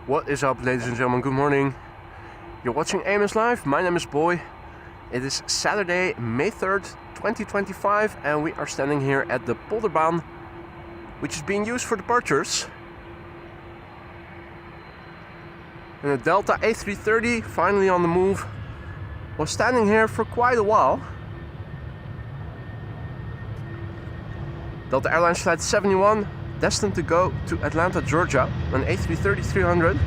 What is up, ladies and gentlemen? Good morning. You're watching AMS Live. My name is Boy. It is Saturday, May 3rd, 2025, and we are standing here at the Polderbaan, which is being used for departures. And the Delta A380, finally on the move, was standing here for quite a while. Delta Airlines Flight 71, destined to go to Atlanta, Georgia, an A330-300.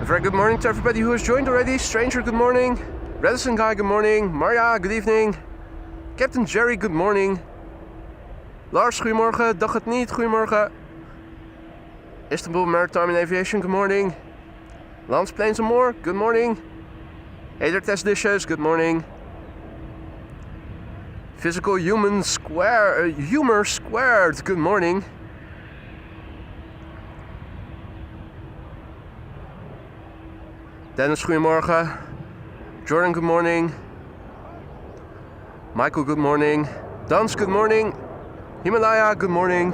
A very good morning to everybody who has joined already. Stranger, good morning. Redison Guy, good morning. Maria, good evening. Captain Jerry, good morning. Lars, goedemorgen. Dag het niet, goedemorgen. Istanbul Maritime and Aviation, good morning. Lance Planes and More, good morning. Hater Test Dishes, good morning. Physical Humor Squared, good morning. Dennis, goedemorgen. Jordan, good morning. Michael, good morning. Dans, good morning. Himalaya, good morning.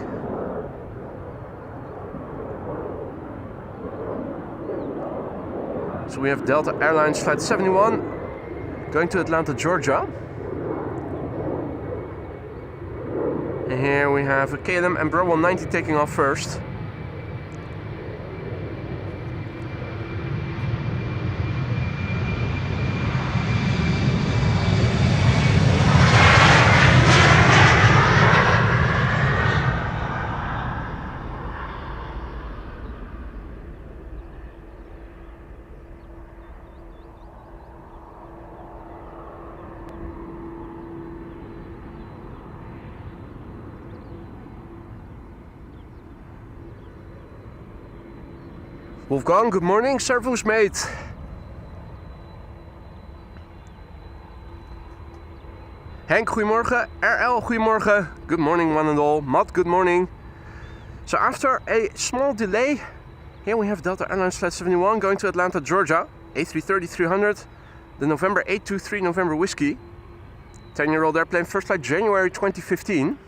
So we have Delta Airlines Flight 71 going to Atlanta, Georgia. And here we have a KLM and Bravo 90 taking off first. Wolfgang, good morning. Servus, mate. Henk, goedemorgen. RL, goedemorgen. Good morning, one and all. Matt, good morning. So after a small delay, here we have Delta Airlines Flight 71 going to Atlanta, Georgia. A330-300, the November 823 November Whiskey. 10-year-old airplane, first flight January 2015.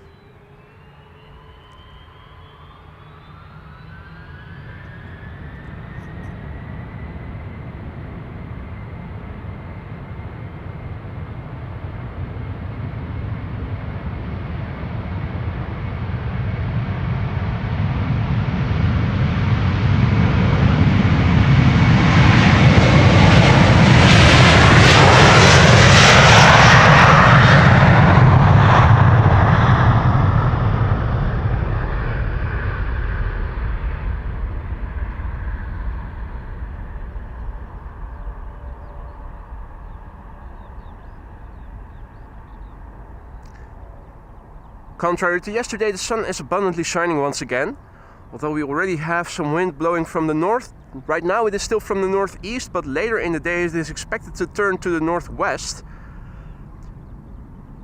Contrary to yesterday, the sun is abundantly shining once again. Although we already have some wind blowing from the north. Right now it is still from the northeast, but later in the day it is expected to turn to the northwest.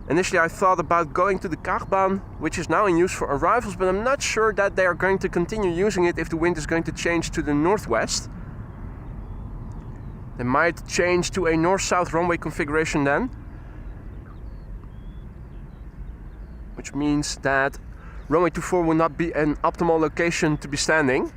Initially I thought about going to the Kaagbaan, which is now in use for arrivals, but I'm not sure that they are going to continue using it if the wind is going to change to the northwest. They might change to a north-south runway configuration then. Which means that runway 24 will not be an optimal location to be standing.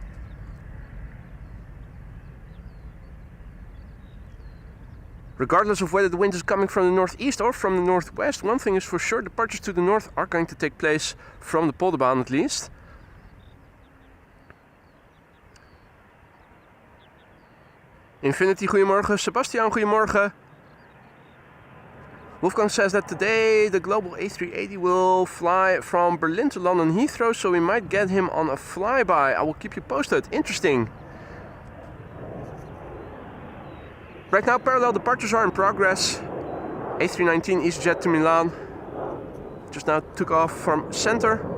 Regardless of whether the wind is coming from the northeast or from the northwest, one thing is for sure, departures to the north are going to take place from the Polderbaan at least. Infinity, goedemorgen. Sebastian, goedemorgen. Wolfgang says that today the Global A380 will fly from Berlin to London Heathrow, so we might get him on a flyby. I will keep you posted. Interesting. Right now parallel departures are in progress. A319 EasyJet to Milan. Just now took off from center.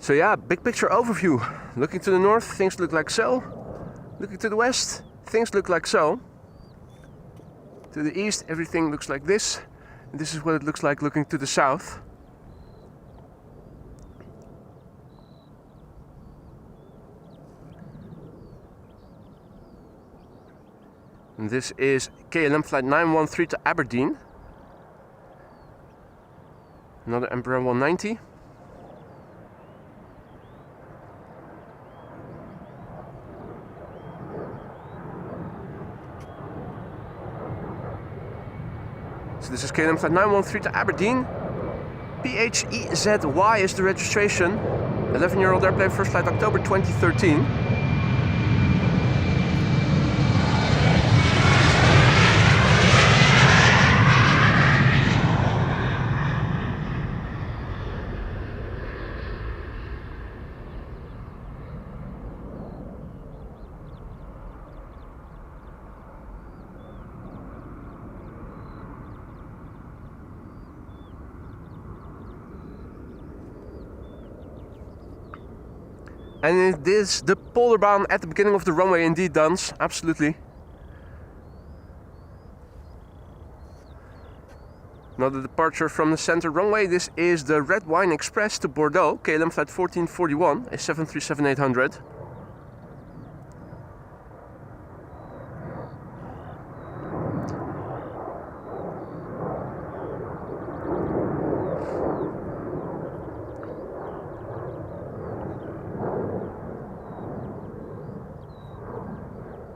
So yeah, big picture overview. Looking to the north, things look like so. Looking to the west, things look like so. To the east, everything looks like this. This is what it looks like looking to the south. And this is KLM flight 913 to Aberdeen. Another Embraer 190. So this is KLM flight 913 to Aberdeen. PHEZY is the registration. 11-year-old airplane, first flight October 2013. And it is the Polderbaan at the beginning of the runway indeed, Dans. Absolutely. Another departure from the center runway. This is the Red Wine Express to Bordeaux. KLM flight 1441, a 737-800.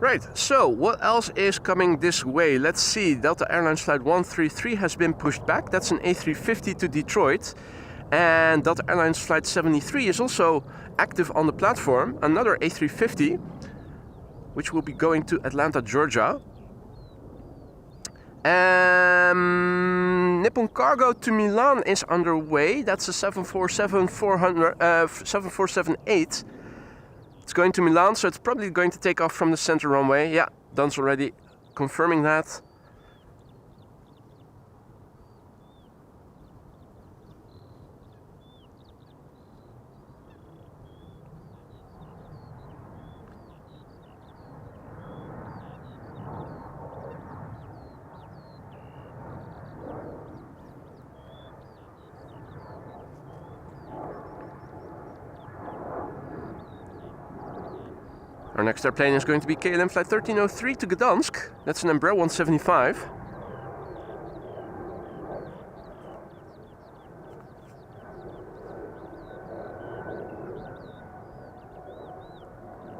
Right, so what else is coming this way? Let's see. Delta Airlines flight 133 has been pushed back. That's an A350 to Detroit. And Delta Airlines flight 73 is also active on the platform. Another A350, which will be going to Atlanta, Georgia. Nippon Cargo to Milan is underway. That's a 747-8. It's going to Milan, so it's probably going to take off from the center runway. Yeah, Dan's already confirming that. Our next airplane is going to be KLM flight 1303 to Gdansk. That's an Embraer 175.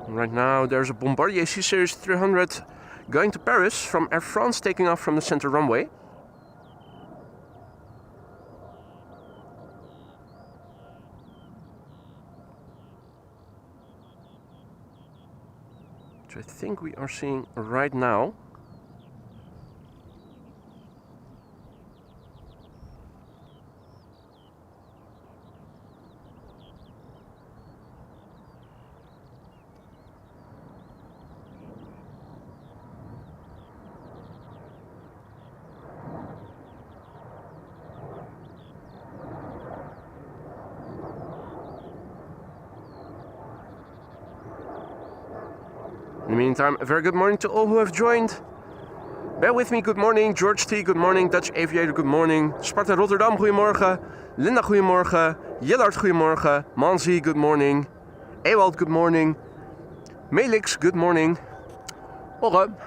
Right now there's a Bombardier C-Series 300 going to Paris from Air France, taking off from the center runway. I think we are seeing right now. In the meantime, a very good morning to all who have joined. Bear with me, good morning. George T, good morning. Dutch Aviator, good morning. Sparta Rotterdam, goedemorgen. Linda, goedemorgen. Jellard, goedemorgen. Manzi, good morning. Ewald, good morning. Melix, good morning. Olaf. Olaf,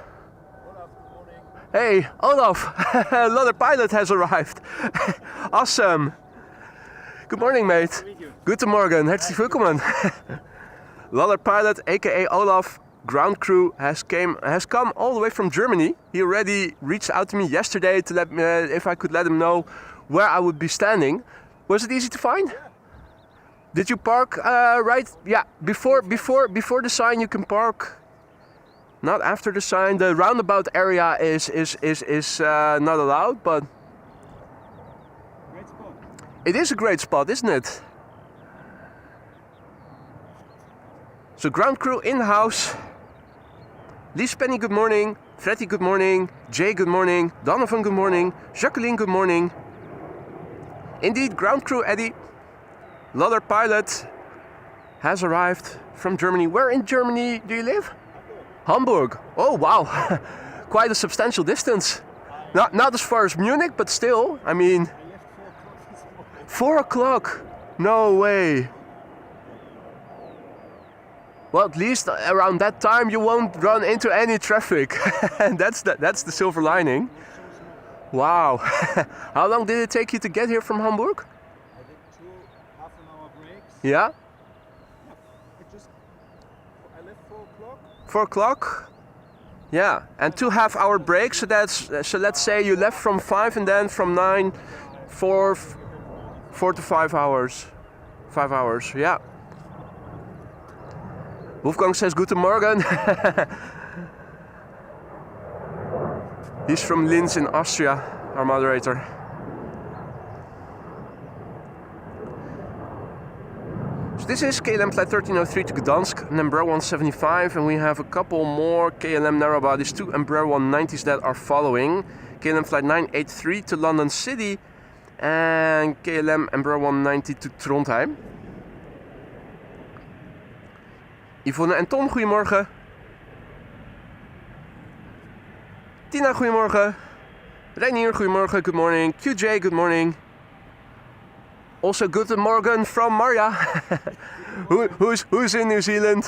good morning. Hey, Olaf. Another pilot has arrived. Awesome. Good morning, mate. Nice to meet you. Guten Morgen, herzlich willkommen. Another pilot, aka Olaf. Ground crew has come all the way from Germany. He already reached out to me yesterday to let me, if I could let him know where I would be standing. Was it easy to find? Yeah. Did you park right? Yeah, before the sign you can park. Not after the sign. The roundabout area is not allowed, but Great spot. it is a great spot, isn't it? So ground crew in-house. Lise Penny, good morning. Freddy, good morning. Jay, good morning. Donovan, good morning. Jacqueline, good morning. Indeed, ground crew Eddie. Another pilot has arrived from Germany. Where in Germany do you live? Hamburg. Oh, wow. Quite a substantial distance. Not as far as Munich, but still, I mean, I left 4 o'clock this morning. 4 o'clock. No way. Well, at least around that time you won't run into any traffic. And that's the silver lining. Not so small. Wow. How long did it take you to get here from Hamburg? I did 2 half-an-hour breaks. Yeah? I left 4 o'clock. 4 o'clock? Yeah, and 2 half-hour breaks. So let's say you left from 5 and then from 9, 4 to 5 hours. 5 hours, yeah. Wolfgang says Guten Morgen. He's from Linz in Austria, our moderator. So this is KLM flight 1303 to Gdansk, an Embraer 175, and we have a couple more KLM narrowbodies, 2 Embraer 190s that are following. KLM flight 983 to London City and KLM Embraer 190 to Trondheim. Yvonne en Tom, goedemorgen. Tina, goedemorgen. Reinier, goedemorgen, good morning. QJ, good morning. Also, good morning from Marja, who's in New Zealand.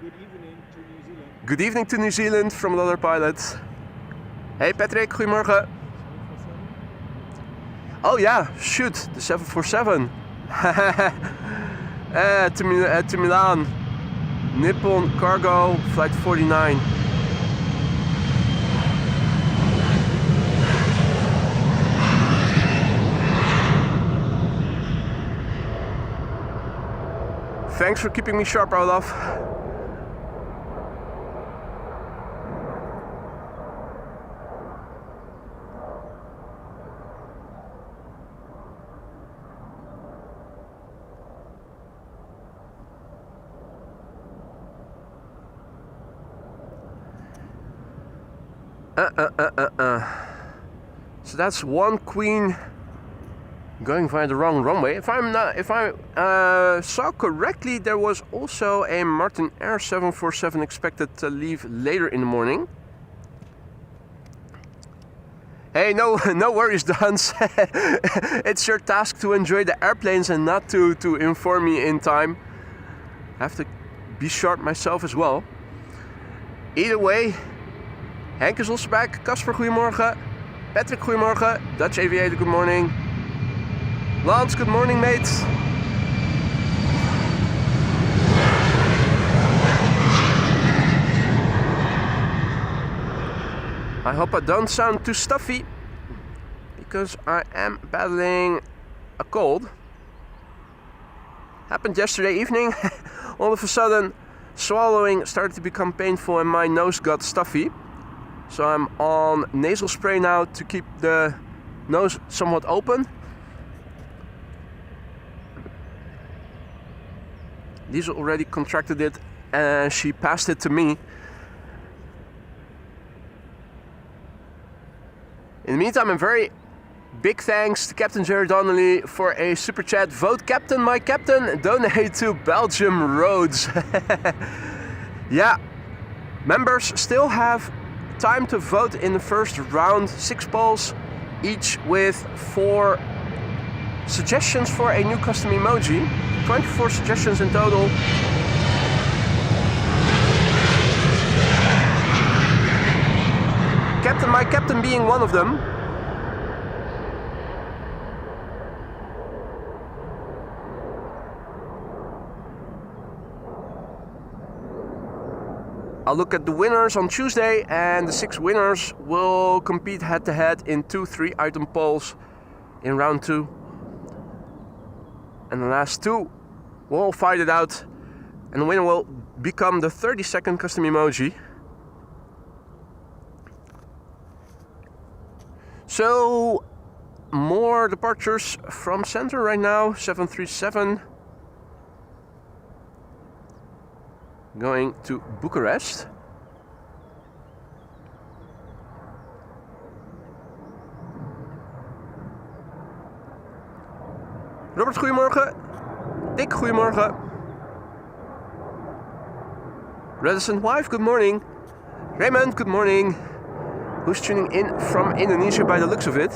Good evening to New Zealand. Good evening to New Zealand from another pilot. Hey Patrick, goedemorgen. 747. Oh yeah, shoot, the 747. To Milan. Nippon Cargo, flight 49. Thanks for keeping me sharp, Olaf. So that's one Queen going via the wrong runway. If I saw correctly, there was also a Martin Air 747 expected to leave later in the morning. Hey, no worries, Dans. It's your task to enjoy the airplanes and not to inform me in time. I have to be sharp myself as well. Either way, Henk is also back. Casper, goedemorgen. Patrick, goedemorgen. Dutch Aviator, good morning. Lance, good morning, mates. I hope I don't sound too stuffy, because I am battling a cold. Happened yesterday evening. All of a sudden, swallowing started to become painful and my nose got stuffy. So I'm on nasal spray now to keep the nose somewhat open. Lisa already contracted it and she passed it to me. In the meantime, a very big thanks to Captain Jerry Donnelly for a super chat. Vote Captain, my Captain, donate to Belgium roads. Yeah, members still have time to vote in the first round. 6 polls, each with 4 suggestions for a new custom emoji. 24 suggestions in total. Captain, my Captain being one of them. I'll look at the winners on Tuesday, and the 6 winners will compete head-to-head in 2 3-item polls in round 2. And the last 2 will fight it out, and the winner will become the 30-second custom emoji. So, more departures from center right now. 737 going to Bucharest. Robert, goedemorgen. Dick, goedemorgen. Reticent wife, good morning. Raymond, good morning. who's tuning in from Indonesia by the looks of it.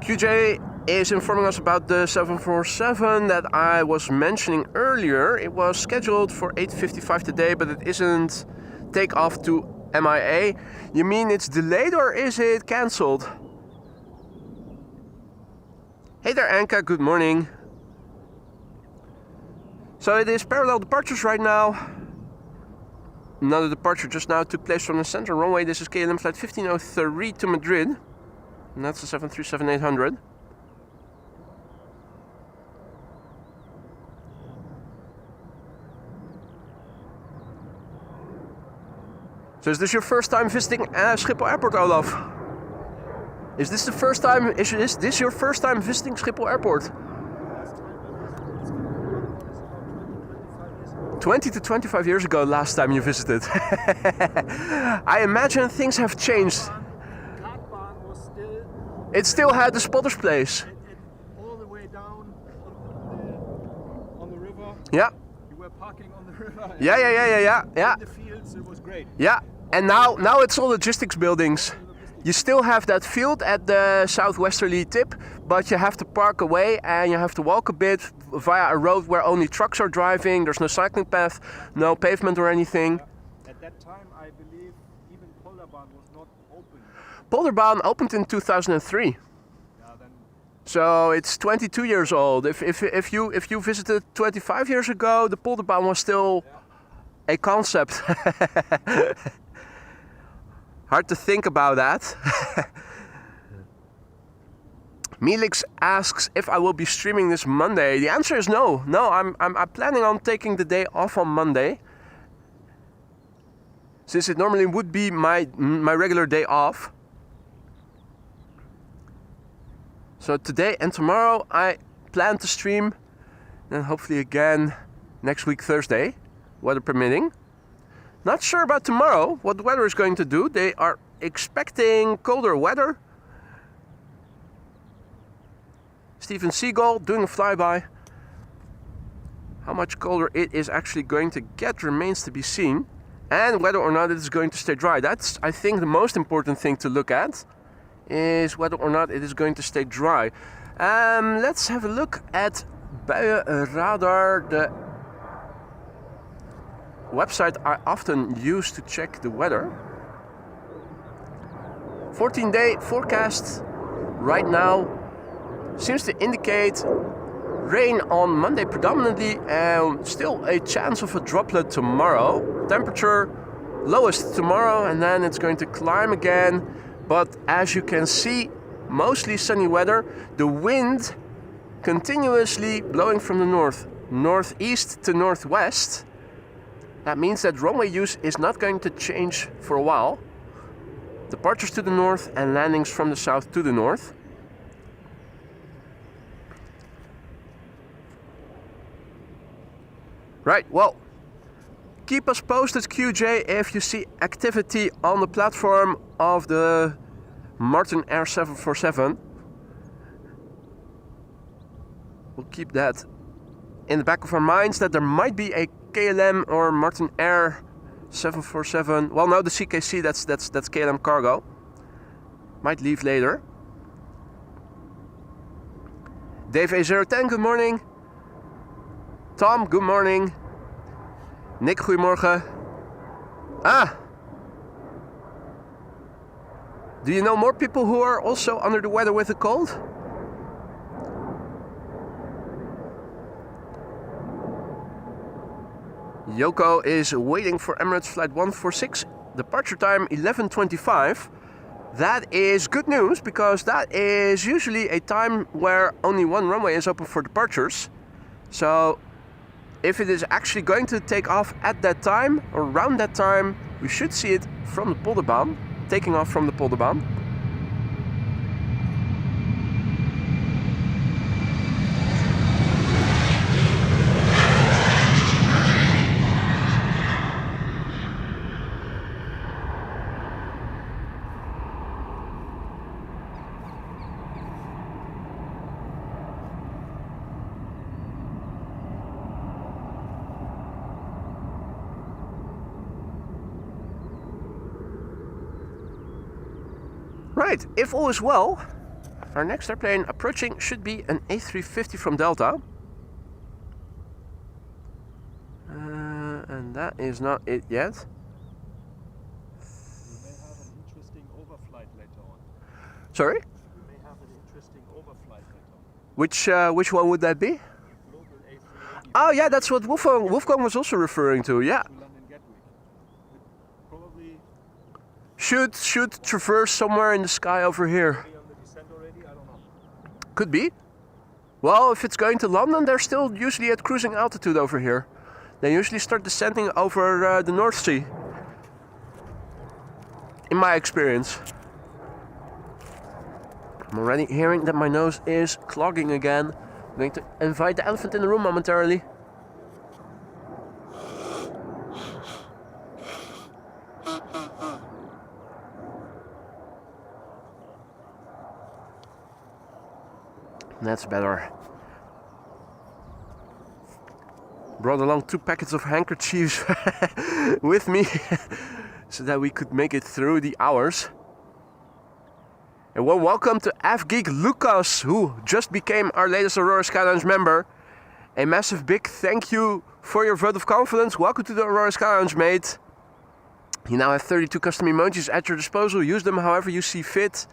QJ is informing us about the 747 that I was mentioning earlier. It was scheduled for 8:55 today, but it isn't takeoff to MIA. You mean it's delayed or is it cancelled? Hey there, Anka, good morning. So it is parallel departures right now. Another departure just now took place from the center runway. This is KLM flight 1503 to Madrid. And that's the 737-800. So is this your first time visiting Schiphol Airport, Olaf? Is this the first time? Is this your first time visiting Schiphol Airport? 20 to 25 years ago, last time you visited. I imagine things have changed. It still had the spotter's place. All the way down on the river. Yeah. You were parking on the river. Yeah. In the fields, it was great. Yeah. And now it's all logistics buildings. You still have that field at the southwesterly tip, but you have to park away and you have to walk a bit via a road where only trucks are driving. There's no cycling path, no pavement or anything. At that time, I believe even Polderbahn was not open. Polderbahn opened in 2003. Yeah, then So it's 22 years old. If you visited 25 years ago, the Polderbahn was still a concept. Hard to think about that. Melix asks if I will be streaming this Monday. The answer is no. No, I'm planning on taking the day off on Monday, since it normally would be my regular day off. So today and tomorrow I plan to stream, and hopefully again next week Thursday, weather permitting. Not sure about tomorrow, what the weather is going to do. They are expecting colder weather. Steven Seagull doing a flyby. How much colder it is actually going to get remains to be seen. And whether or not it is going to stay dry. That's, I think, the most important thing to look at, is whether or not it is going to stay dry. Let's have a look at Buienradar, the website I often use to check the weather. 14-day forecast right now seems to indicate rain on Monday predominantly, and still a chance of a droplet tomorrow. Temperature lowest tomorrow, and then it's going to climb again. But as you can see, mostly sunny weather. The wind continuously blowing from the northeast to northwest. That means that runway use is not going to change for a while. Departures to the north and landings from the south to the north. Right, well, keep us posted, QJ, if you see activity on the platform of the Martin Air 747. We'll keep that in the back of our minds, that there might be a KLM or Martin Air 747. Well, no, the CKC, that's KLM cargo. Might leave later. Dave A010, good morning. Tom, good morning. Nick, goedemorgen. Ah! Do you know more people who are also under the weather with a cold? Yoko is waiting for Emirates flight 146, departure time 11:25. That is good news, because that is usually a time where only one runway is open for departures. So if it is actually going to take off at that time, or around that time, we should see it from the Polderbahn, taking off from the Polderbahn. Right, if all is well, our next airplane approaching should be an A350 from Delta. And that is not it yet. We may have an interesting overflight later on. Sorry? We may have an interesting overflight later on. Which one would that be? Global A380 Oh yeah, that's what Wolfgang was also referring to. Yeah, to London Gatwick. It probably should traverse somewhere in the sky over here. be on the descent already. I don't know. Could be. Well, if it's going to London, they're still usually at cruising altitude over here. They usually start descending over the North Sea. In my experience. I'm already hearing that my nose is clogging again. I'm going to invite the elephant in the room momentarily. That's better. Brought along 2 packets of handkerchiefs with me so that we could make it through the hours. And well, welcome to AvGeek Lucas, who just became our latest Aurora Skylines member. A massive big thank you for your vote of confidence. Welcome to the Aurora Skylines, mate. You now have 32 custom emojis at your disposal. Use them however you see fit.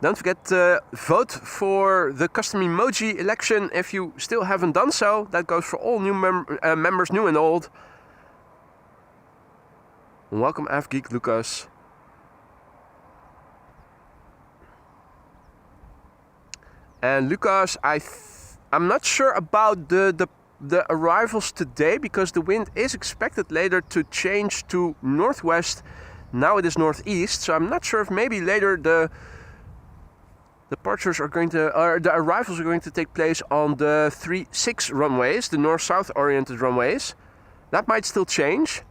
Don't forget to vote for the custom emoji election if you still haven't done so. That goes for all new members, new and old. Welcome, AvGeek Lucas. And Lucas, I'm not sure about the arrivals today because the wind is expected later to change to northwest. Now it is northeast, so I'm not sure if maybe later the departures are going to, or the arrivals are going to take place on the 3-6 runways, the north-south oriented runways. That might still change.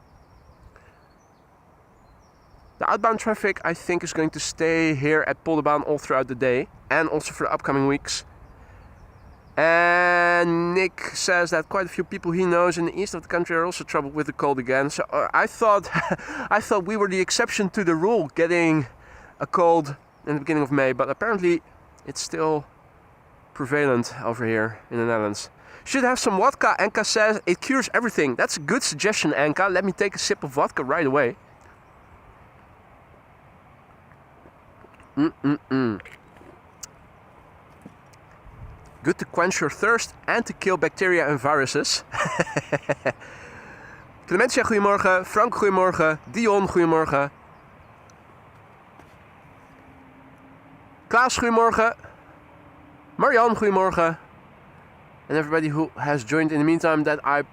The outbound traffic, I think, is going to stay here at Polderbaan all throughout the day and also for the upcoming weeks. And Nick says that quite a few people he knows in the east of the country are also troubled with the cold again. So I thought we were the exception to the rule, getting a cold in the beginning of May, but apparently it's still prevalent over here in the Netherlands. Should have some vodka, Anka says. It cures everything. That's a good suggestion, Anka. Let me take a sip of vodka right away. Good to quench your thirst and to kill bacteria and viruses. Clementia, goedemorgen. Frank, goedemorgen. Dion, goedemorgen. Klaas, goedemorgen. Marianne, goedemorgen. And everybody who has joined in the meantime that I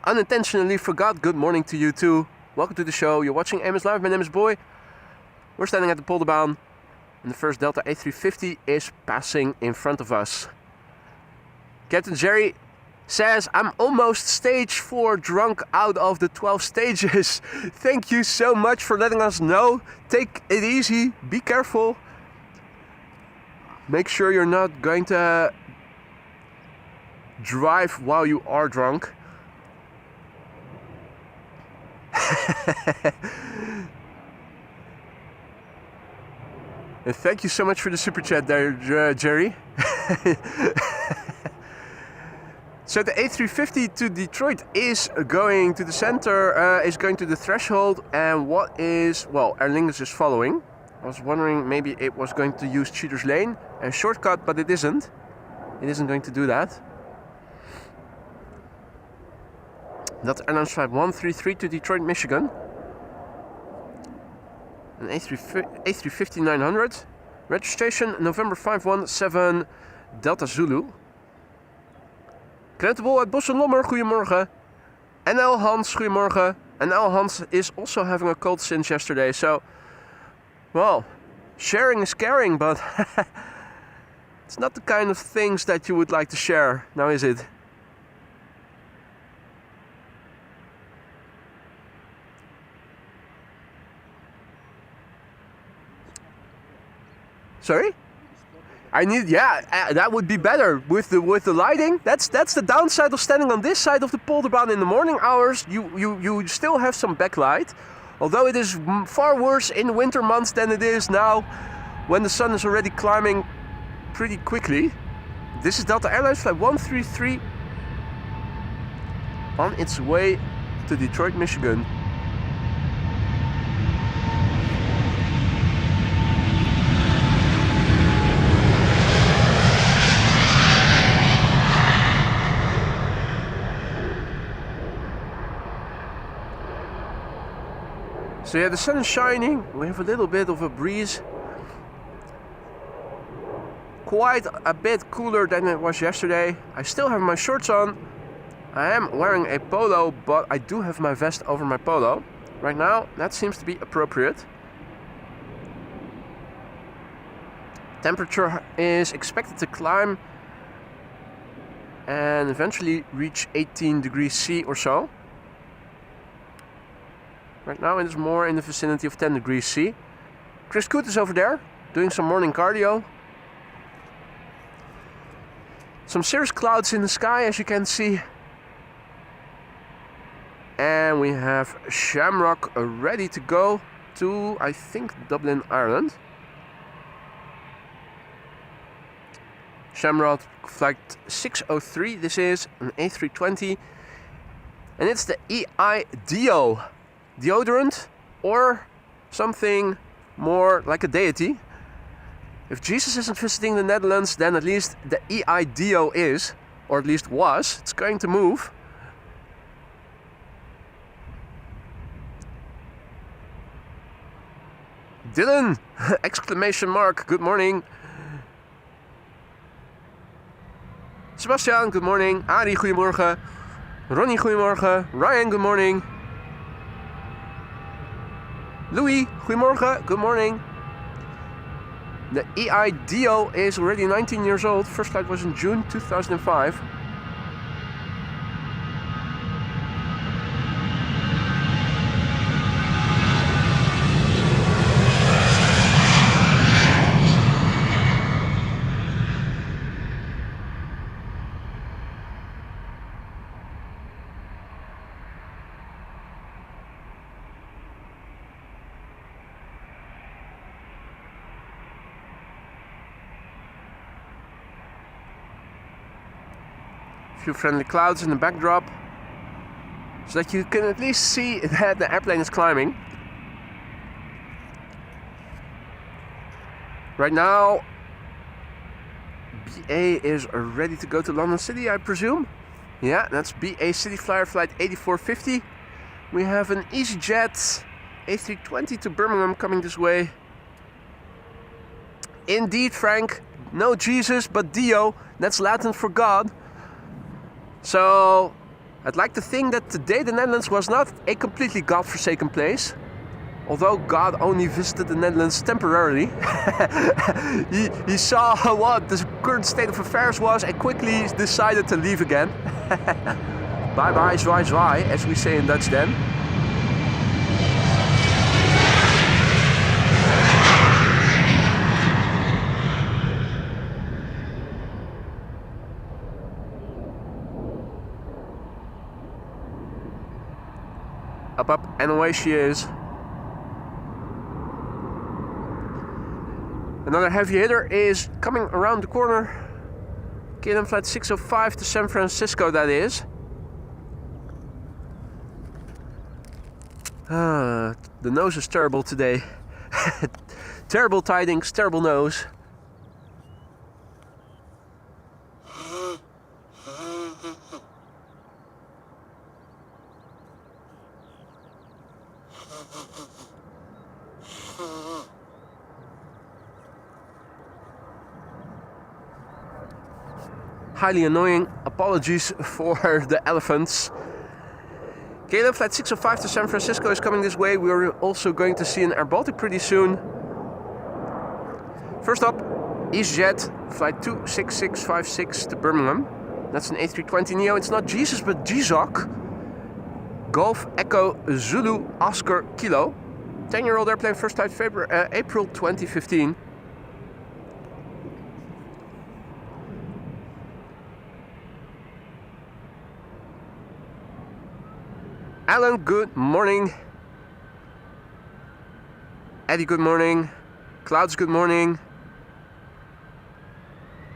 unintentionally forgot, good morning to you too. Welcome to the show. You're watching Amos Live. My name is Boy. We're standing at the Polderbaan. And the first Delta A350 is passing in front of us. Captain Jerry says, I'm almost stage 4 drunk out of the 12 stages. Thank you so much for letting us know. Take it easy. Be careful. Make sure you're not going to drive while you are drunk. And thank you so much for the super chat there, Jerry. So the A350 to Detroit is going to the center, is going to the threshold, and what is, well, Aer Lingus is following. I was wondering maybe it was going to use Cheater's Lane, a shortcut, but it isn't. It isn't going to do that. That's Airlines Flight 133 to Detroit, Michigan. An A350-900. Registration November 517 Delta Zulu. Krentenbol uit Bos en Lommer, goedemorgen. NL Hans, goedemorgen. NL Hans is also having a cold since yesterday, so... Well, sharing is caring, but... it's not the kind of things that you would like to share, now is it? Sorry? I need, yeah, that would be better with the lighting. That's the downside of standing on this side of the Polderbaan in the morning hours. You still have some backlight. Although it is far worse in the winter months than it is now when the sun is already climbing pretty quickly. This is Delta Airlines flight 133 on its way to Detroit, Michigan. So yeah, the sun is shining, we have a little bit of a breeze. Quite a bit cooler than it was yesterday. I still have my shorts on. I am wearing a polo, but I do have my vest over my polo. Right now, that seems to be appropriate. Temperature is expected to climb and eventually reach 18 degrees C or so. Right now it is more in the vicinity of 10 degrees C. Chris Coot is over there doing some morning cardio. Some cirrus clouds in the sky, as you can see. And we have Shamrock ready to go to, I think, Dublin, Ireland. Shamrock flight 603. This is an A320. And it's the EIDO. Deodorant or something more like a deity. If Jesus isn't visiting the Netherlands, then at least the EIDO is, or at least was. It's going to move. Dylan! Exclamation mark, good morning. Sebastian, good morning. Ari, goedemorgen. Ronnie, goedemorgen. Ryan, good morning. Louis, goedemorgen, good morning. The EIDO is already 19 years old. First flight was in June 2005. Few friendly clouds in the backdrop so that you can at least see that the airplane is climbing. Right now BA is ready to go to London City, I presume. Yeah, that's BA City Flyer flight 8450. We have an EasyJet A320 to Birmingham coming this way. Indeed, Frank, no Jesus but Dio, that's Latin for God. So, I'd like to think that today the Netherlands was not a completely God-forsaken place. Although God only visited the Netherlands temporarily. he saw what the current state of affairs was and quickly decided to leave again. Bye bye, zwaai zwaai, as we say in Dutch then. Up, and away she is. Another heavy hitter is coming around the corner. KLM flight 605 to San Francisco, that is. The nose is terrible today. Terrible tidings, terrible nose. Highly annoying. Apologies for the elephants. KLM flight 605 to San Francisco is coming this way. We are also going to see an AirBaltic pretty soon. First up, EasyJet flight 26656 to Birmingham. That's an A320neo. It's not Jesus but GZOC. Golf Echo Zulu Oscar Kilo. 10-year-old airplane, first flight April 2015. Alan, good morning. Eddie, good morning. Clouds, good morning.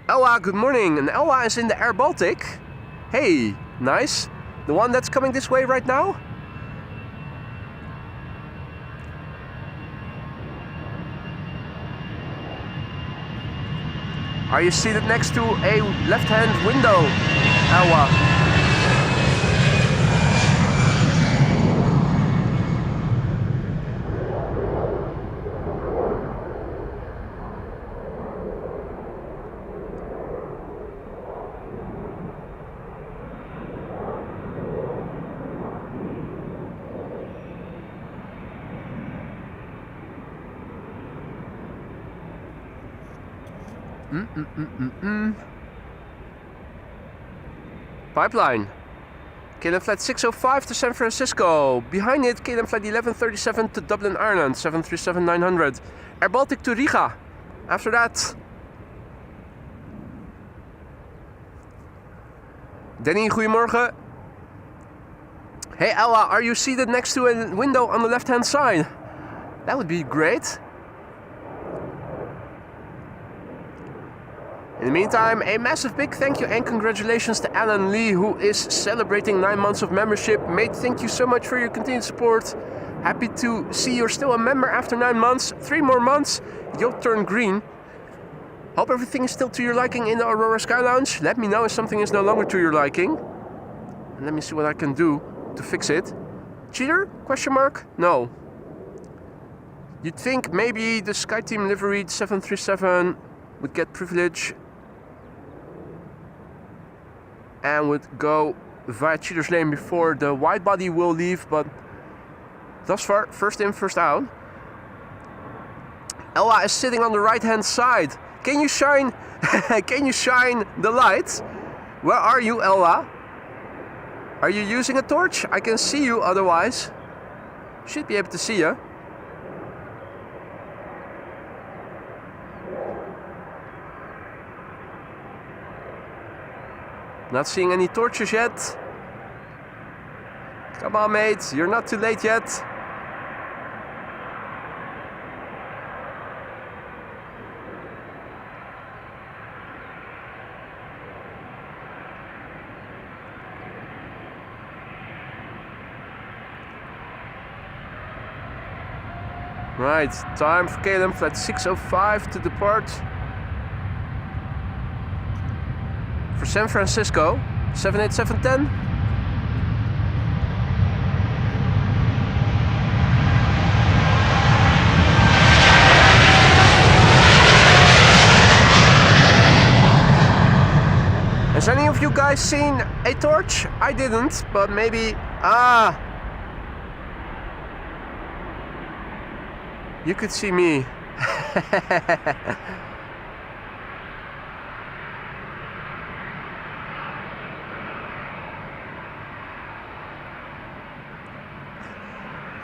Ella, good morning. And Ella is in the AirBaltic. Hey, nice. The one that's coming this way right now? Are you seated next to a left-hand window, Ella? Pipeline. KLM flight 605 to San Francisco. Behind it, KLM flight 1137 to Dublin, Ireland. 737-900. AirBaltic to Riga. After that, Danny, goedemorgen. Hey Ella, are you seated next to a window on the left-hand side? That would be great. In the meantime, a massive big thank you and congratulations to Alan Lee, who is celebrating 9 months of membership. Mate, thank you so much for your continued support. Happy to see you're still a member after 9 months. 3 more months, you'll turn green. Hope everything is still to your liking in the Aurora Sky Lounge. Let me know if something is no longer to your liking. And let me see what I can do to fix it. Cheater? Question mark? No. You'd think maybe the SkyTeam liveried 737 would get privilege and would go via Cheater's Lane before the wide body will leave, but thus far, first in, first out. Ella is sitting on the right hand side. Can you shine can you shine the light? Where are you, Ella? Are you using a torch? I can see you otherwise. Should be able to see you. Not seeing any torches yet. Come on, mate, you're not too late yet. Right, time for KLM flight 605 to depart for San Francisco, 78710. Has any of you guys seen a torch? I didn't, but maybe... you could see me.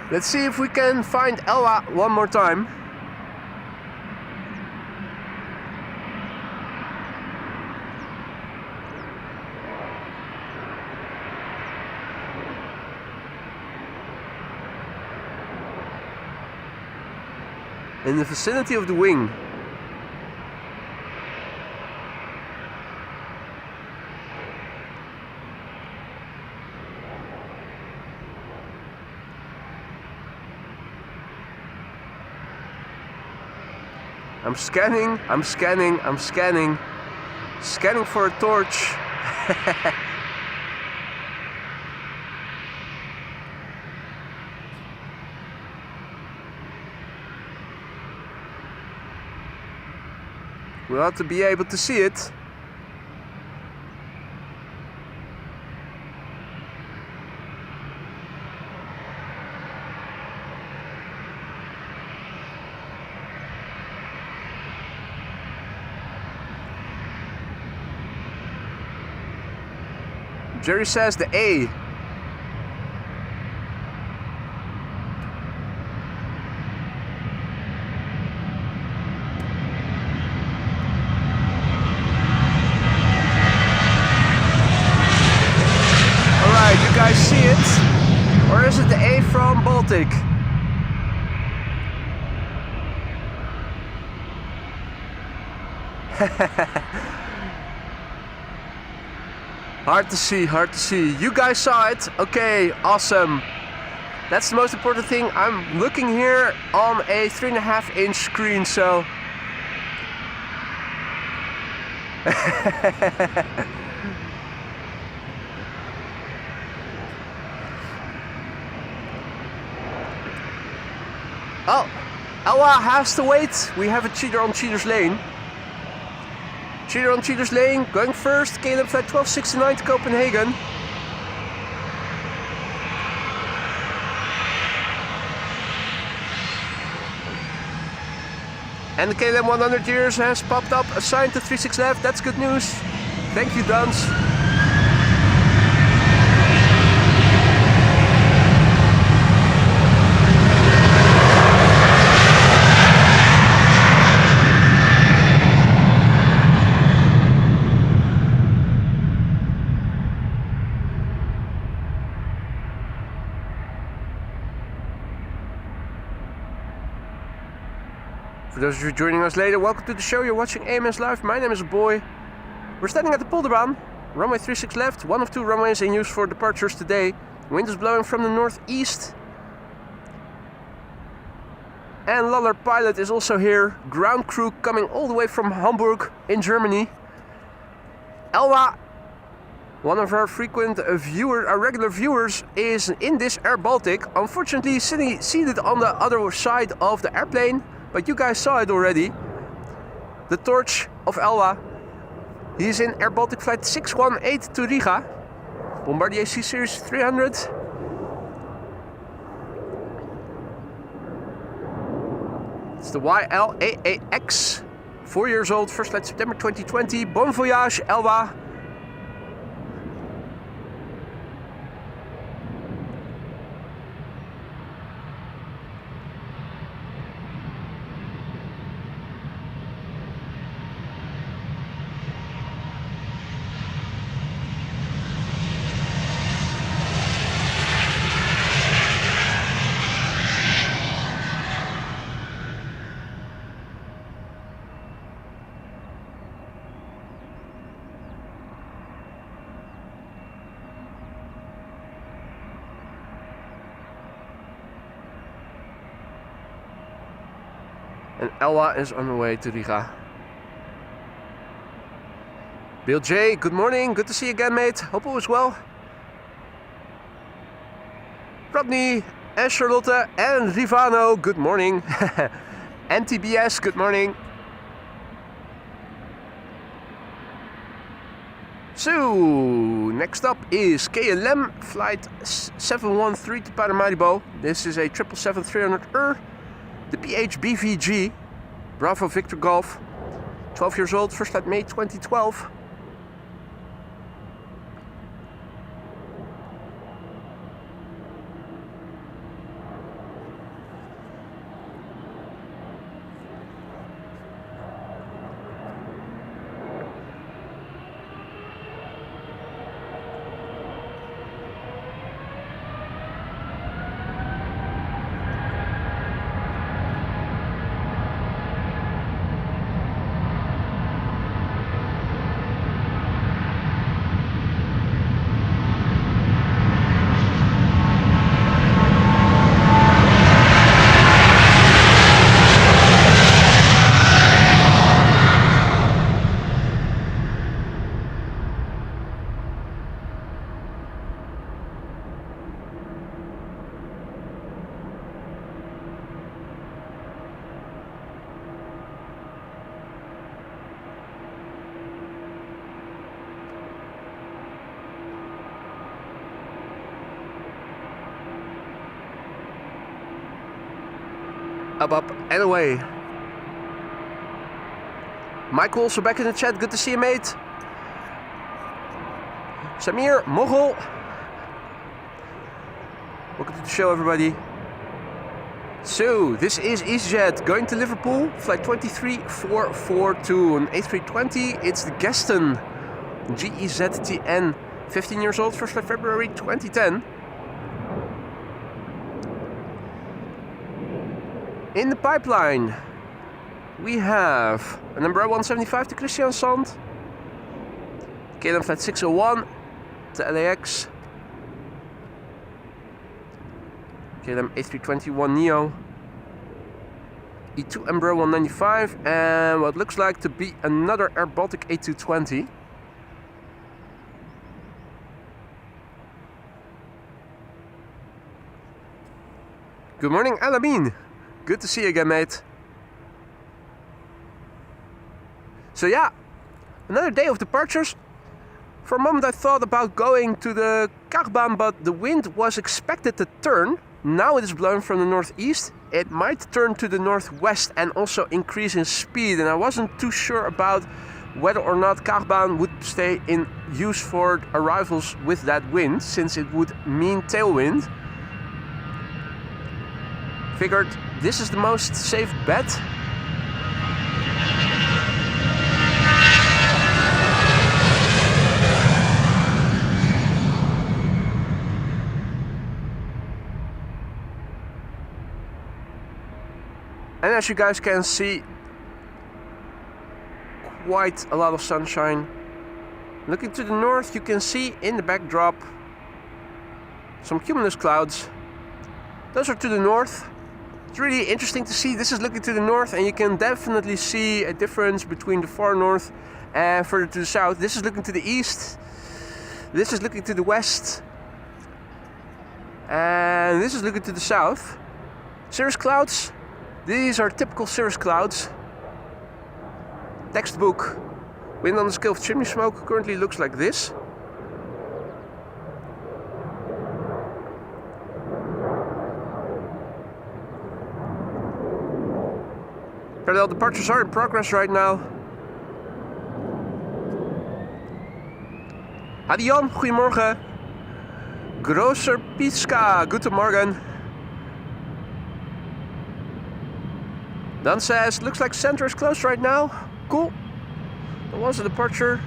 Let's see if we can find Ella one more time. In the vicinity of the wing. I'm scanning, I'm scanning, I'm scanning. Scanning for a torch. We ought to be able to see it. Jerry says the A. Alright, you guys see it? Or is it the A from Baltic? Hard to see, hard to see. You guys saw it. Okay, awesome. That's the most important thing. I'm looking here on a 3.5-inch screen, so... Oh, Elwa has to wait. We have a cheater on cheater's lane. Cheater on cheater's lane, going first. KLM flight 1269 to Copenhagen. And the KLM 100 years has popped up, assigned to 36 left. That's good news. Thank you, Duns. For those of you joining us later, welcome to the show. You're watching AMS Live. My name is Boy. We're standing at the Polderbaan. Runway 36 left, one of two runways in use for departures today. Wind is blowing from the northeast. And Luller Pilot is also here. Ground crew coming all the way from Hamburg in Germany. Elwa, one of our frequent viewers, our regular viewers, is in this AirBaltic. Unfortunately, seated on the other side of the airplane. But you guys saw it already. The torch of Elwa. He's in AirBaltic flight 618 to Riga. Bombardier C Series 300. It's the YLAAX. 4 years old, first flight September 2020. Bon voyage, Elwa. And Elwa is on the way to Riga. Bill J, good morning. Good to see you again, mate. Hope all is well. Rodney and Charlotte and Rivano, good morning. And TBS, good morning. So, next up is KLM flight 713 to Paramaribo. This is a 777-300ER. The PHBVG, Bravo Victor Golf, 12 years old, first flight May 2012. Up and away. Michael also back in the chat. Good to see you, mate. Samir, Moghol. Welcome to the show, everybody. So, this is EasyJet going to Liverpool. Flight 23442 on A320. It's the Gaston GEZTN. 15 years old, first flight February 2010. In the pipeline, we have a number 175 to Christiansand, KLM flight 601 to LAX, KLM A321neo, E2 Embraer 195, and what looks like to be another AirBaltic A220. Good morning, Alamin. Good to see you again, mate. So yeah, another day of departures. For a moment I thought about going to the Karbaan, but the wind was expected to turn. Now it is blowing from the northeast. It might turn to the northwest and also increase in speed. And I wasn't too sure about whether or not Karbaan would stay in use for arrivals with that wind, since it would mean tailwind. Figured this is the most safe bet. And as you guys can see, quite a lot of sunshine. Looking to the north, you can see in the backdrop some cumulus clouds. Those are to the north. It's really interesting to see. This is looking to the north, and you can definitely see a difference between the far north and further to the south. This is looking to the east. This is looking to the west. And this is looking to the south. Cirrus clouds. These are typical cirrus clouds. Textbook. Wind on the scale of chimney smoke currently looks like this. Parallel departures are in progress right now. Adion, goedemorgen. Großer Piska, guten Morgen. Dan says, looks like center is closed right now. Cool. There was a departure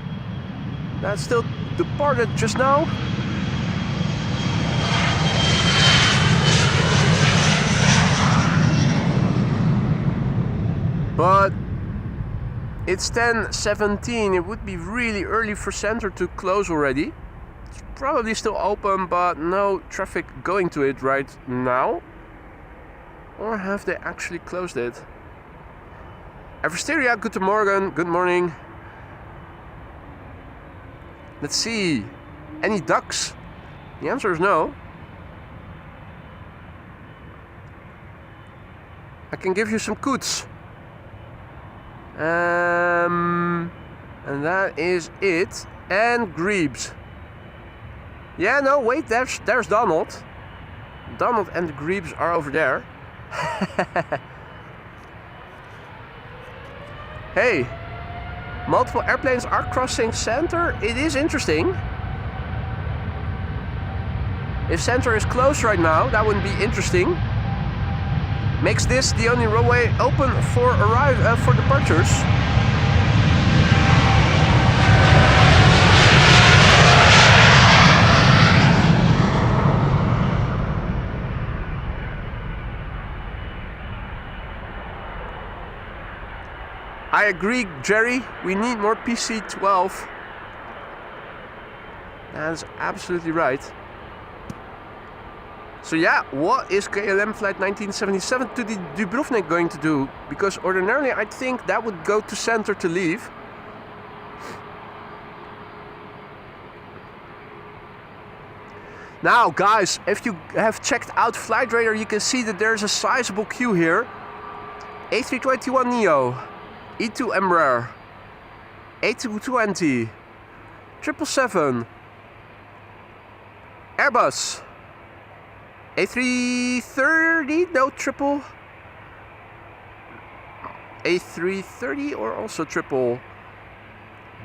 that still departed just now. But it's 10:17. It would be really early for center to close already. It's probably still open, but no traffic going to it right now. Or have they actually closed it? Eversteria, guten Morgen, good morning. Let's see. Any ducks? The answer is no. I can give you some coots. And that is it. And grebes. Yeah, no, wait, there's Donald. Donald and the grebes are over there. Hey, multiple airplanes are crossing center. It is interesting. If center is closed right now, that wouldn't be interesting. Makes this the only runway open for departures. I agree, Jerry. We need more PC-12. That's absolutely right. So yeah, what is KLM flight 1977 to the Dubrovnik going to do? Because ordinarily I think that would go to center to leave. Now guys, if you have checked out Flight Radar, you can see that there's a sizable queue here. A321neo, E2 Embraer, A220, 777, Airbus, A330, no triple, A330 or also triple,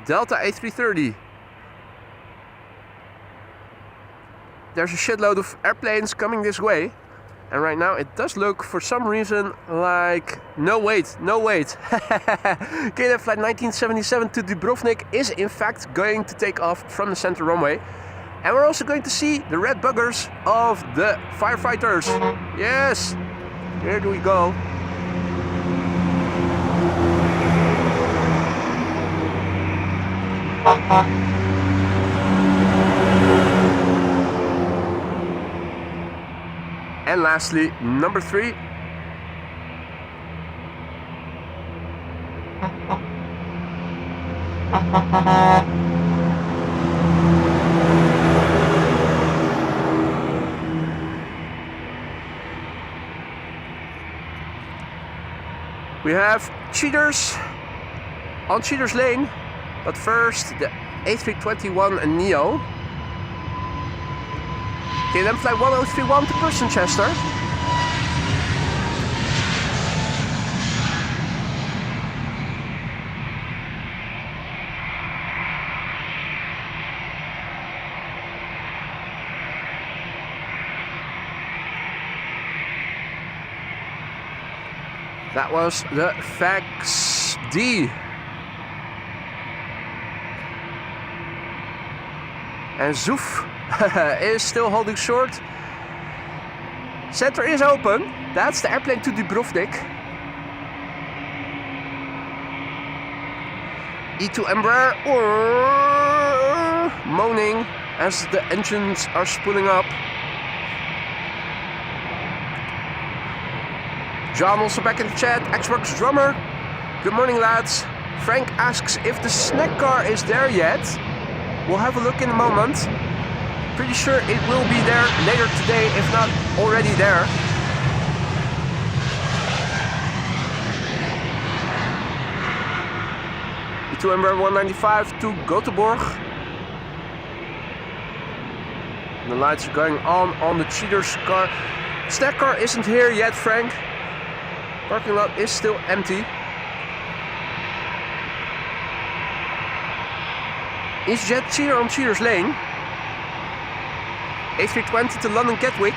Delta A330. There's a shitload of airplanes coming this way. And right now it does look for some reason like no wait. KLM flight 1977 to Dubrovnik is in fact going to take off from the center runway. And we're also going to see the red buggers of the firefighters. Yes, here do we go. And lastly, number 3. We have cheaters on Cheaters Lane, but first the A321 Neo. KLM flight 1031 to Manchester. That was the Fax D. And Zoef is still holding short. Center is open. That's the airplane to Dubrovnik. E2 Embraer moaning as the engines are spooling up. John also back in the chat, Xbox drummer. Good morning, lads. Frank asks if the snack car is there yet. We'll have a look in a moment. Pretty sure it will be there later today, if not already there. E2 Embraer 195 to Göteborg. The lights are going on the cheaters car. Snack car isn't here yet, Frank. Parking lot is still empty. EasyJet cheater on Cheaters Lane. A320 to London Gatwick.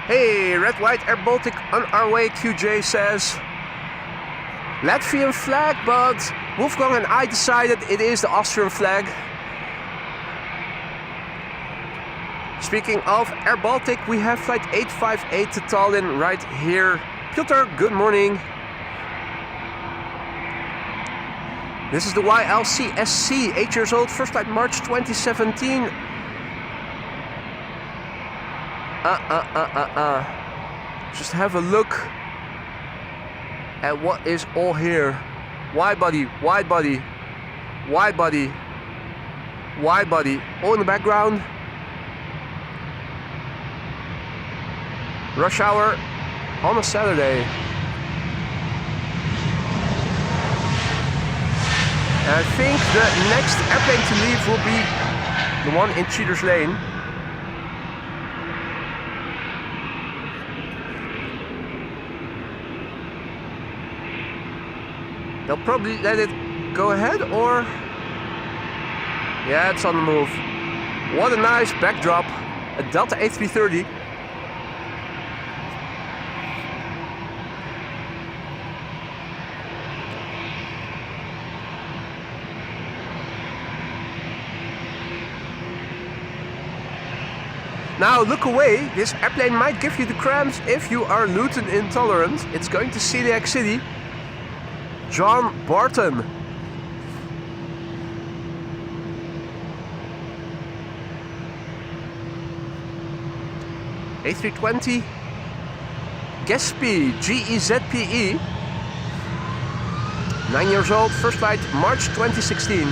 Hey, red, white, AirBaltic on our way, QJ says. Latvian flag, but Wolfgang and I decided it is the Austrian flag. Speaking of AirBaltic, we have flight 858 to Tallinn right here. Piotr, good morning. This is the YLC SC, 8 years old, first flight March 2017. Just have a look at what is all here. Wide body, wide body, wide body, wide body, all in the background. Rush hour on a Saturday. And I think the next airplane to leave will be the one in Cheaters Lane. They'll probably let it go ahead, or... Yeah, it's on the move. What a nice backdrop. A Delta A330. Now look away, this airplane might give you the cramps if you are gluten intolerant. It's going to Celiac City. John Barton. A320 Gespe GEZPE. 9 years old, first flight March 2016.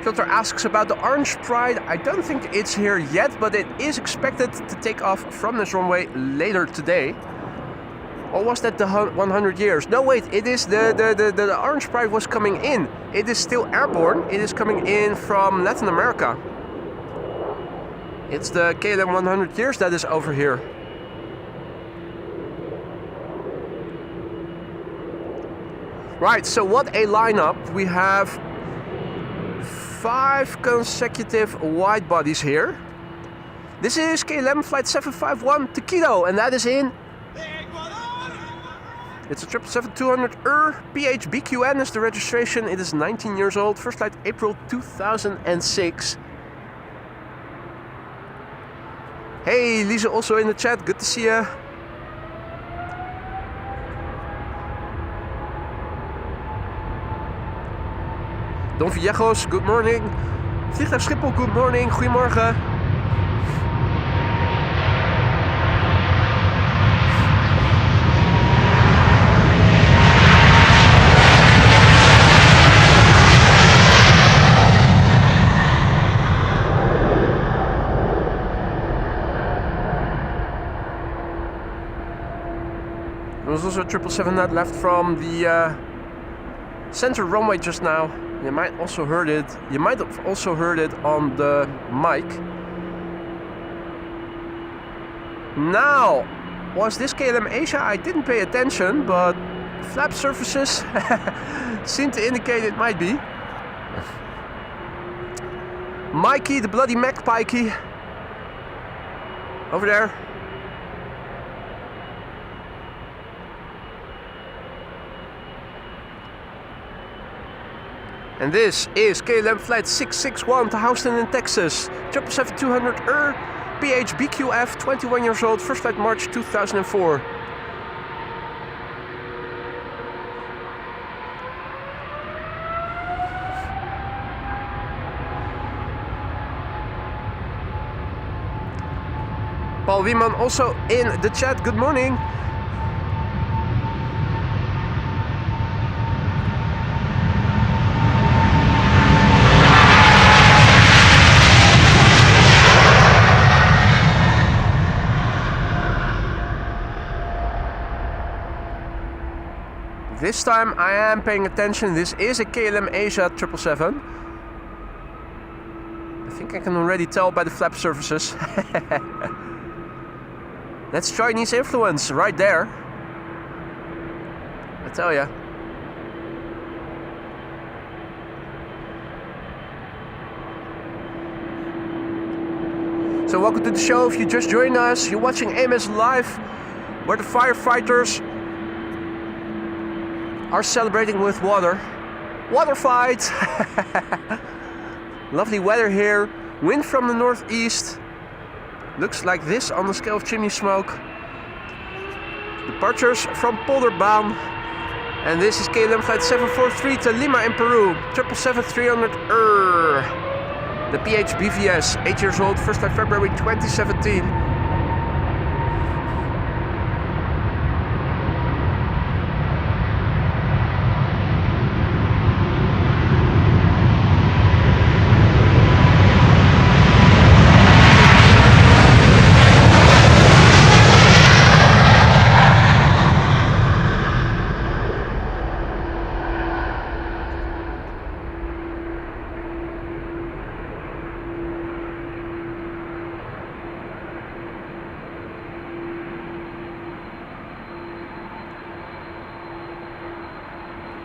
Filter asks about the Orange Pride. I don't think it's here yet, but it is expected to take off from this runway later today. Or was that the 100 years? No, wait, it is the Orange Pride was coming in. It is still airborne. It is coming in from Latin America. It's the KLM 100 years that is over here. Right, so what a lineup. We have 5 consecutive wide bodies here. This is KLM flight 751 to Quito, and that is in... It's a 777-200 PHBQN is the registration. It is 19 years old. First flight April 2006. Hey, Lisa also in the chat. Good to see you. Don Villejos, good morning. Vliegtuig Schiphol, good morning. Goedemorgen. There was also a 777 that left from the center runway just now. You might also heard it. You might have also heard it on the mic. Now, was this KLM Asia? I didn't pay attention, but flap surfaces seem to indicate it might be. Mikey, the bloody magpie, over there. And this is KLM flight 661 to Houston in Texas. 777-200 PHBQF, 21 years old, first flight March 2004. Paul Wieman also in the chat, good morning. This time I am paying attention. This is a KLM Asia 777. I think I can already tell by the flap surfaces. That's Chinese influence right there. I tell ya. So welcome to the show. If you just joined us, you're watching AMS Live, where the firefighters are celebrating with water. Water fight! Lovely weather here. Wind from the northeast. Looks like this on the scale of chimney smoke. Departures from Polderbaan. And this is KLM flight 743 to Lima in Peru. 777-300 The PHBVS, 8 years old, first flight February 2017.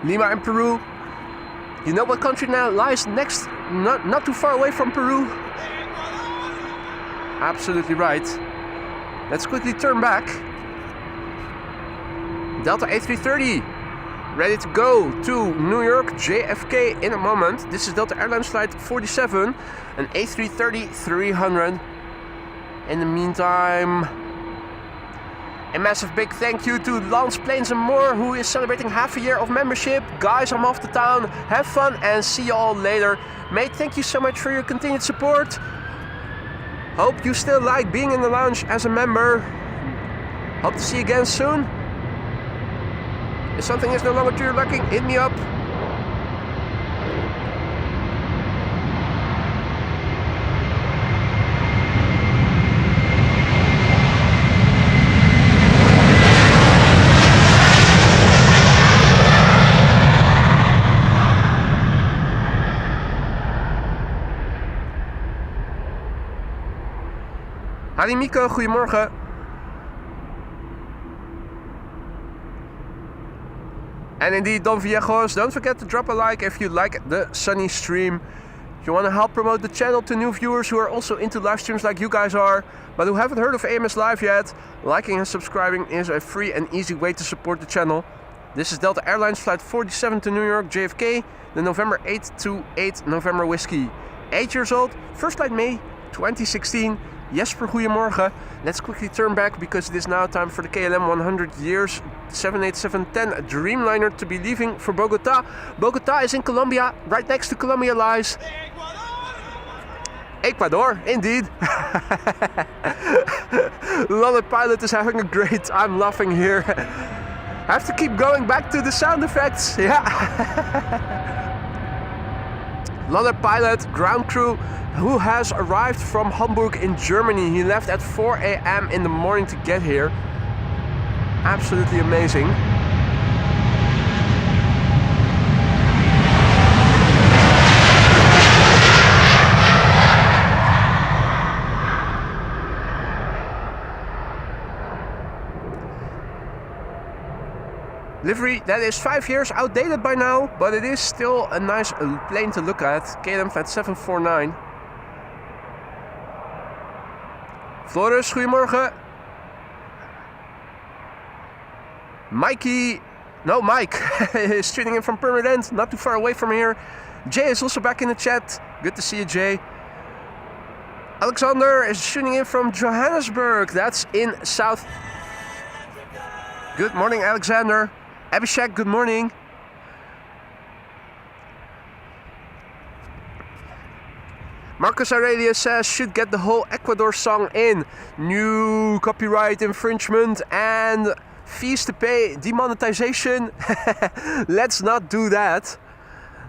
Lima in Peru. You know what country now lies next, not too far away from Peru? Absolutely right. Let's quickly turn back. Delta A330, ready to go to New York, JFK in a moment. This is Delta Airlines flight 47, an A330-300. In the meantime, a massive big thank you to Lance Planes and More, who is celebrating half a year of membership. Guys, I'm off to town. Have fun and see you all later. Mate, thank you so much for your continued support. Hope you still like being in the lounge as a member. Hope to see you again soon. If something is no longer to your liking, hit me up. Hadi Mieke, goedemorgen. And indeed, Don Viejos, don't forget to drop a like if you like the sunny stream. If you want to help promote the channel to new viewers who are also into live streams like you guys are, but who haven't heard of AMS Live yet, liking and subscribing is a free and easy way to support the channel. This is Delta Airlines flight 47 to New York, JFK, the November 8 to 8 November Whiskey. 8 years old, first flight May 2016. Jesper, goedemorgen. Let's quickly turn back because it is now time for the KLM 100 years 787-10 Dreamliner to be leaving for Bogota. Bogota is in Colombia, right next to Colombia lies Ecuador, indeed. Lollet Pilot is having a great time laughing here. I have to keep going back to the sound effects, yeah. Lollet Pilot, ground crew, who has arrived from Hamburg in Germany. He left at 4 a.m. in the morning to get here. Absolutely amazing. Livery that is 5 years outdated by now, but it is still a nice plane to look at. KLM flight 749. Floris, goedemorgen. Mikey, no Mike, is tuning in from Permanent, not too far away from here. Jay is also back in the chat. Good to see you, Jay. Alexander is tuning in from Johannesburg. That's in South. Good morning, Alexander. Abhishek, good morning. Marcus Aurelius says, should get the whole Ecuador song in. New copyright infringement and fees to pay, demonetization. Let's not do that.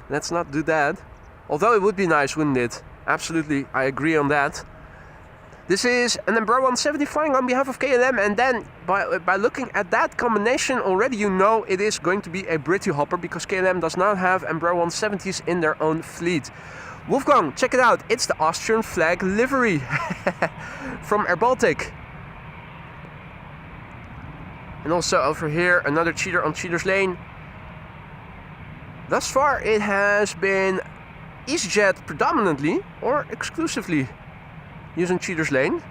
Let's not do that. Although it would be nice, wouldn't it? Absolutely, I agree on that. This is an Embraer 170 flying on behalf of KLM, and then by looking at that combination already you know it is going to be a Britty hopper because KLM does not have Embraer 170s in their own fleet. Wolfgang, check it out, it's the Austrian flag livery from AirBaltic. And also over here, another cheater on Cheater's Lane. Thus far it has been EasyJet predominantly or exclusively using Cheater's Lane.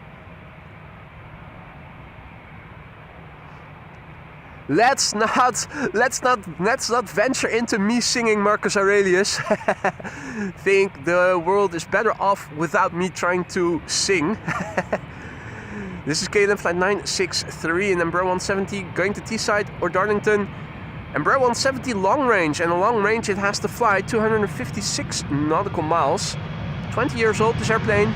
Let's not venture into me singing Marcus Aurelius. Think the world is better off without me trying to sing. This is KLM flight 963 in Embraer 170 going to Teesside or Darlington. Embraer 170 long range, and a long range it has to fly 256 nautical miles. 20 years old this airplane.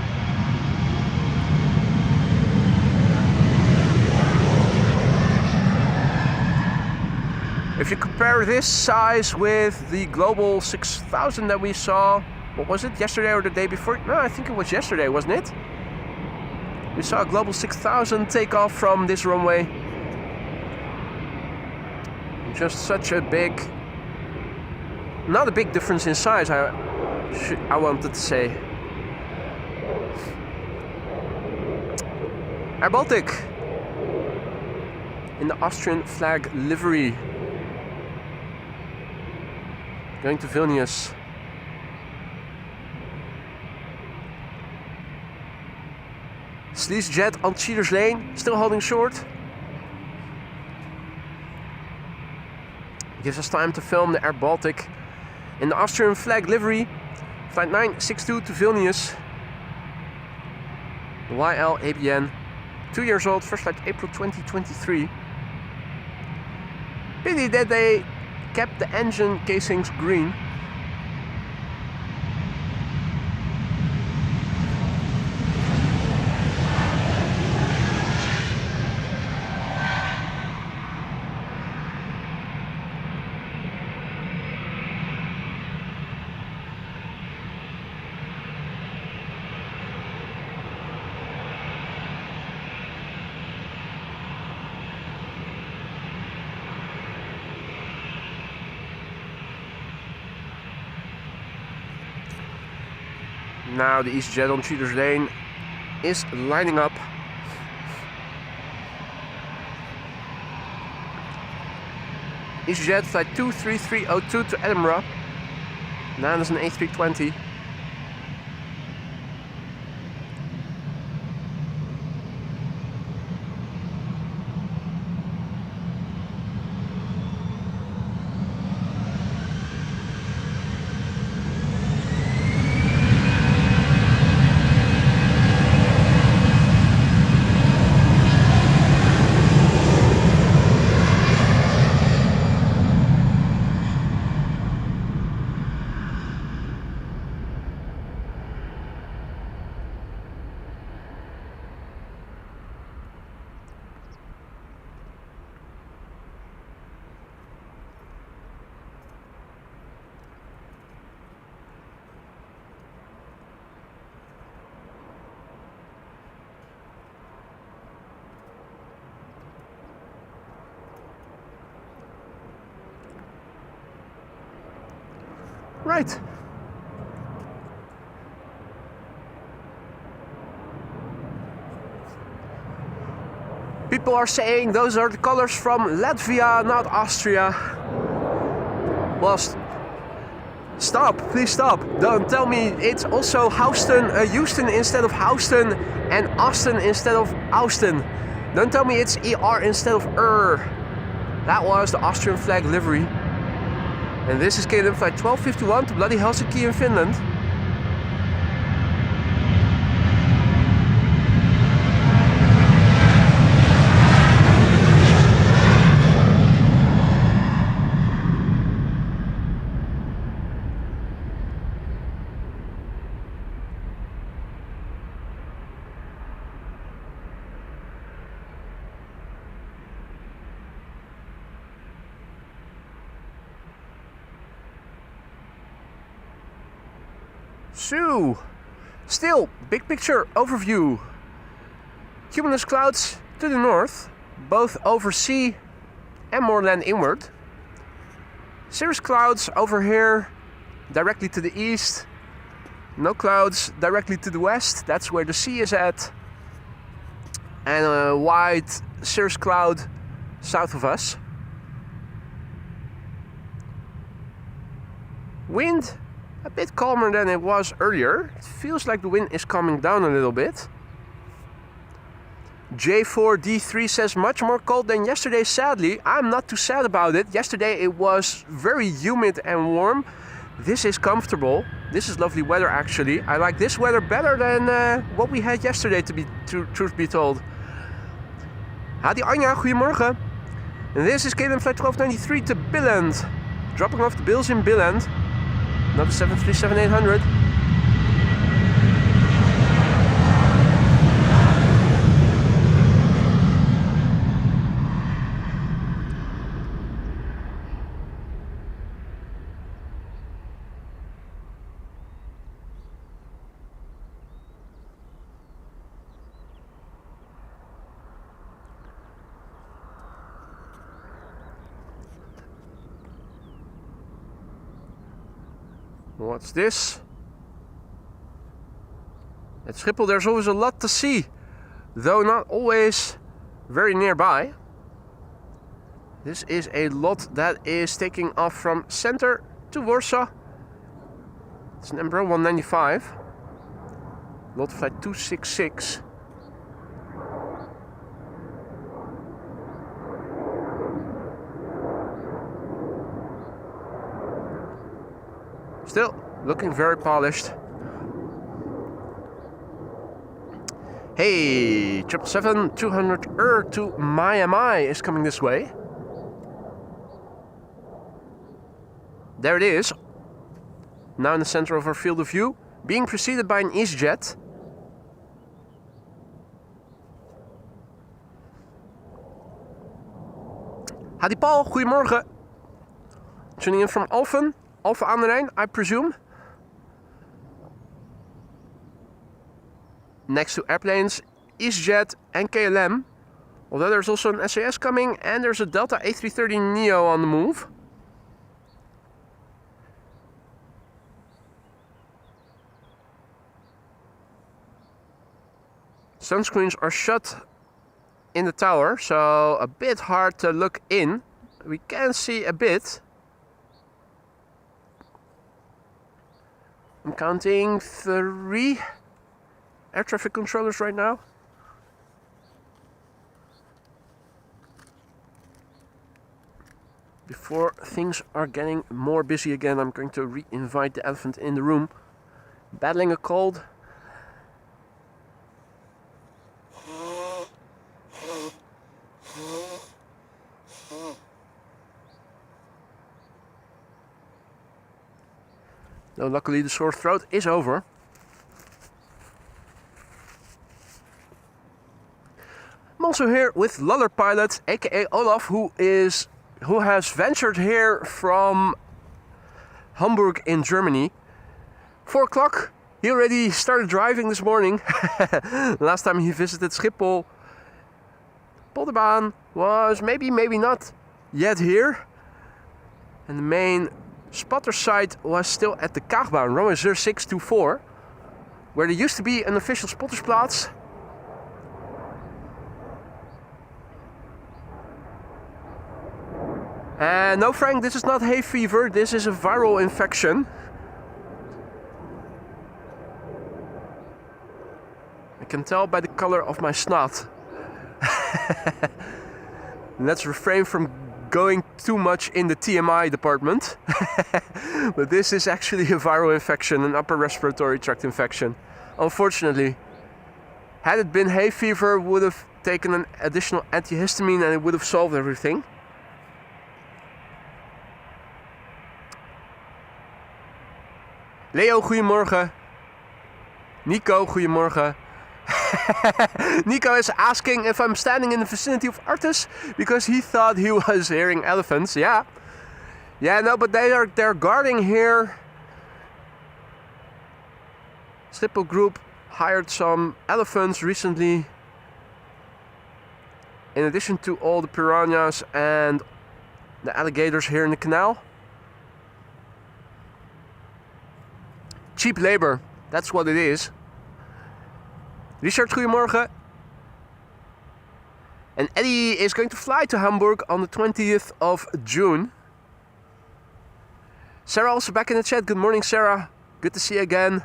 If you compare this size with the Global 6000 that we saw, what was it, yesterday or the day before? No, I think it was yesterday, wasn't it? We saw a Global 6000 take off from this runway. Just such a big, not a big difference in size, I wanted to say. AirBaltic in the Austrian flag livery. Going to Vilnius. Sleaze Jet on Cheater's Lane, still holding short. Gives us time to film the AirBaltic in the Austrian flag livery. Flight 962 to Vilnius. The YL ABN. 2 years old, first flight April 2023. Pity that they kept the engine casings green. Now the EasyJet on Cheater's Lane is lining up. EasyJet flight 23302 to Edinburgh. And that is an A320. Right. People are saying those are the colors from Latvia, not Austria. Well, stop, please stop. Don't tell me it's also Houston instead of Houston and Austin instead of Austin. Don't tell me it's ER instead of That was the Austrian flag livery. And this is KLM flight 1251 to bloody Helsinki in Finland. So, still, big picture overview. Cumulus clouds to the north, both over sea and more land inward. Cirrus clouds over here, directly to the east. No clouds directly to the west, that's where the sea is at. And a wide cirrus cloud south of us. Wind a bit calmer than it was earlier. It feels like the wind is calming down a little bit. J4D3 says much more cold than yesterday, sadly. I'm not too sad about it. Yesterday it was very humid and warm. This is comfortable. This is lovely weather actually. I like this weather better than what we had yesterday, to be truth be told. Hadi Anja, goedemorgen. And this is KLM flight 1293 to Billund. Dropping off the bills in Billund. Another 737-800. What's this? At Schiphol there's always a lot to see, though not always very nearby. This is a lot that is taking off from center to Warsaw. It's an Embraer 195. Lot flight 266. Still looking very polished. Hey, 777-200 to Miami is coming this way. There it is. Now in the center of our field of view, being preceded by an EasyJet. Hadi Paul, goedemorgen. Tuning in from Alphen. Alphen aan de Rijn, I presume. Next to airplanes, EasyJet and KLM. Although there's also an SAS coming and there's a Delta A330 Neo on the move. Sunscreens are shut in the tower, so a bit hard to look in. we can see a bit. I'm counting 3 air traffic controllers right now. Before things are getting more busy again, I'm going to re-invite the elephant in the room. Battling a cold. Though luckily the sore throat is over. I'm also here with Luller Pilot, aka Olaf, who has ventured here from Hamburg in Germany. 4 o'clock, he already started driving this morning. Last time he visited Schiphol, Polderbaan was maybe not yet here. And the main spotter site was still at the Kaagbaan, runway 0624, where there used to be an official spottersplaats. No, Frank, this is not hay fever, this is a viral infection. I can tell by the color of my snot. Let's refrain from going too much in the TMI department. But this is actually a viral infection, an upper respiratory tract infection. Unfortunately. Had it been hay fever, would have taken an additional antihistamine and it would have solved everything. Leo, goedemorgen. Nico, goedemorgen. Nico is asking if I'm standing in the vicinity of Artis because he thought he was hearing elephants. Yeah, no, but they're guarding here. Schiphol Group hired some elephants recently, in addition to all the piranhas and the alligators here in the canal. Cheap labor, that's what it is. Richard, goedemorgen. And Eddie is going to fly to Hamburg on the 20th of June. Sarah also back in the chat. Good morning, Sarah. Good to see you again.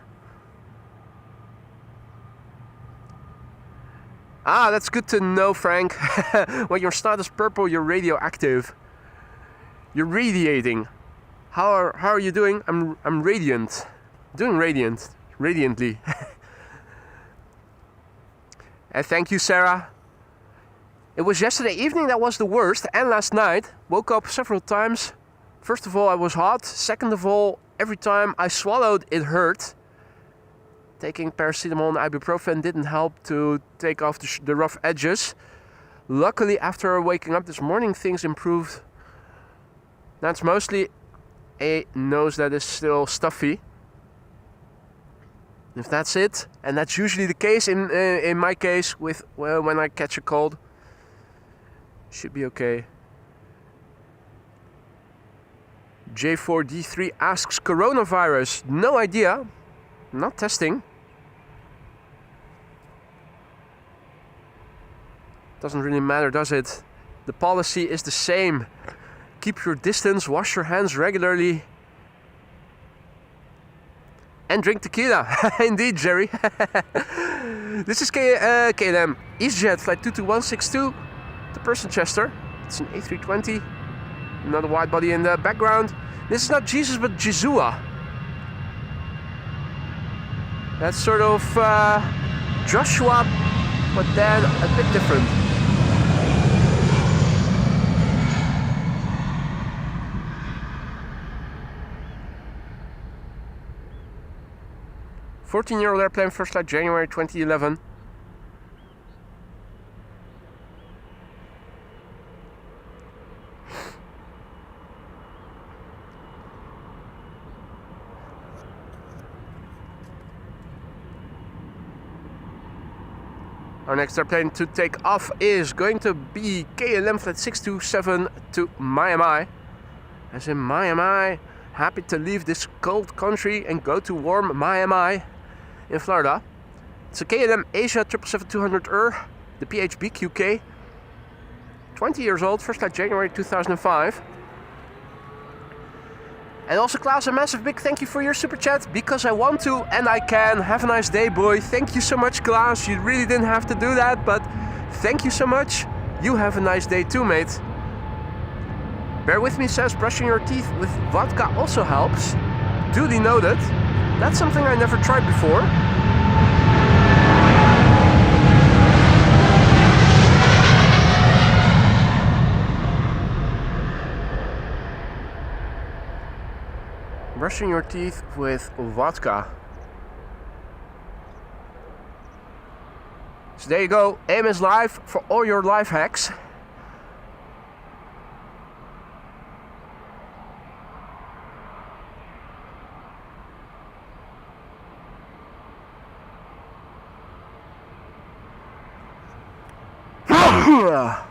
Ah, that's good to know, Frank. When your snot is purple, you're radioactive. You're radiating. How are you doing? I'm radiant. Doing radiantly. And thank you, Sarah. It was yesterday evening that was the worst, and last night. Woke up several times. First of all, I was hot. Second of all, every time I swallowed, it hurt. Taking paracetamol and ibuprofen didn't help to take off the rough edges. Luckily, after waking up this morning, things improved. That's mostly a nose that is still stuffy. If that's it, and that's usually the case in my case with when I catch a cold, should be okay. J4D3 asks coronavirus. No idea. Not testing. Doesn't really matter, does it? The policy is the same. Keep your distance, wash your hands regularly. And drink tequila. Indeed, Jerry. This is KLM EasyJet flight 22162 to Person-Chester. It's an A320. Another wide body in the background. This is not Jesus, but Jesua. That's sort of Joshua, but then a bit different. $14 airplane, first flight January 2011. Our next airplane to take off is going to be KLM flight 627 to Miami. As in Miami, happy to leave this cold country and go to warm Miami in Florida. It's a KLM Asia 777-200ER, the PHBQK. 20 years old, first flight January 2005. And also Klaus, a massive big thank you for your super chat, because I want to and I can. Have a nice day, boy. Thank you so much, Klaus. You really didn't have to do that, but thank you so much. You have a nice day too, mate. Bear with me says brushing your teeth with vodka also helps. Duly noted. That's something I never tried before. Brushing your teeth with vodka. So there you go, AIM is live for all your life hacks.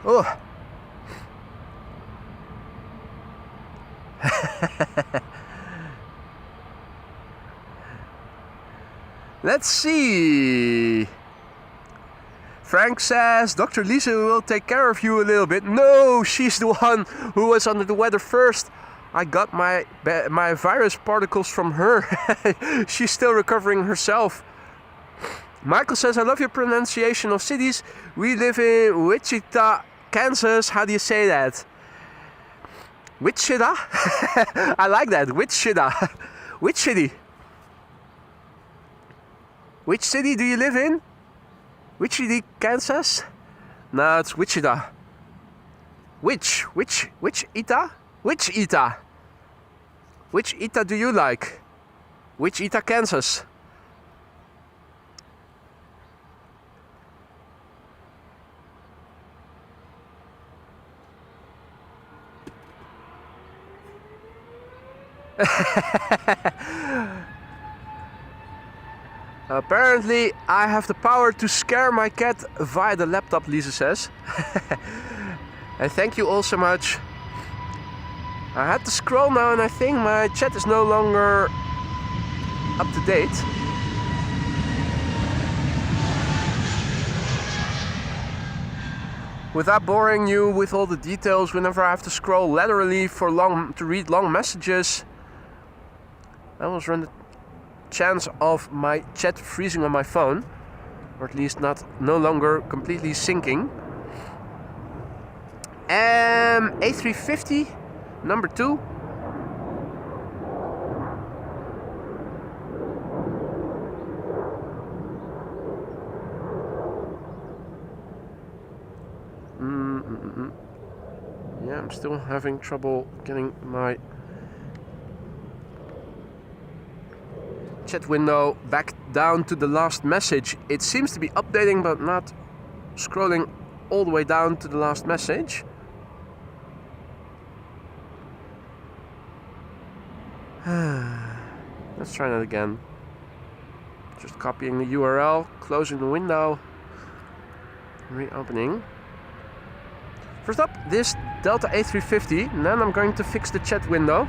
Oh. Let's see. Frank says Dr. Lisa will take care of you a little bit. No, she's the one who was under the weather first. I got my virus particles from her. She's still recovering herself. Michael says, I love your pronunciation of cities. We live in Wichita, Kansas. How do you say that? Wichita? I like that. Wichita. Which city? Which city do you live in? Wichita, Kansas? No, it's Wichita. Which Ita? Which Ita? Which Ita do you like? Wichita, Kansas. Apparently, I have the power to scare my cat via the laptop, Lisa says. And thank you all so much. I had to scroll now and I think my chat is no longer up to date. Without boring you with all the details, whenever I have to scroll laterally to read long messages, I almost run the chance of my chat freezing on my phone, or at least no longer completely syncing. A350 number 2. Yeah, I'm still having trouble getting my chat window back down to the last message. It seems to be updating but not scrolling all the way down to the last message. Let's try that again. Just copying the URL, closing the window, reopening. First up, this Delta A350, and then I'm going to fix the chat window.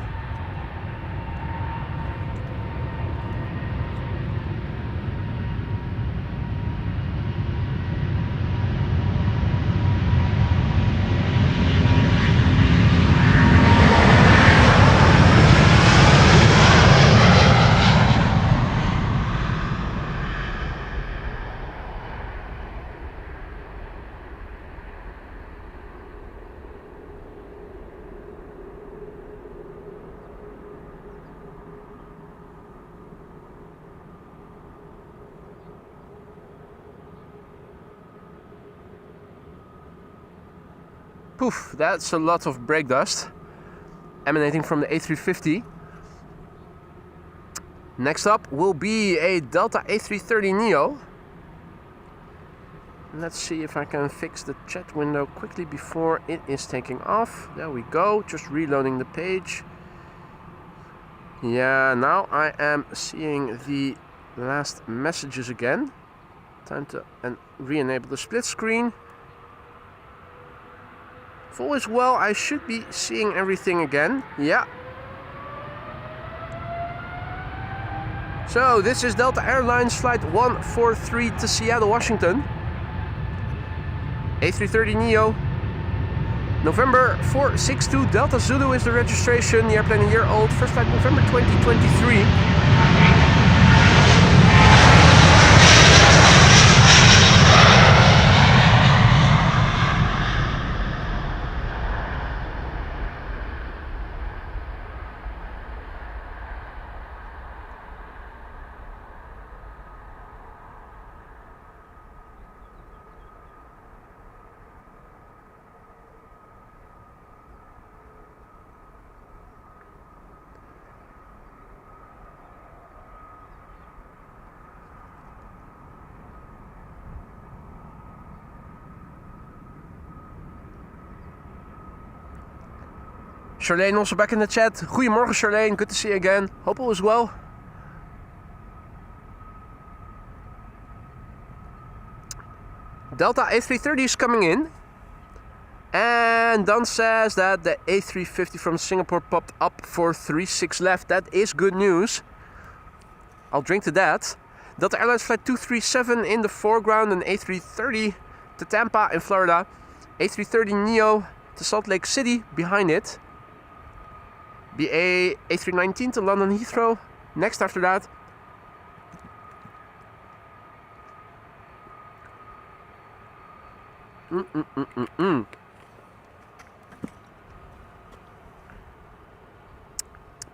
Poof, that's a lot of brake dust emanating from the A350. Next up will be a Delta A330 Neo. Let's see if I can fix the chat window quickly before it is taking off. There we go, just reloading the page. Yeah, now I am seeing the last messages again. Time to re-enable the split screen. If all is well, I should be seeing everything again. Yeah. So, this is Delta Airlines flight 143 to Seattle, Washington. A330 Neo. November 462 Delta Zulu is the registration. The airplane a year old. First flight November 2023. Charlene also back in the chat. Goedemorgen Charlene, good to see you again. Hope all is well. Delta A330 is coming in. And Don says that the A350 from Singapore popped up for 36 left. That is good news. I'll drink to that. Delta Airlines flight 237 in the foreground. An A330 to Tampa in Florida. A330 Neo to Salt Lake City behind it. BA A319 to London Heathrow. Next after that.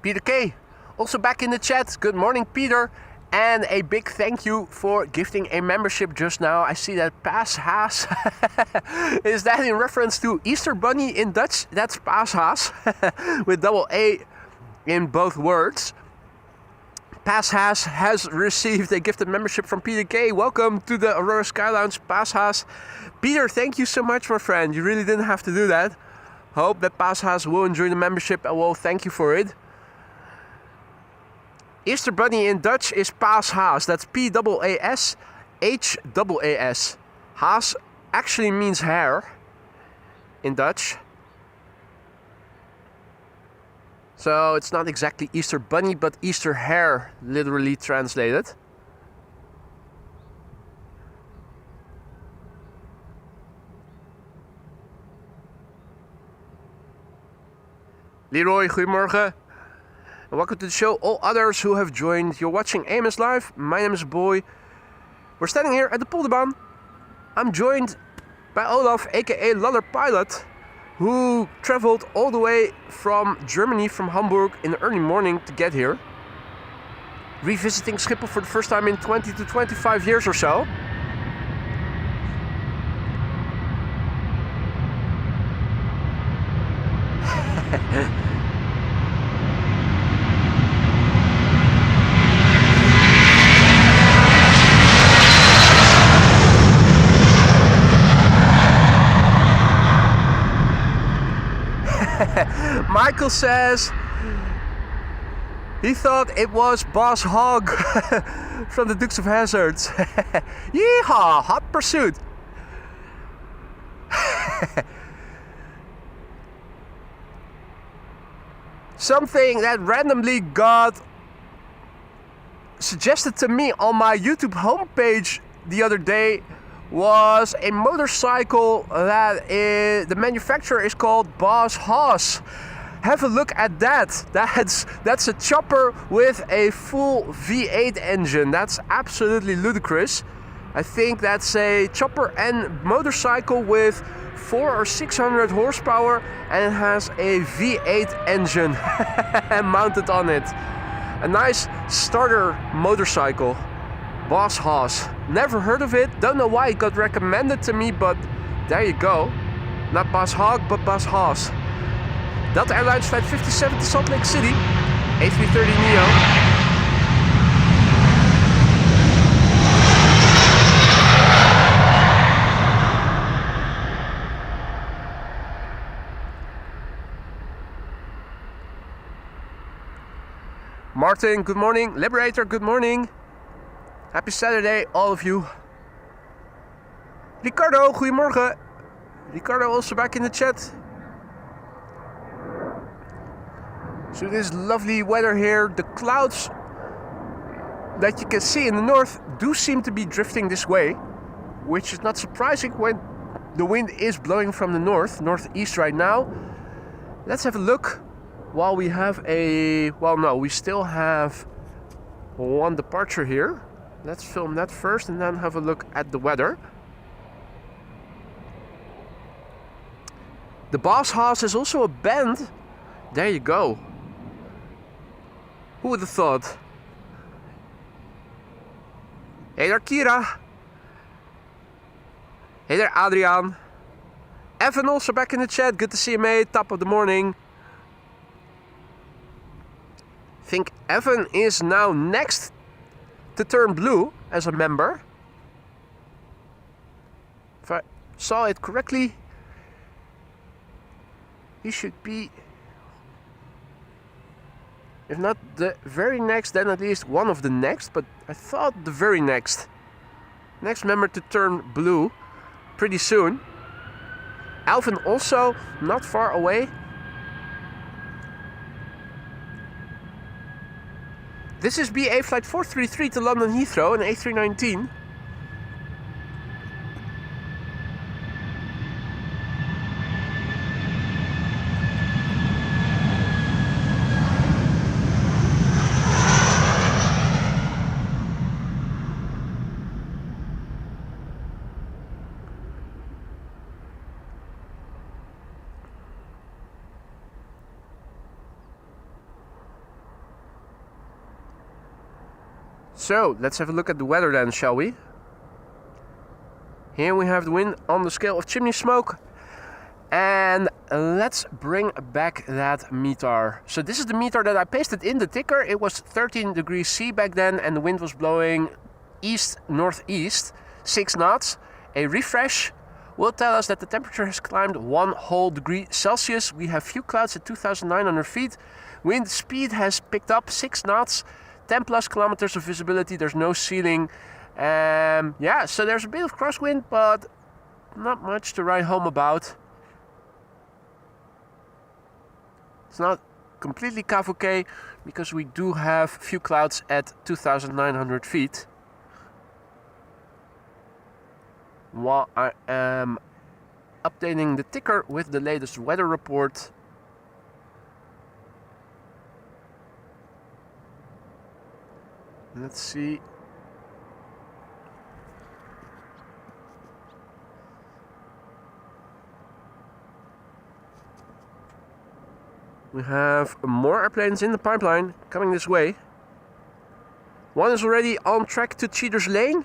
Peter K. also back in the chat. Good morning, Peter. And a big thank you for gifting a membership just now. I see that Paashaas. Is that in reference to Easter Bunny in Dutch? That's Paashaas with double A in both words. Paashaas has received a gifted membership from Peter K. Welcome to the Aurora Sky Lounge, Paashaas. Peter, thank you so much, my friend. You really didn't have to do that. Hope that Paashaas will enjoy the membership and will thank you for it. Easter Bunny in Dutch is Paashaas. That's P-A-A-S-H-A-A-S. Haas actually means hair in Dutch. So it's not exactly Easter Bunny, but Easter hare, literally translated. Leroy, goedemorgen. And welcome to the show. All others who have joined, you're watching AMS Live. My name is Boy. We're standing here at the Polderbaan. I'm joined by Olaf, aka Ladder Pilot, who traveled all the way from Germany, from Hamburg, in the early morning to get here. Revisiting Schiphol for the first time in 20 to 25 years or so. Michael says he thought it was Boss Hogg from the Dukes of Hazzard. Yeehaw! Hot pursuit! Something that randomly got suggested to me on my YouTube homepage the other day was a motorcycle that the manufacturer is called Boss Haas. Have a look at that. That's a chopper with a full V8 engine. That's absolutely ludicrous. I think that's a chopper and motorcycle with 400 or 600 horsepower, and it has a V8 engine mounted on it. A nice starter motorcycle. Boss Haas. Never heard of it. Don't know why it got recommended to me, but there you go. Not Boss Hogg, but Boss Haas. Delta Airlines flight 57 to Salt Lake City. A330 Neo. Martin, good morning. Liberator, good morning. Happy Saturday, all of you. Ricardo, goedemorgen. Ricardo also back in the chat. So this lovely weather here. The clouds that you can see in the north do seem to be drifting this way, which is not surprising when The wind is blowing from the northeast right now. Let's have a look while we have a... Well, no, we still have one departure here. Let's film that first and then have a look at the weather. The Baashaus is also a bend. There you go. Who would have thought? Hey there, Kira. Hey there, Adriaan. Evan also back in the chat. Good to see you, mate. Top of the morning. I think Evan is now next to turn blue as a member. If I saw it correctly, he should be, if not the very next, then at least one of the next. But I thought the very next member to turn blue pretty soon. Alvin also not far away. This is BA flight 433 to London Heathrow, an A319. So, let's have a look at the weather then, shall we? Here we have the wind on the scale of chimney smoke. And let's bring back that meter. So this is the meter that I pasted in the ticker. It was 13 degrees C back then and the wind was blowing east-northeast, 6 knots. A refresh will tell us that the temperature has climbed 1 whole degree Celsius. We have few clouds at 2,900 feet. Wind speed has picked up 6 knots. 10 plus kilometers of visibility, there's no ceiling. Yeah, so there's a bit of crosswind, but not much to write home about. It's not completely cavouquet because we do have few clouds at 2,900 feet. While I am updating the ticker with the latest weather report. Let's see. We have more airplanes in the pipeline coming this way. One is already on track to Cheaters Lane.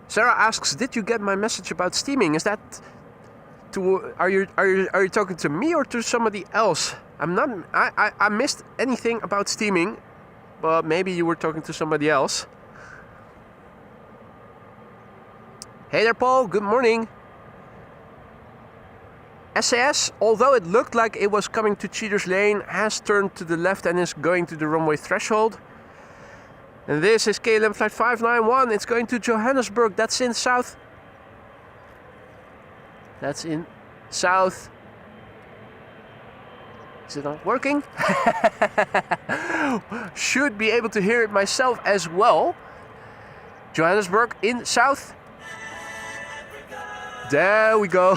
Sarah asks, did you get my message about steaming? Is that are you talking to me or to somebody else? I missed anything about steaming, but maybe you were talking to somebody else. Hey there, Paul, good morning. SAS, although it looked like it was coming to Cheaters Lane, has turned to the left and is going to the runway threshold. And this is KLM flight 591. It's going to Johannesburg. That's in south. That's in south. Is it not working? Should be able to hear it myself as well. Johannesburg in south. There we go.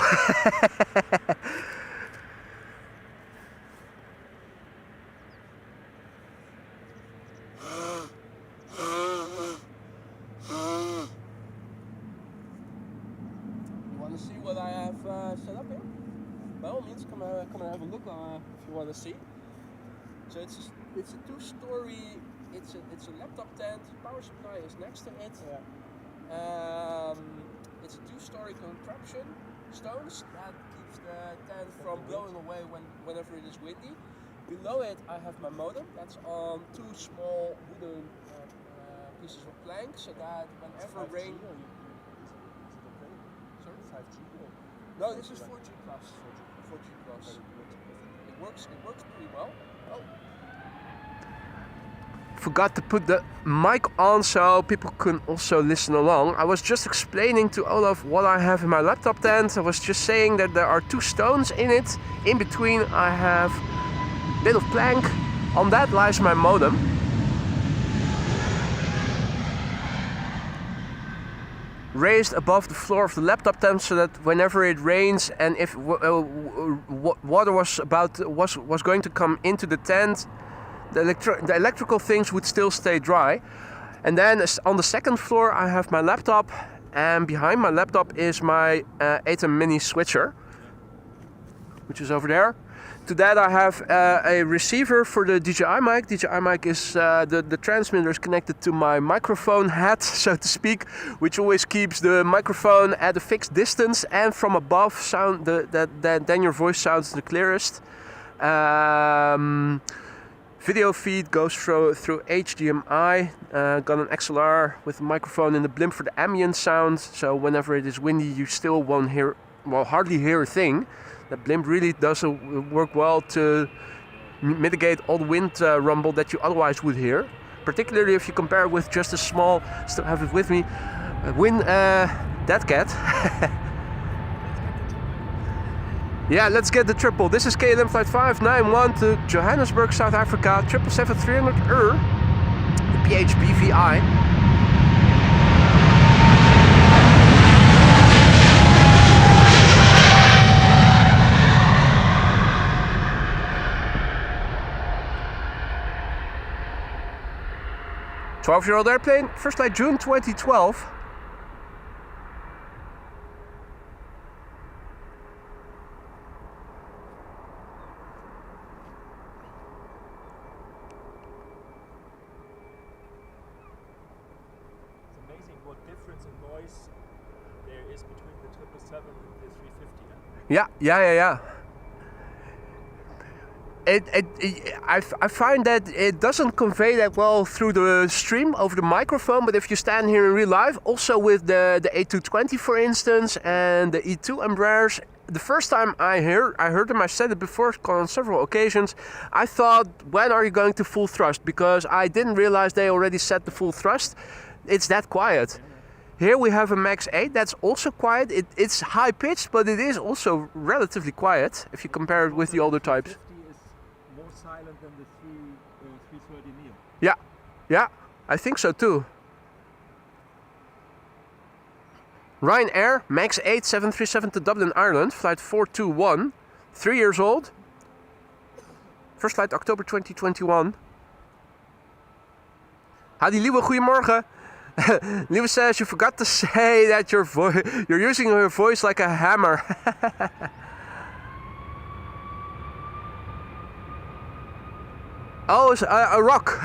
Set up here. By all means, come and have a look if you want to see. So it's a two-story. It's a laptop tent. Power supply is next to it. Yeah. It's a two-story contraption. Stones that keeps the tent from blowing away whenever it is windy. Below it, I have my modem. That's on 2 small wooden pieces of plank, so that whenever rain. Is it okay? Sorry, 5G. No, this is 4G plus. 4G plus. It works pretty well. Oh. Forgot to put the mic on so people can also listen along. I was just explaining to Olaf what I have in my laptop tent. I was just saying that there are 2 stones in it. In between I have a bit of plank. On that lies my modem. raised above the floor of the laptop tent so that whenever it rains and if water was going to come into the tent, the electrical things would still stay dry. And then on the second floor I have my laptop, and behind my laptop is my ATEM mini switcher, which is over there. To that I have a receiver for the DJI mic. DJI mic is the transmitter is connected to my microphone head, so to speak, which always keeps the microphone at a fixed distance and from above sound. Then your voice sounds the clearest. Video feed goes through HDMI. Got an XLR with a microphone in the blimp for the ambient sound. So whenever it is windy, you still won't hear, well, hardly hear a thing. That blimp really does work well to mitigate all the wind rumble that you otherwise would hear. Particularly if you compare it with just a small, still have it with me, that cat. Yeah, let's get the triple. This is KLM flight 591 to Johannesburg, South Africa, 777-300 the PHBVI. Twelve-year-old airplane, first flight June 2012. What difference in noise there is between the 777 and the 350. Yeah. I find that it doesn't convey that well through the stream over the microphone, but if you stand here in real life, also with the A220 for instance and the E2 Embraers, the first time I heard them, I said it before on several occasions, I thought, when are you going to full thrust? Because I didn't realize they already set the full thrust. It's that quiet. Here we have a Max 8 that's also quiet. It's high pitched, but it is also relatively quiet if you compare it with the older types. 350 is more silent than the 330 Neo. Yeah, I think so too. Ryanair Max 8 737 to Dublin, Ireland, flight 421, 3 years old. First flight October 2021. Hadi Lieve, goedemorgen. Lieve says you forgot to say that you're using your voice like a hammer. Oh, it's a rock.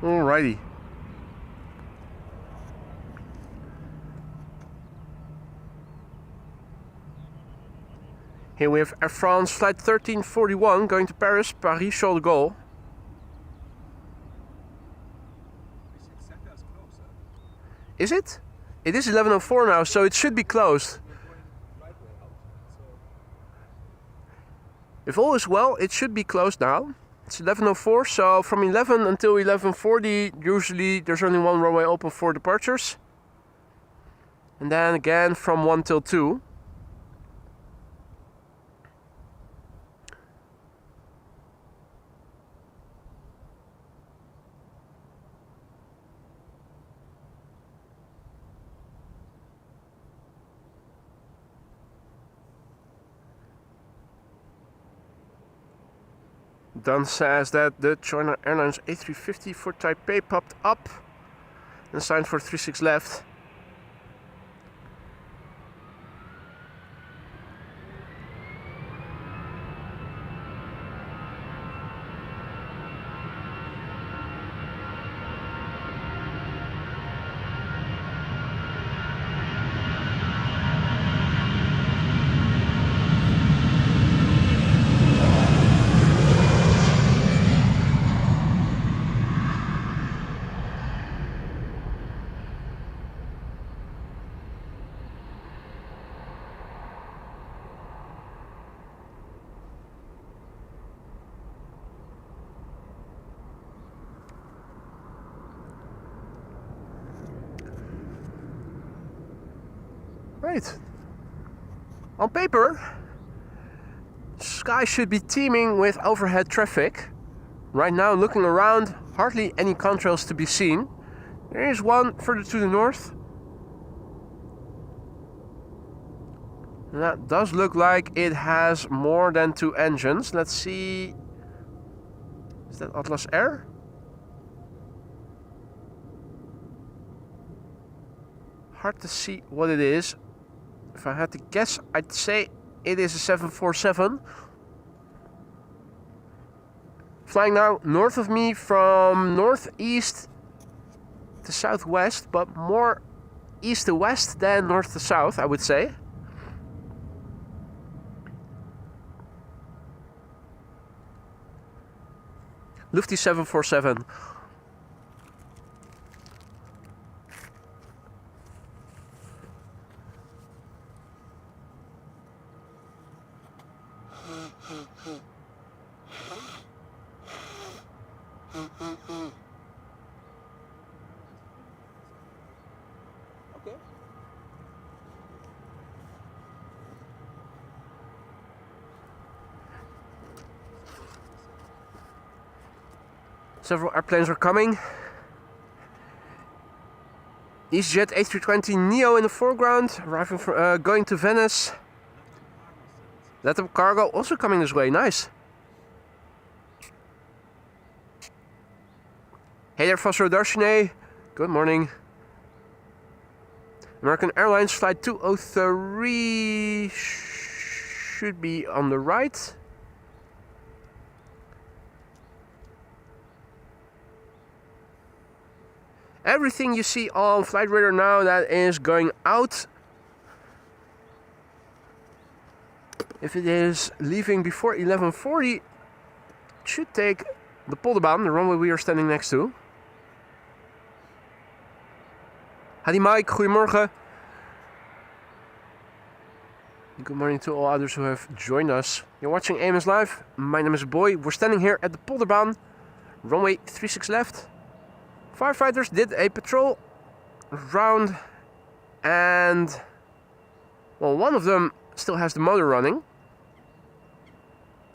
Alrighty. Here we have Air France flight 1341 going to Paris, Paris-Charles de Gaulle. Is it? It is 11:04 now, so it should be closed. If all is well, it should be closed now. It's 11:04, so from 11 until 11:40, usually there's only one runway open for departures. And then again from 1 till 2. Dan says that the China Airlines A380 for Taipei popped up and signed for 36 left. Alright. On paper, sky should be teeming with overhead traffic. Right now, looking around, hardly any contrails to be seen. There is one further to the north. And that does look like it has more than 2 engines. Let's see. Is that Atlas Air? Hard to see what it is. If I had to guess, I'd say it is a 747. Flying now north of me from northeast to southwest, but more east to west than north to south, I would say. Lufty 747. Okay. Several airplanes are coming. EasyJet A380 Neo in the foreground, arriving from, going to Venice. Latam Cargo also coming this way, nice. Hey there, Vasro Darshine. Good morning. American Airlines flight 203 should be on the right. Everything you see on Flight Radar now that is going out, if it is leaving before 11:40, should take the Polderbaan, the runway we are standing next to. Hadi Mike, goedemorgen. Good morning to all others who have joined us. You're watching AMS Live. My name is Boy. We're standing here at the Polderbaan, runway 36 left. Firefighters did a patrol round, and well, one of them still has the motor running.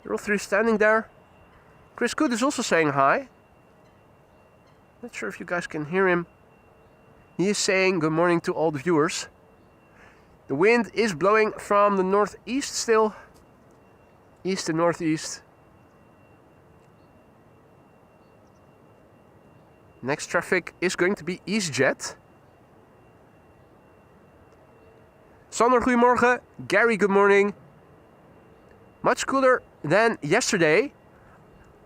They're all 3 standing there. Chris Good is also saying hi. Not sure if you guys can hear him. He is saying good morning to all the viewers. The wind is blowing from the northeast still. East to northeast. Next traffic is going to be EasyJet. Sander, goedemorgen. Gary, good morning. Much cooler than yesterday,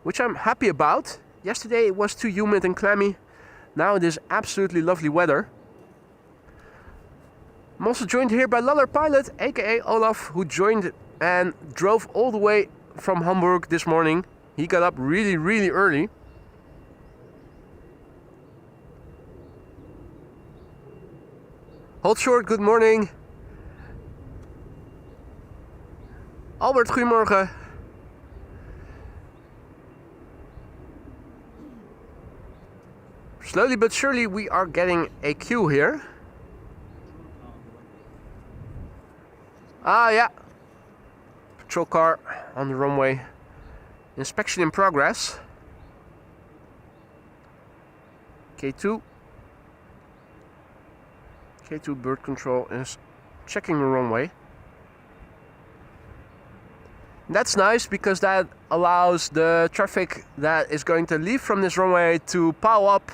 which I'm happy about. Yesterday it was too humid and clammy. Now it is absolutely lovely weather. I'm also joined here by Laller Pilot, aka Olaf, who joined and drove all the way from Hamburg this morning. He got up really, really early. Hold short, good morning. Albert, goedemorgen. Slowly but surely we are getting a queue here. Ah, yeah. Patrol car on the runway. Inspection in progress. K2. K2 bird control is checking the runway. That's nice because that allows the traffic that is going to leave from this runway to pile up.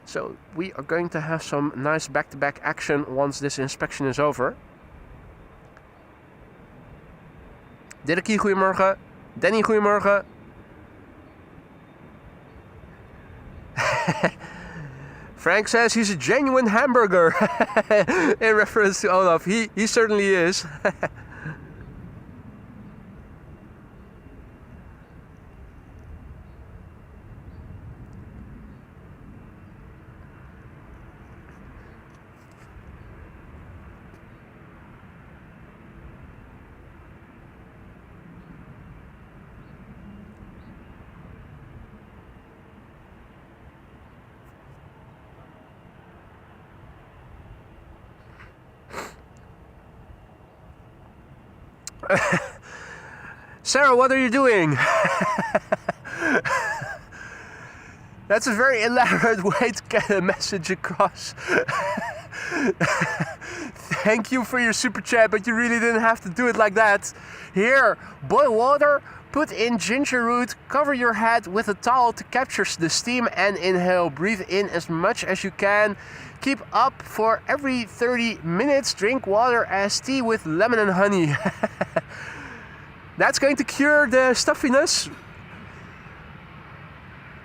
So we are going to have some nice back-to-back action once this inspection is over. Dirkie, goedemorgen. Danny, goedemorgen. Frank says he's a genuine hamburger. In reference to Olaf. He certainly is. Sarah, what are you doing? That's a very elaborate way to get a message across. Thank you for your super chat, but you really didn't have to do it like that. Here, boil water, put in ginger root, cover your head with a towel to capture the steam and inhale. Breathe in as much as you can. Keep up for every 30 minutes. Drink water as tea with lemon and honey. That's going to cure the stuffiness.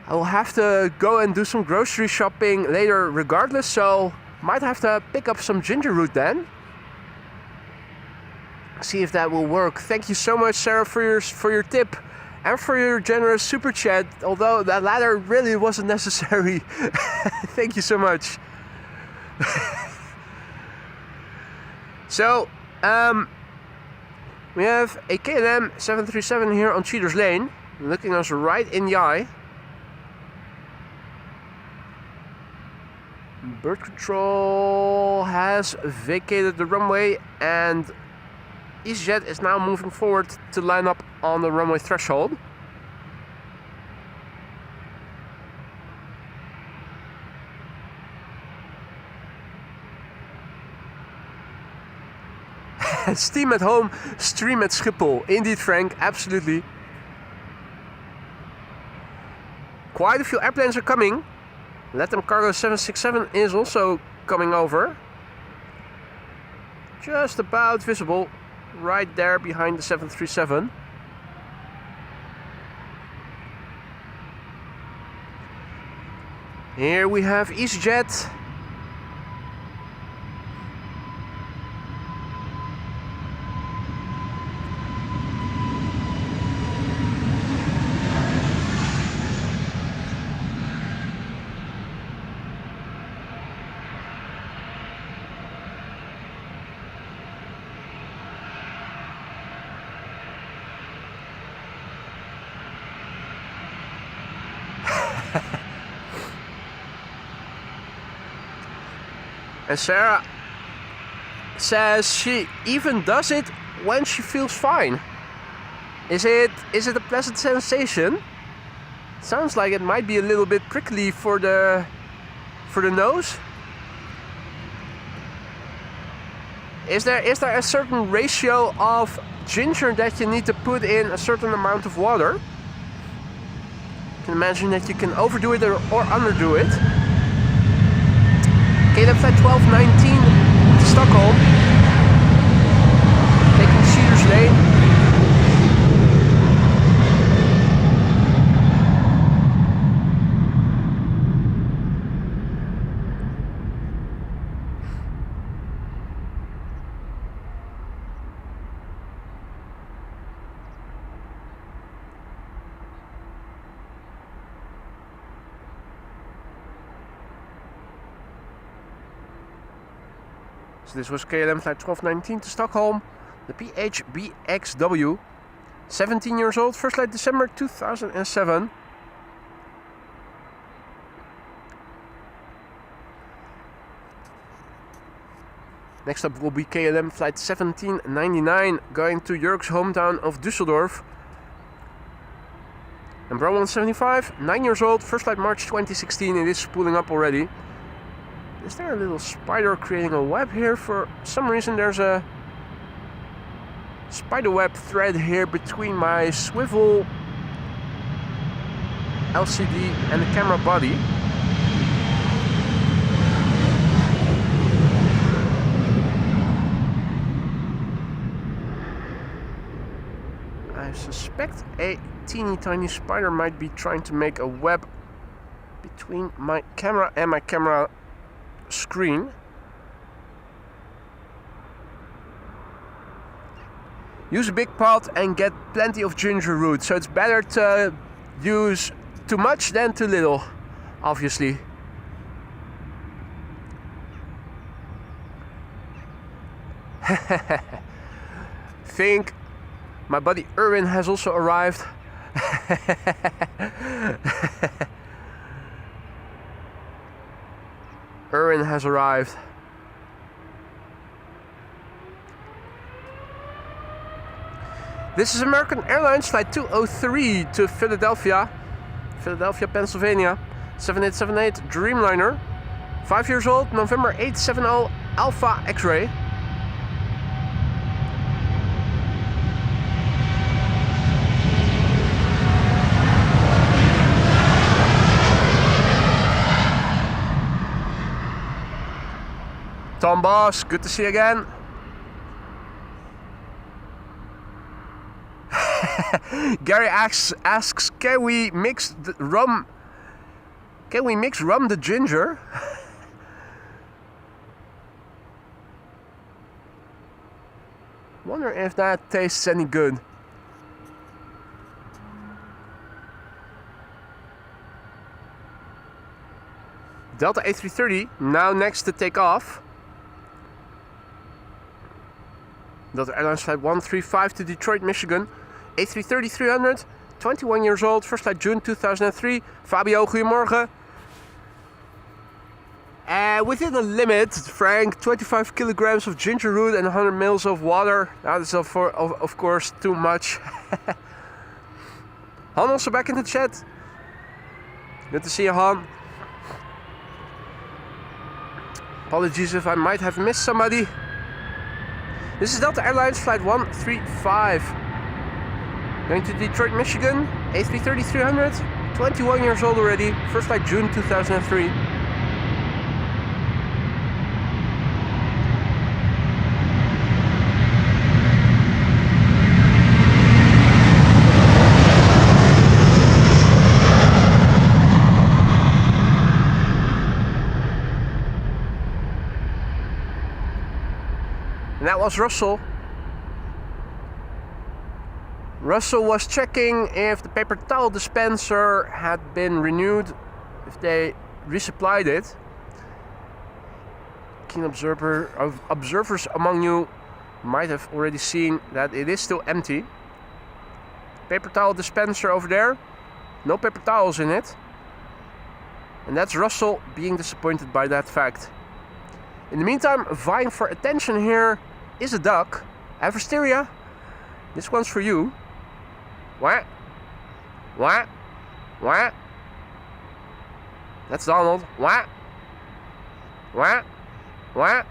I will have to go and do some grocery shopping later regardless, so might have to pick up some ginger root then. See if that will work. Thank you so much, Sarah, for your tip and for your generous super chat, although that latter really wasn't necessary. Thank you so much. So, we have a KLM 737 here on Cheaters Lane, looking us right in the eye. Bird control has vacated the runway and EasyJet is now moving forward to line up on the runway threshold. Steam at home, stream at Schiphol. Indeed, Frank, absolutely. Quite a few airplanes are coming. Latam Cargo 767 is also coming over. Just about visible right there behind the 737. Here we have EasyJet. And Sarah says she even does it when she feels fine. Is it a pleasant sensation? Sounds like it might be a little bit prickly for the nose. Is there a certain ratio of ginger that you need to put in a certain amount of water? You can imagine that you can overdo it or underdo it. KLM flight 1219 to Stockholm. Taking Cheaters Lane. So this was KLM flight 1219 to Stockholm, the PHBXW, 17 years old, first flight December 2007. Next up will be KLM flight 1799 going to Jörg's hometown of Düsseldorf. And Bro 175, 9 years old, first flight March 2016, it is spooling up already. Is there a little spider creating a web here? For some reason there's a spider web thread here between my swivel LCD and the camera body. I suspect a teeny tiny spider might be trying to make a web between my camera and my camera screen. Use a big pot and get plenty of ginger root, so it's better to use too much than too little, obviously. Think my buddy Erwin has also arrived. Erwin has arrived. This is American Airlines flight 203 to Philadelphia, Pennsylvania. 7878 Dreamliner. 5 years old, November 870 Alpha X-ray. Tom Boss, good to see you again. Gary asks, can we mix rum the ginger? Wonder if that tastes any good. Delta A330 now next to take off. Delta Airlines flight 135 to Detroit, Michigan. A330-300, 21 years old, first flight June 2003. Fabio, goedemorgen. Within the limit, Frank, 25 kilograms of ginger root and 100 mils of water. That is of course too much. Han also back in the chat. Good to see you, Han. Apologies if I might have missed somebody. This is Delta Airlines flight 135. Going to Detroit, Michigan. A330-300. 21 years old already. First flight June 2003. And that was Russell. Russell was checking if the paper towel dispenser had been renewed, if they resupplied it. Keen observers among you might have already seen that it is still empty. Paper towel dispenser over there, no paper towels in it. And that's Russell being disappointed by that fact. In the meantime, vying for attention here is a duck. Avristeria, this one's for you. What? What? What? That's Donald. What? What? What?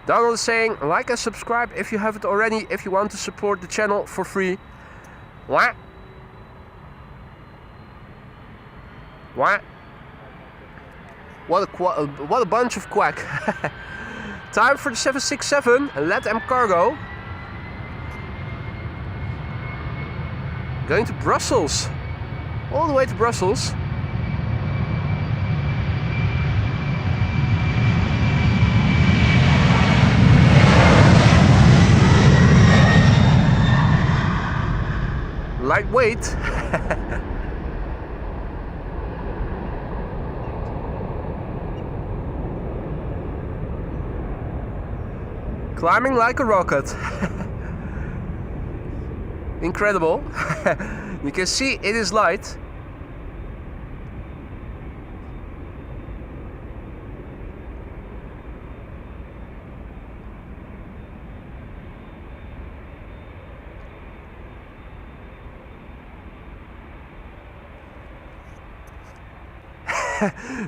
Donald is saying, like and subscribe if you haven't already, if you want to support the channel for free. What? What? What a bunch of quack. Time for the 767 LATAM cargo. Going to Brussels. All the way to Brussels. Lightweight. Climbing like a rocket. Incredible. You can see it is light.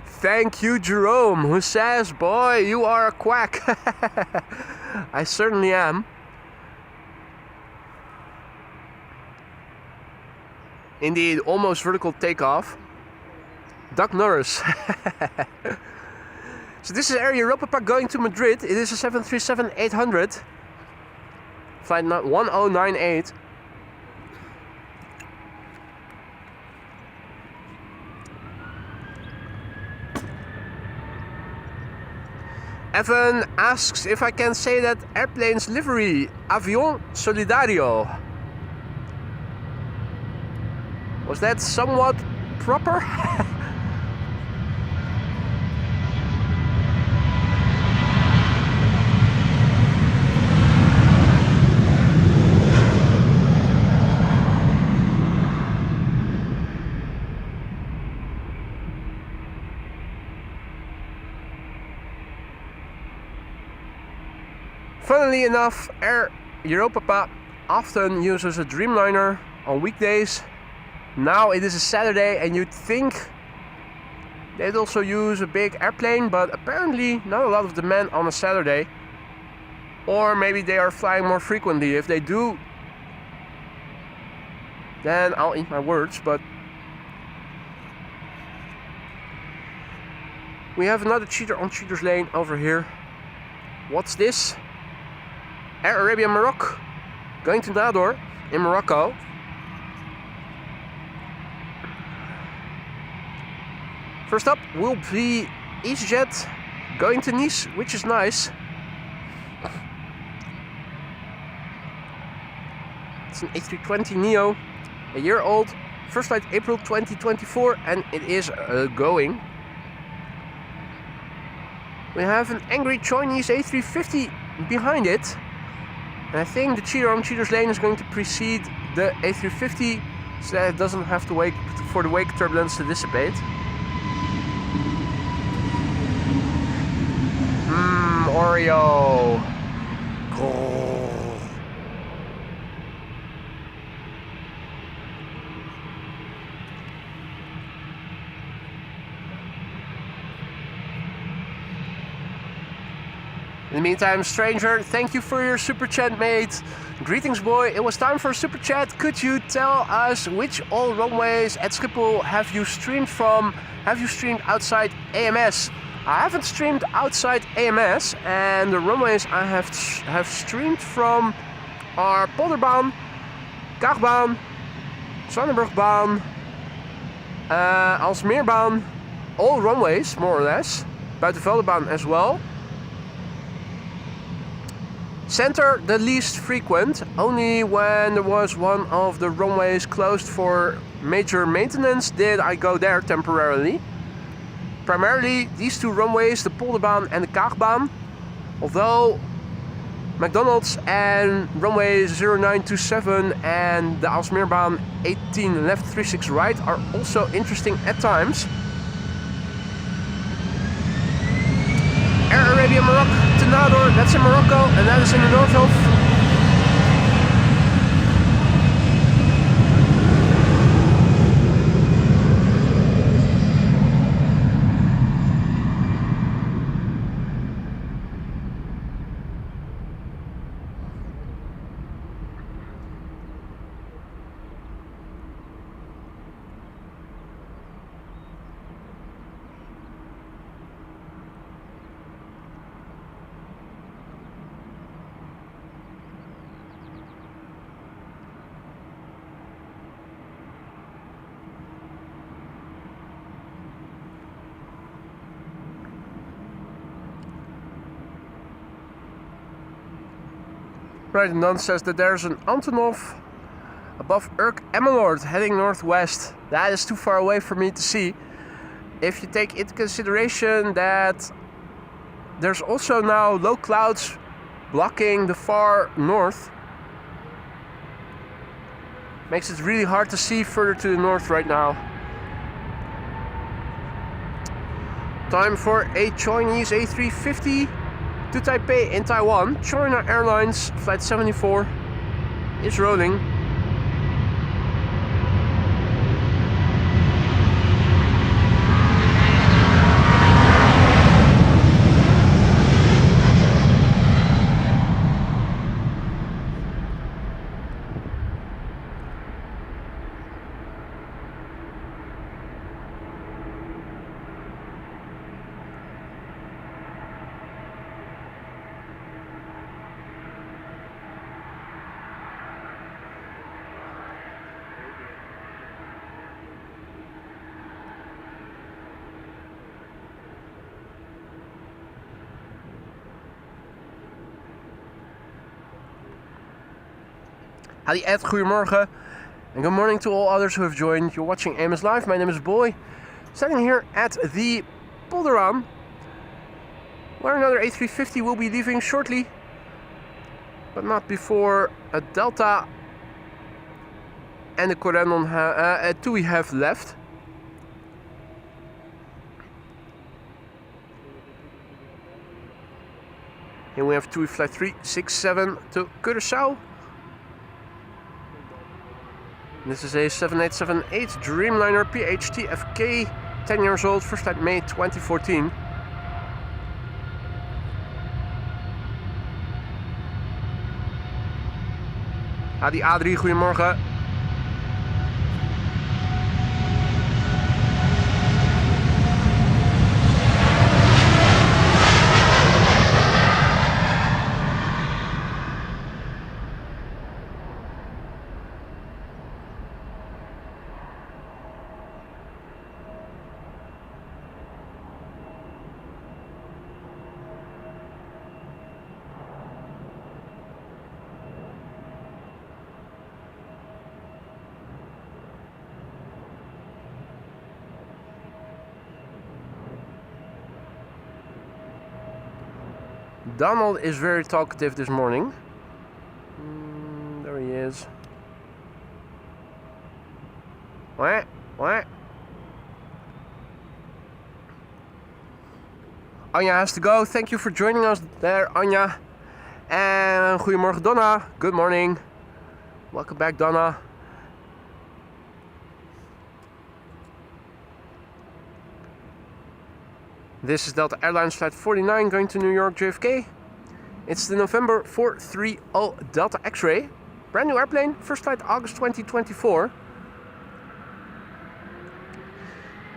Thank you, Jerome, who says, boy, you are a quack. I certainly am. Indeed, almost vertical takeoff. Doug Norris. So this is Air Europa Pack going to Madrid. It is a 737-800. Flight 1098. Evan asks if I can say that airplane's livery, Avion Solidario. Was that somewhat proper? Funnily enough, Air Europa often uses a Dreamliner on weekdays. Now it is a Saturday and you'd think they'd also use a big airplane, but apparently not a lot of demand on a Saturday. Or maybe they are flying more frequently. If they do, then I'll eat my words, but we have another cheater on cheater's lane over here. What's this? Air Arabia Morocco, going to Nador in Morocco. First up will be EasyJet going to Nice, which is nice. It's an A320neo, a year old, first flight April 2024, and it is going. We have an angry Chinese A350 behind it. And I think the cheater on cheater's lane is going to precede the A350 so that it doesn't have to wait for the wake turbulence to dissipate. Oreo. Oh. In the meantime, stranger, thank you for your super chat, mate. Greetings, boy. It was time for a super chat. Could you tell us which all runways at Schiphol have you streamed from? Have you streamed outside AMS? I haven't streamed outside AMS, and the runways I have streamed from are Polderbaan, Kaagbaan, Zwanenburgbaan, Alsmeerbaan, all runways more or less, Buitenveldebaan as well. Center, the least frequent, only when there was one of the runways closed for major maintenance did I go there temporarily. Primarily these two runways, the Polderbaan and the Kaagbaan, although McDonald's and runway 0927 and the Alsmeerbaan 18 left 36 right are also interesting at times. Air Arabia Morocco to Nador, that's in Morocco, and that is in the north of. Right, and Nan says that there's an Antonov above Urk Emmeloord heading northwest. That is too far away for me to see. If you take into consideration that there's also now low clouds blocking the far north, makes it really hard to see further to the north right now. Time for a Chinese A350 to Taipei in Taiwan. China Airlines flight 74 is rolling. Howdy Ed, goedemorgen. And good morning to all others who have joined. You're watching AMS Live. My name is Boy. Standing here at the Polderbaan, where another A350 will be leaving shortly. But not before a Delta and a Corendon TUI have left. Here we have TUI flight 367 to Curaçao. This is a 7878 Dreamliner PHT FK, 10 years old, first flight May 2014. Adi A3, goedemorgen. Donald is very talkative this morning. There he is. What? What? Anja has to go. Thank you for joining us there, Anja. And goedemorgen, Donna. Good morning. Welcome back, Donna. This is Delta Airlines flight 49 going to New York JFK. It's the November 430 Delta X-Ray. Brand new airplane, first flight August 2024.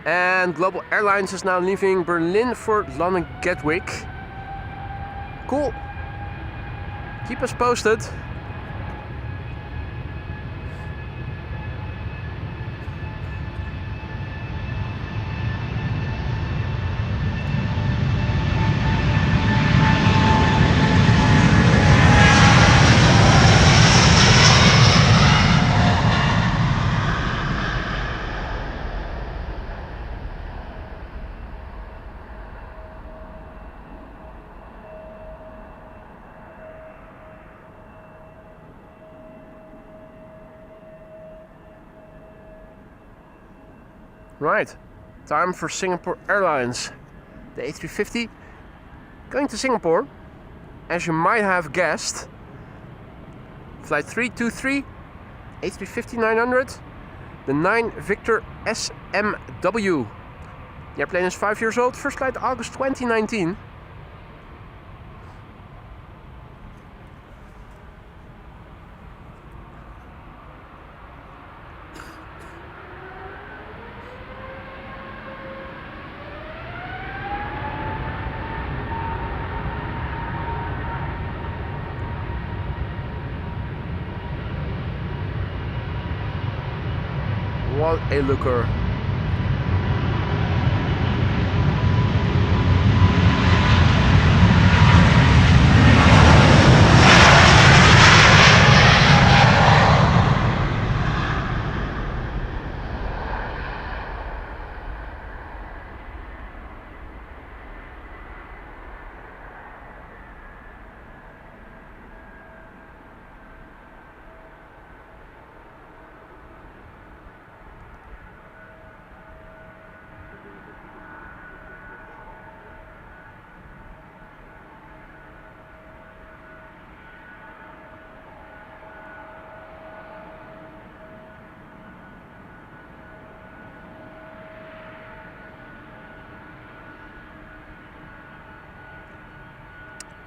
And Global Airlines is now leaving Berlin for London Gatwick. Cool. Keep us posted. Right, time for Singapore Airlines. The A350 going to Singapore, as you might have guessed. Flight 323, A350-900, the 9 Victor SMW. The airplane is 5 years old, first flight August 2019. What a looker.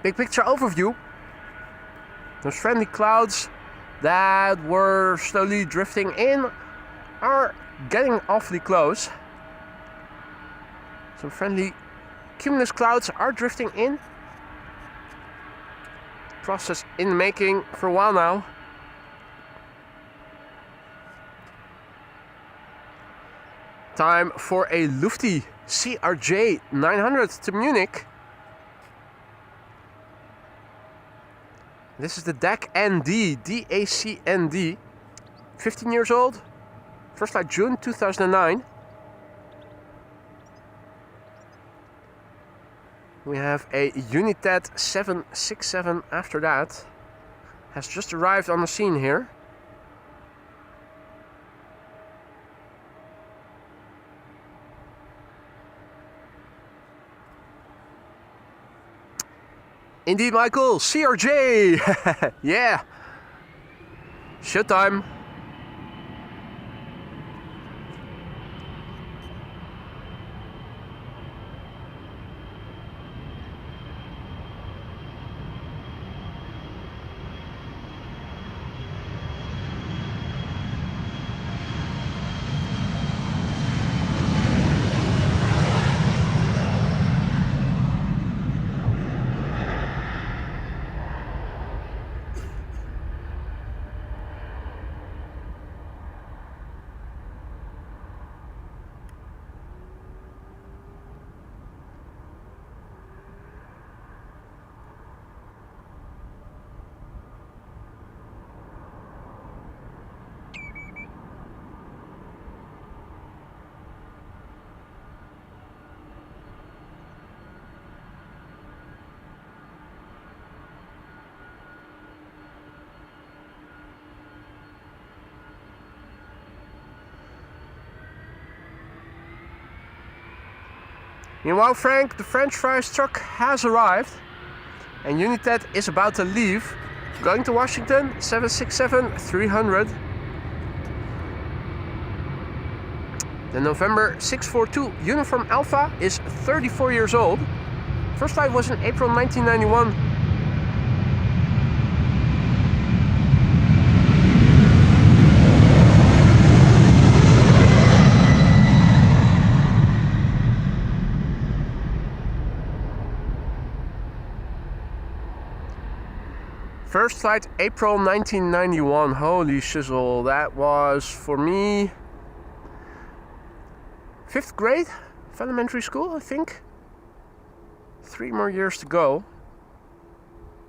Big picture overview. Those friendly clouds that were slowly drifting in are getting awfully close. Some friendly cumulus clouds are drifting in. Process in making for a while now. Time for a Lufty CRJ 900 to Munich. This is the DAC ND, DAC-ND, 15 years old, first flight June 2009. We have a United 767 after that, has just arrived on the scene here. Indeed, Michael. CRJ. Yeah. Showtime. Meanwhile, Frank, the French fries truck has arrived and United is about to leave, going to Washington, 767-300. The November 642 Uniform Alpha is 34 years old. First flight was in April 1991. First flight, April 1991. Holy shizzle, that was for me 5th grade of elementary school, I think. 3 more years to go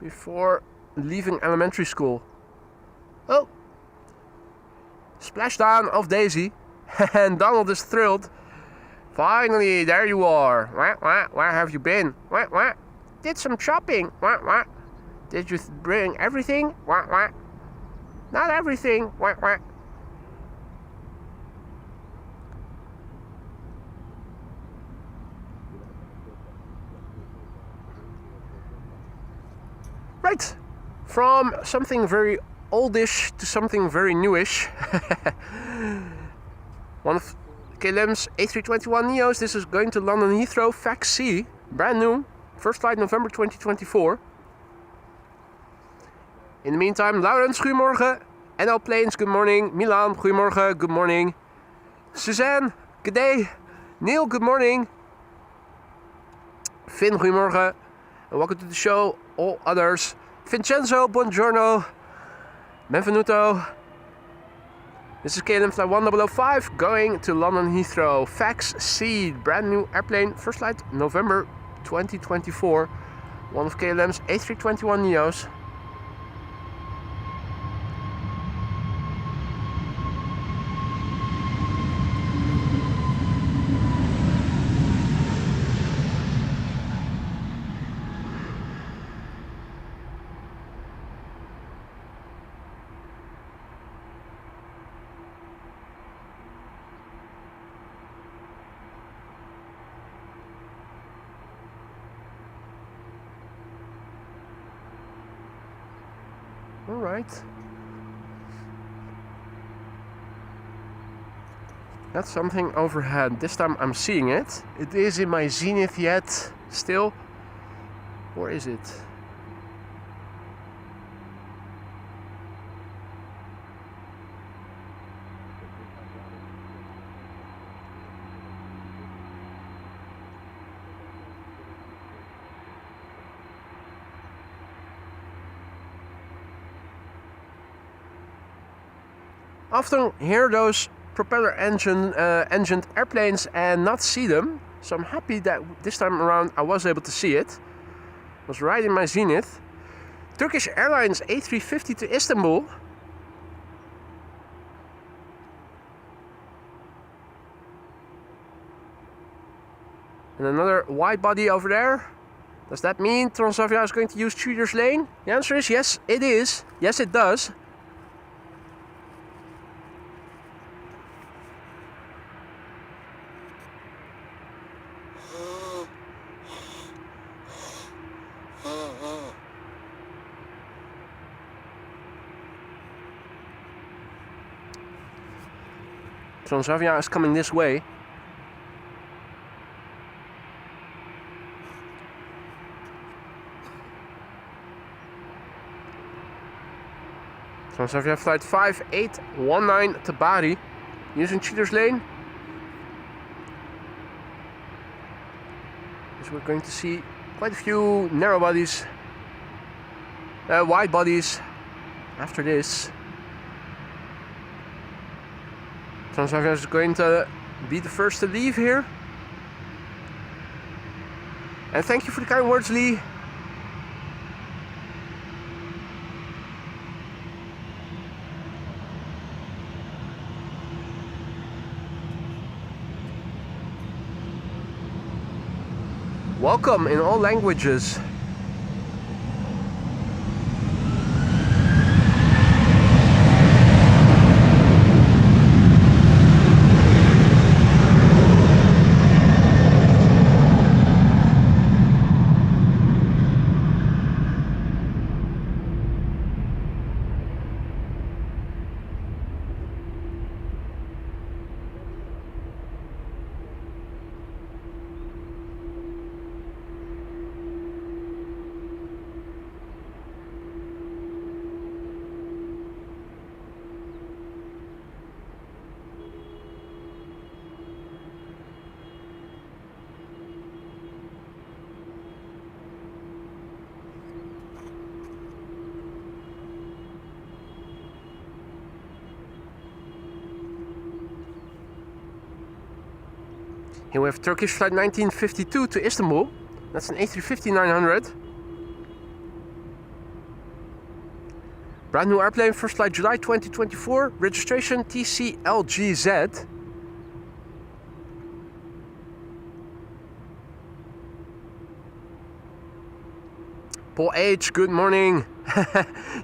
before leaving elementary school. Oh, splashdown of Daisy, and Donald is thrilled. Finally, there you are. Where have you been? Did some shopping. Did you bring everything? Not everything. Right, from something very oldish to something very newish. One of KLM's A321neos. This is going to London Heathrow, Fax C, brand new. First flight November 2024. In the meantime, Laurens, goedemorgen. NL Planes, good morning. Milan, goedemorgen, good morning. Suzanne, good day. Neil, good morning. Finn, goedemorgen. And welcome to the show, all others. Vincenzo, buongiorno. Benvenuto. This is KLM flight 1005 going to London Heathrow. Fax C, brand new airplane. First flight November 2024. One of KLM's A321neos. Alright. That's something overhead. This time I'm seeing it. It is in my zenith yet still. Or is it? Often hear those propeller engined airplanes and not see them, so I'm happy that this time around I was able to see it. It was right in my zenith. Turkish Airlines A350 to Istanbul. And another wide body over there. Does that mean Transavia is going to use Tudor's lane? The answer is yes, it is. Yes, it does. Transavia is coming this way. Transavia flight 5819 to Bari, using Cheaters Lane. So we're going to see quite a few narrow bodies, wide bodies after this. Transavia is going to be the first to leave here. And thank you for the kind words, Lee. Welcome in all languages. Here we have Turkish flight 1952 to Istanbul. That's an A350-900. Brand new airplane, first flight July 2024. Registration TCLGZ. Paul H, good morning.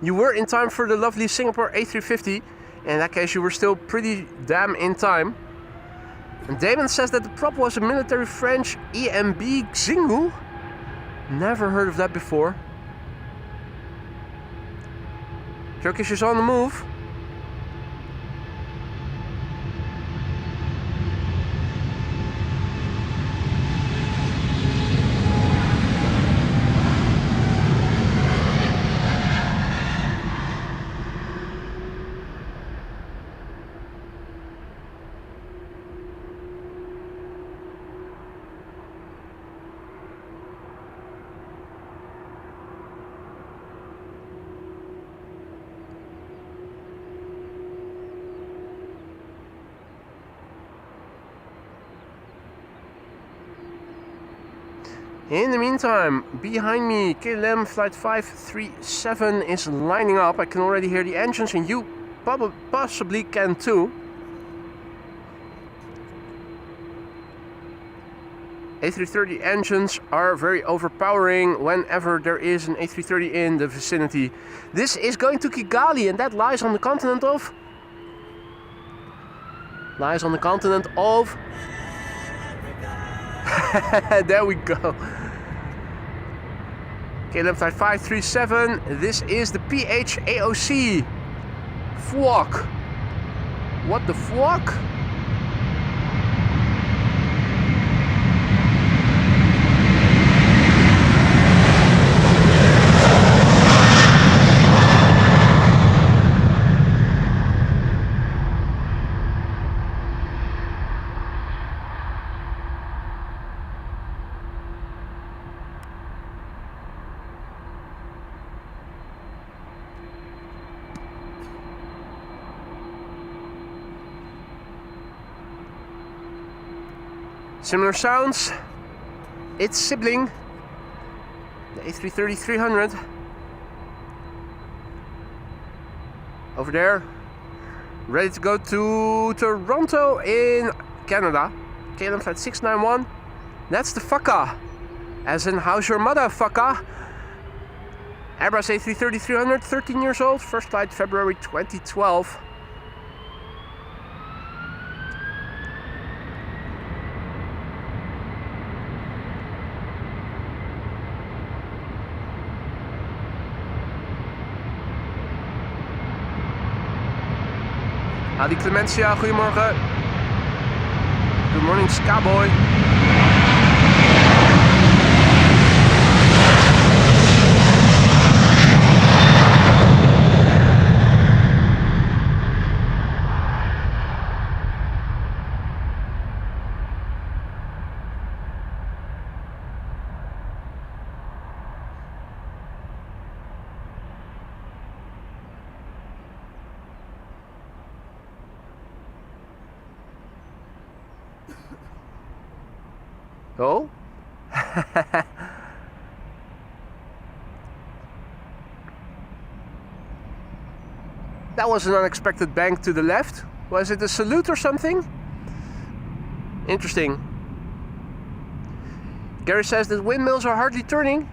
You were in time for the lovely Singapore A350. In that case, you were still pretty damn in time. And Damon says that the prop was a military French EMB Xingu. Never heard of that before. Turkish is on the move. In the meantime, behind me, KLM flight 537 is lining up. I can already hear the engines, and you possibly can too. A330 engines are very overpowering whenever there is an A330 in the vicinity. This is going to Kigali, and that lies on the continent of... There we go. KLM flight 537. This is the PHAOC. Fuck. What the fuck? Similar sounds. Its sibling, the A330-300. Over there, ready to go to Toronto in Canada. KLM flight 691. That's the fucker. As in, how's your mother, fucker? Airbus A330-300, 13 years old. First flight February 2012. Adi Clementia, goedemorgen. Good morning, Skyboy. Oh? That was an unexpected bang to the left. Was it a salute or something? Interesting. Gary says that windmills are hardly turning.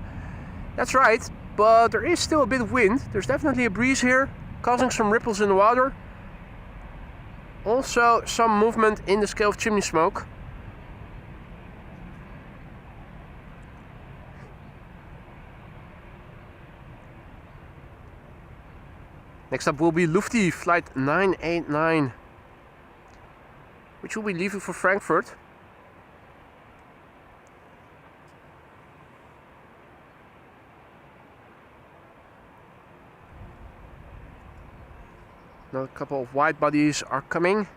That's right, but there is still a bit of wind. There's definitely a breeze here, causing some ripples in the water. Also some movement in the scale of chimney smoke. Next up will be Lufti flight 989, which will be leaving for Frankfurt. Another couple of wide bodies are coming.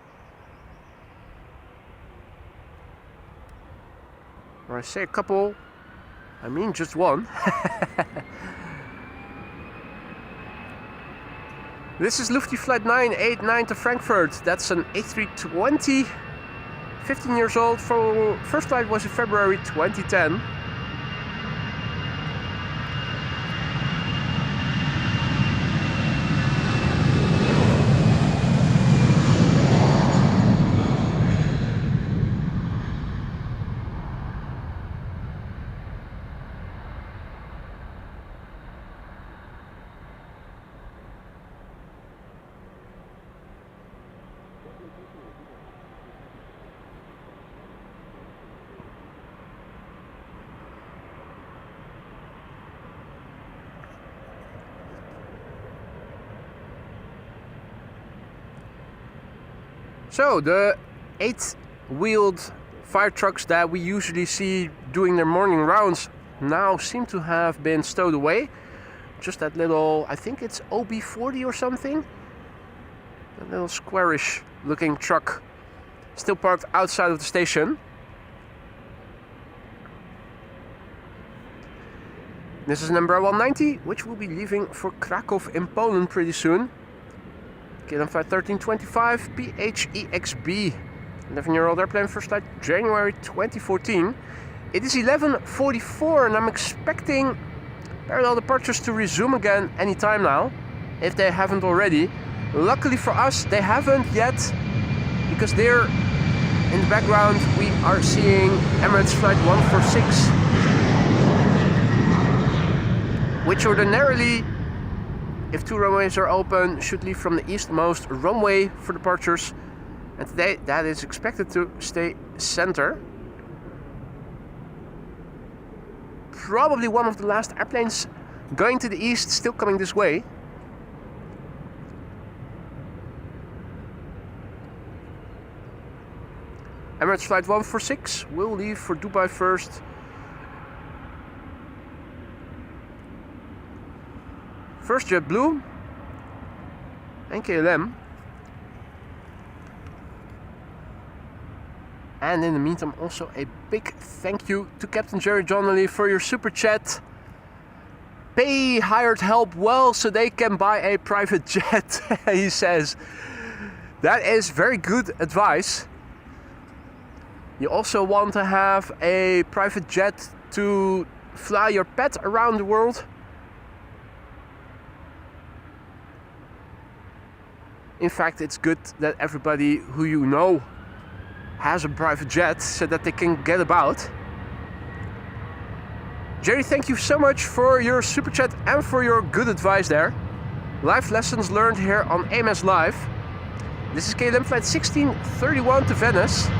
When I say a couple, I mean just one. This is Lufti flight 989 to Frankfurt. That's an A320, 15 years old. First flight was in February 2010. So the 8-wheeled fire trucks that we usually see doing their morning rounds now seem to have been stowed away. Just that little, I think it's OB40 or something. That little squarish looking truck still parked outside of the station. This is number 190, which will be leaving for Krakow in Poland pretty soon. KLM flight 1325 PHEXB, 11-year-old airplane, first flight January 2014. It is 11:44 and I'm expecting parallel departures to resume again anytime now, if they haven't already. Luckily for us, they haven't yet, because there in the background we are seeing Emirates flight 146, which ordinarily, if two runways are open, should leave from the eastmost runway for departures, and today that is expected to stay center. Probably one of the last airplanes going to the east, still coming this way. Emirates flight 146 will leave for Dubai first. First JetBlue and KLM. And in the meantime, also a big thank you to Captain Jerry Donnelly for your super chat. Pay hired help well so they can buy a private jet, he says. That is very good advice. You also want to have a private jet to fly your pet around the world. In fact, it's good that everybody who you know has a private jet so that they can get about. Jerry, thank you so much for your super chat and for your good advice there. Life lessons learned here on AMS Live. This is KLM flight 1631 to Venice.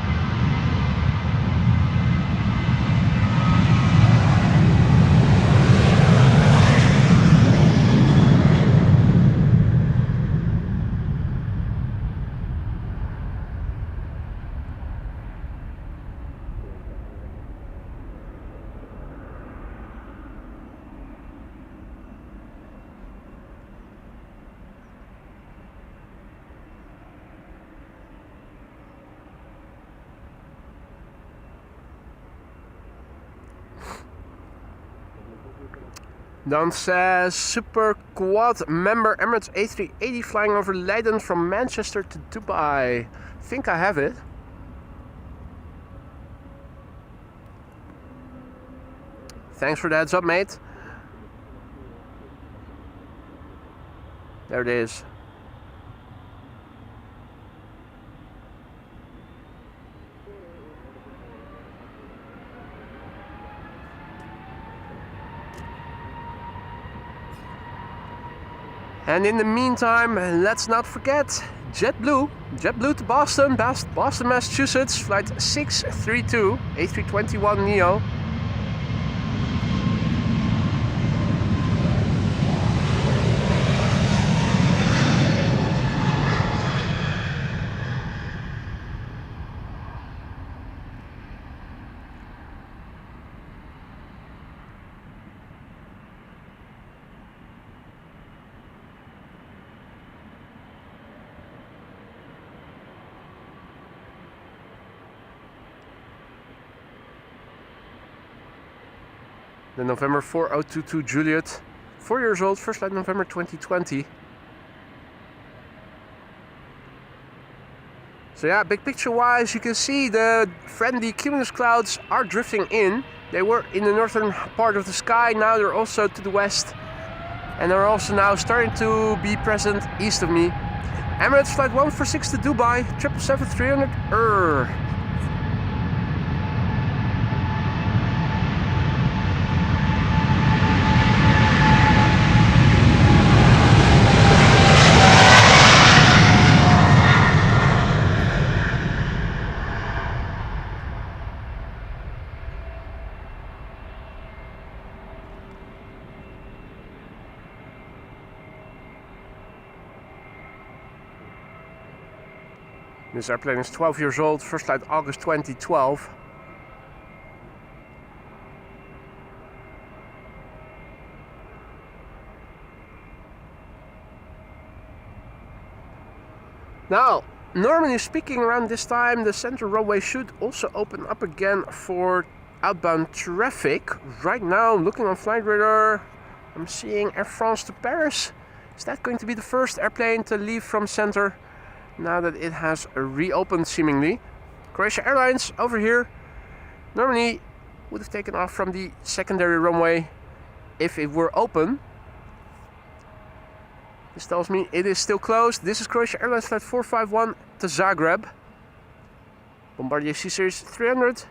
Don says super quad member Emirates A380 flying over Leiden from Manchester to Dubai. I think I have it. Thanks for the heads up, mate. There it is. And in the meantime, let's not forget JetBlue to Boston, Boston, Massachusetts, flight 632, A321neo. The November 4022 Juliet, 4 years old, first flight November 2020. So yeah, big picture wise, you can see the friendly cumulus clouds are drifting in. They were in the northern part of the sky, now they're also to the west. And they're also now starting to be present east of me. Emirates flight 146 to Dubai, 777-300. This airplane is 12 years old, first flight August 2012. Now, normally speaking, around this time the center runway should also open up again for outbound traffic. Right now, looking on flight radar, I'm seeing Air France to Paris. Is that going to be the first airplane to leave from center now that it has reopened seemingly? Croatia Airlines over here normally would have taken off from the secondary runway if it were open. This tells me it is still closed. This is Croatia Airlines flight 451 to Zagreb. Bombardier C-Series 300.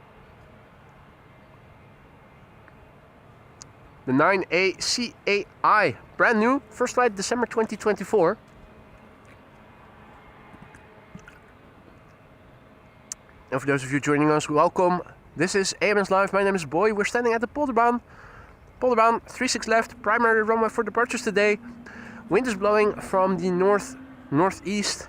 The 9A CAI, brand new, first flight December 2024. And for those of you joining us, welcome. This is AMS Live. My name is Boy. We're standing at the Polderbaan. Polderbaan, 36 left, primary runway for departures today. Wind is blowing from the northeast.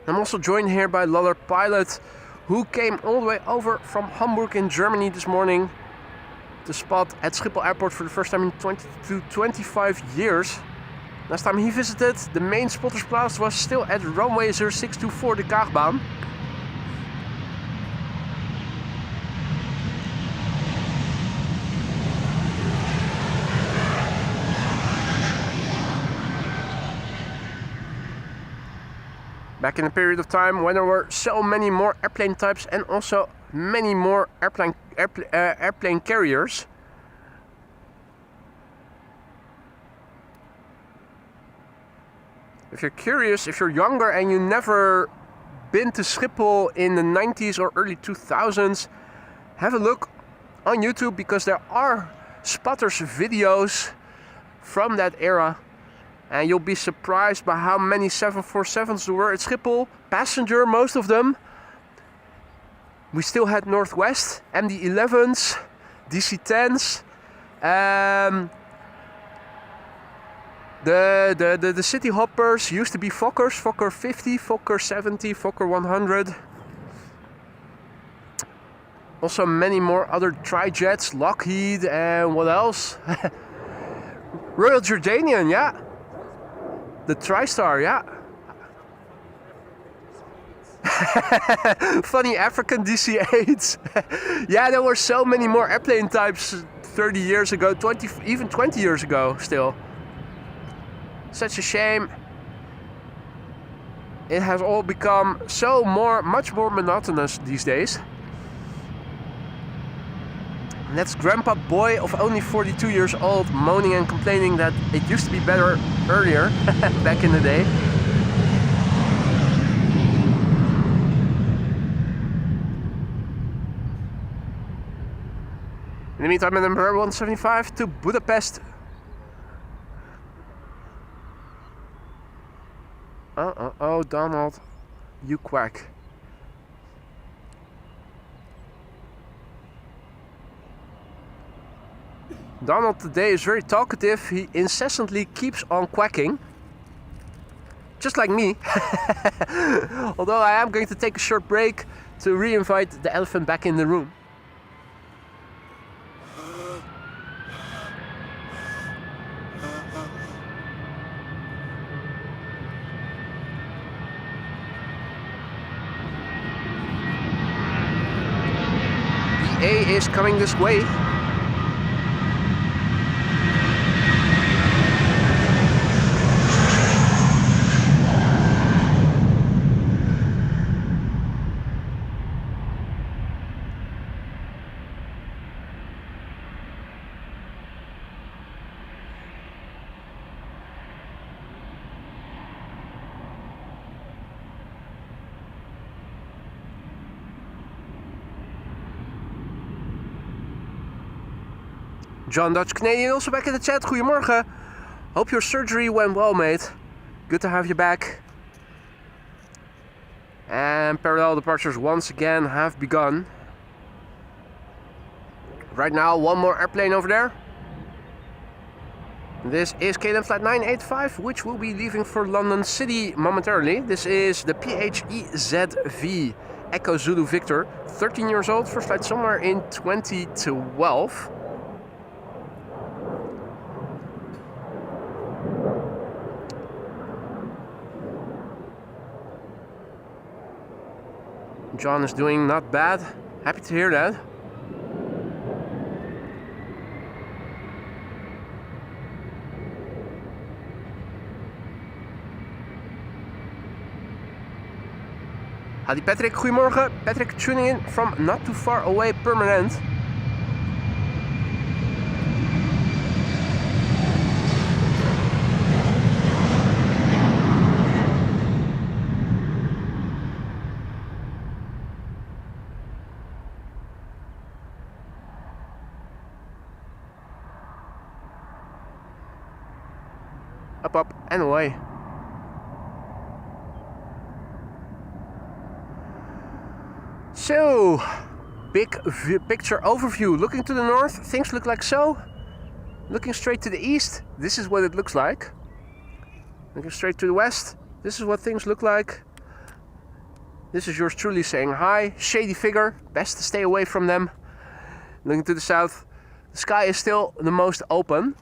I'm also joined here by Loller Pilot, who came all the way over from Hamburg in Germany this morning to spot at Schiphol Airport for the first time in 20 to 25 years. Last time he visited, the main spotter's blast was still at runway 0624, the Kaagbaan. Back in a period of time when there were so many more airplane types and also many more airplane carriers. If you're curious, if you're younger and you never been to Schiphol in the 90s or early 2000s, have a look on YouTube because there are spotters videos from that era. And you'll be surprised by how many 747s there were at Schiphol. Passenger, most of them. We still had Northwest, MD-11s, DC-10s. The city hoppers used to be Fokkers, Fokker 50, Fokker 70, Fokker 100. Also many more other tri-jets, Lockheed and what else? Royal Jordanian, yeah. The TriStar, yeah. Funny African DC-8s. Yeah, there were so many more airplane types 30 years ago, even 20 years ago still. Such a shame. It has all become so much more monotonous these days. And that's Grandpa Boy of only 42 years old moaning and complaining that it used to be better earlier, back in the day. In the meantime, number 175 to Budapest. Oh, Donald, you quack. Donald today is very talkative. He incessantly keeps on quacking. Just like me. Although I am going to take a short break to re-invite the elephant back in the room. A is coming this way. John Dutch Canadian also back in the chat. Goedemorgen. Hope your surgery went well, mate. Good to have you back. And parallel departures once again have begun. Right now, one more airplane over there. This is KLM flight 985, which will be leaving for London City momentarily. This is the PHEZV Echo Zulu Victor, 13 years old, first flight somewhere in 2012. John is doing not bad. Happy to hear that. Howdy Patrick, goedemorgen. Patrick tuning in from not too far away, Permanent. Up, and away. So, big picture overview. Looking to the north, things look like so. Looking straight to the east, this is what it looks like. Looking straight to the west, this is what things look like. This is yours truly saying hi. Shady figure, best to stay away from them. Looking to the south, the sky is still the most open.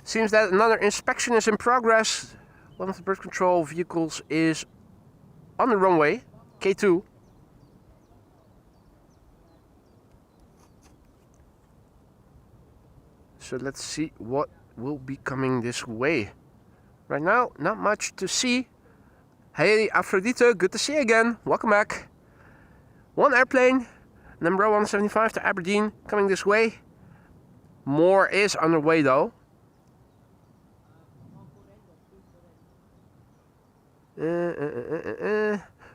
Seems that another inspection is in progress. One of the bird control vehicles is on the runway, K2. So let's see what will be coming this way. Right now, not much to see. Hey Aphrodite, good to see you again. Welcome back. One airplane, number 175 to Aberdeen, coming this way. More is underway though.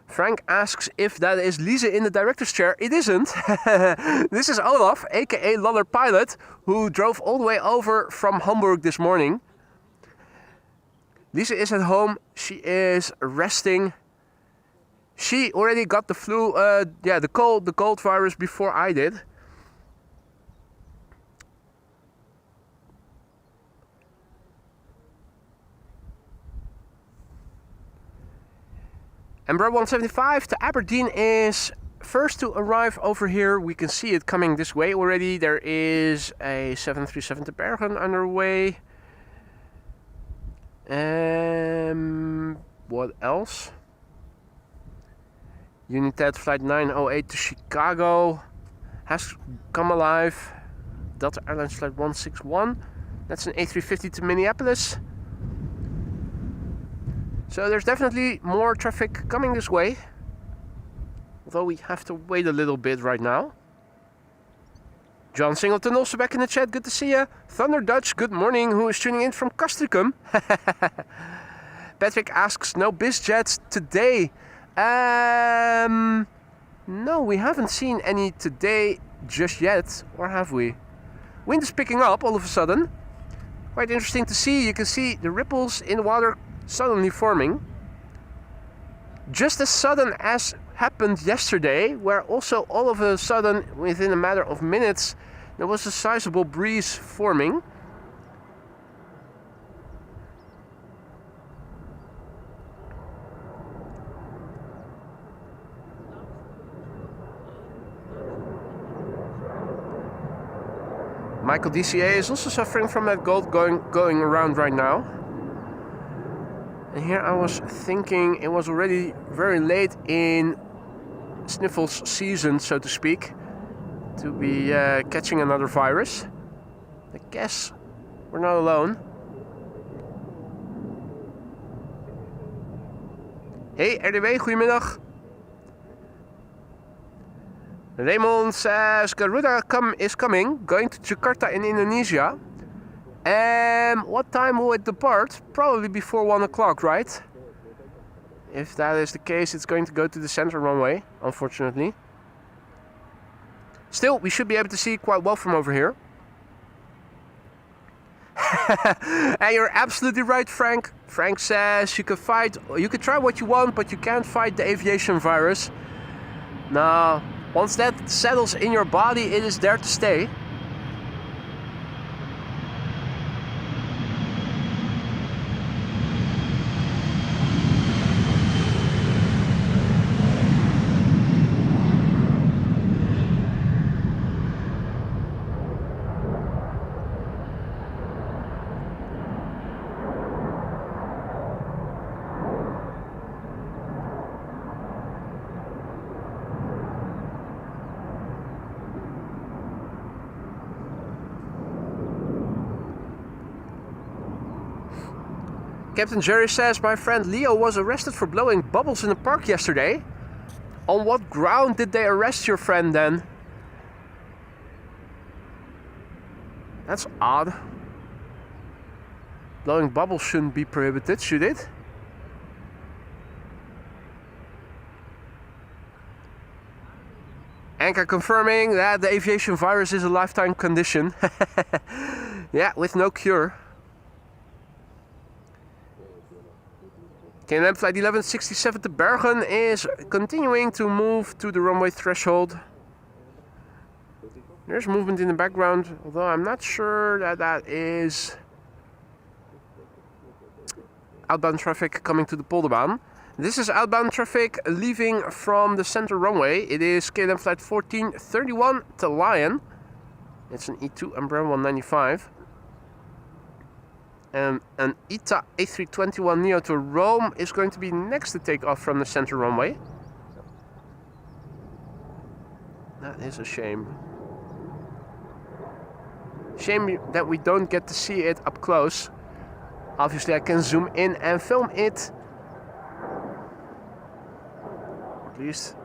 Frank asks if that is Lise in the director's chair. It isn't. This is Olaf, aka Loller Pilot, who drove all the way over from Hamburg this morning. Lise is at home. She is resting. She already got the flu, the cold virus before I did. Embraer 175 to Aberdeen is first to arrive over here. We can see it coming this way already. There is a 737 to Bergen underway. What else? United flight 908 to Chicago. has come alive. Delta Airlines flight 161. That's an A350 to Minneapolis. So there's definitely more traffic coming this way. Although we have to wait a little bit right now. John Singleton also back in the chat. Good to see you. Thunder Dutch, good morning. Who is tuning in from Castricum? Patrick asks, no BizJets today. No, we haven't seen any today just yet. Or have we? Wind is picking up all of a sudden. Quite interesting to see. You can see the ripples in the water suddenly forming. Just as sudden as happened yesterday, where also all of a sudden, within a matter of minutes, there was a sizable breeze forming. Michael DCA is also suffering from that gold going around right now. And here I was thinking it was already very late in Sniffles season, so to speak, to be catching another virus. I guess we're not alone. Hey RDW, goedemiddag. Raymond says Garuda is coming, going to Jakarta in Indonesia. What time will it depart? Probably before 1 o'clock, right? If that is the case, it's going to go to the center runway, unfortunately. Still, we should be able to see quite well from over here. And you're absolutely right, Frank. Frank says you can try what you want, but you can't fight the aviation virus. No. Once that settles in your body, it is there to stay. Captain Jerry says, my friend Leo was arrested for blowing bubbles in the park yesterday. On what ground did they arrest your friend then? That's odd. Blowing bubbles shouldn't be prohibited, should it? Anka confirming that the aviation virus is a lifetime condition. Yeah, with no cure. KLM flight 1167 to Bergen is continuing to move to the runway threshold. There's movement in the background, although I'm not sure that that is outbound traffic coming to the Polderbaan. This is outbound traffic leaving from the center runway. It is KLM flight 1431 to Lion. It's an E2 Embraer 195. And an ITA A321neo to Rome is going to be next to take off from the center runway. That is a shame. Shame that we don't get to see it up close. Obviously I can zoom in and film it. At least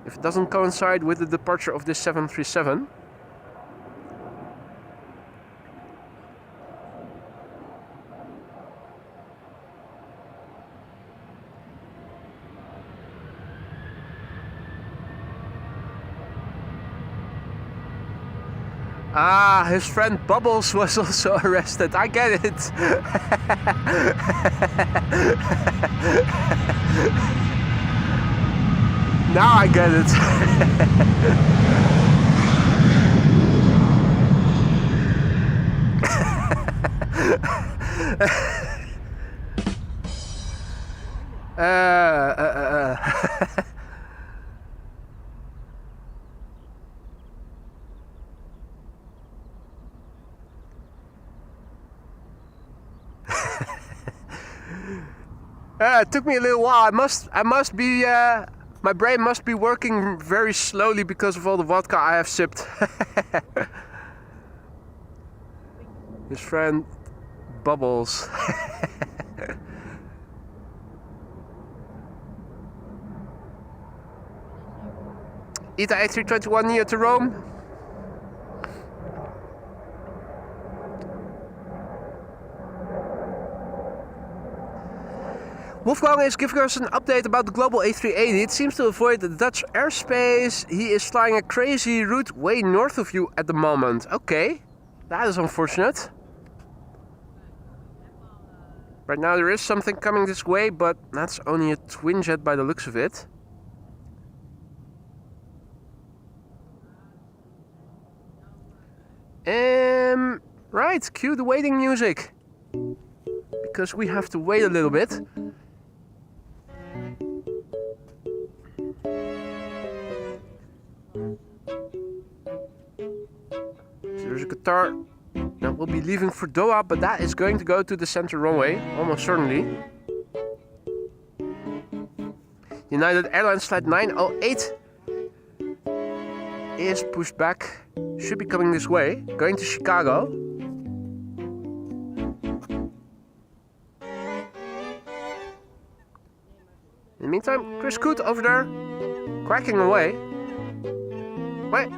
if it doesn't coincide with the departure of this 737. Ah, his friend Bubbles was also arrested. I get it. Now I get it. It took me a little while. I must be My brain must be working very slowly because of all the vodka I have sipped. His friend Bubbles. ITA A321 Neo to Rome. Wolfgang is giving us an update about the Global A380. It seems to avoid the Dutch airspace. He is flying a crazy route way north of you at the moment. Okay, that is unfortunate. Right now there is something coming this way, but that's only a twin jet by the looks of it. Right, cue the waiting music. Because we have to wait a little bit. So there's a Qatar that will be leaving for Doha, but that is going to go to the center runway, almost certainly. United Airlines flight 908 is pushed back. Should be coming this way, going to Chicago. In the meantime, Chris Coot over there, quacking away. Wait.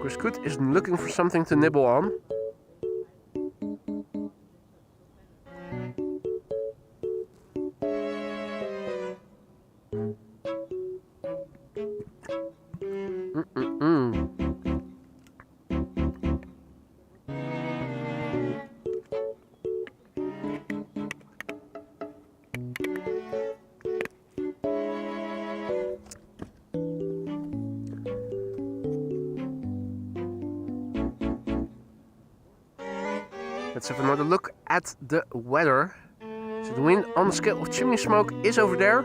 Chris Coot is looking for something to nibble on. Let's have another look at the weather. So the wind on the scale of chimney smoke is over there.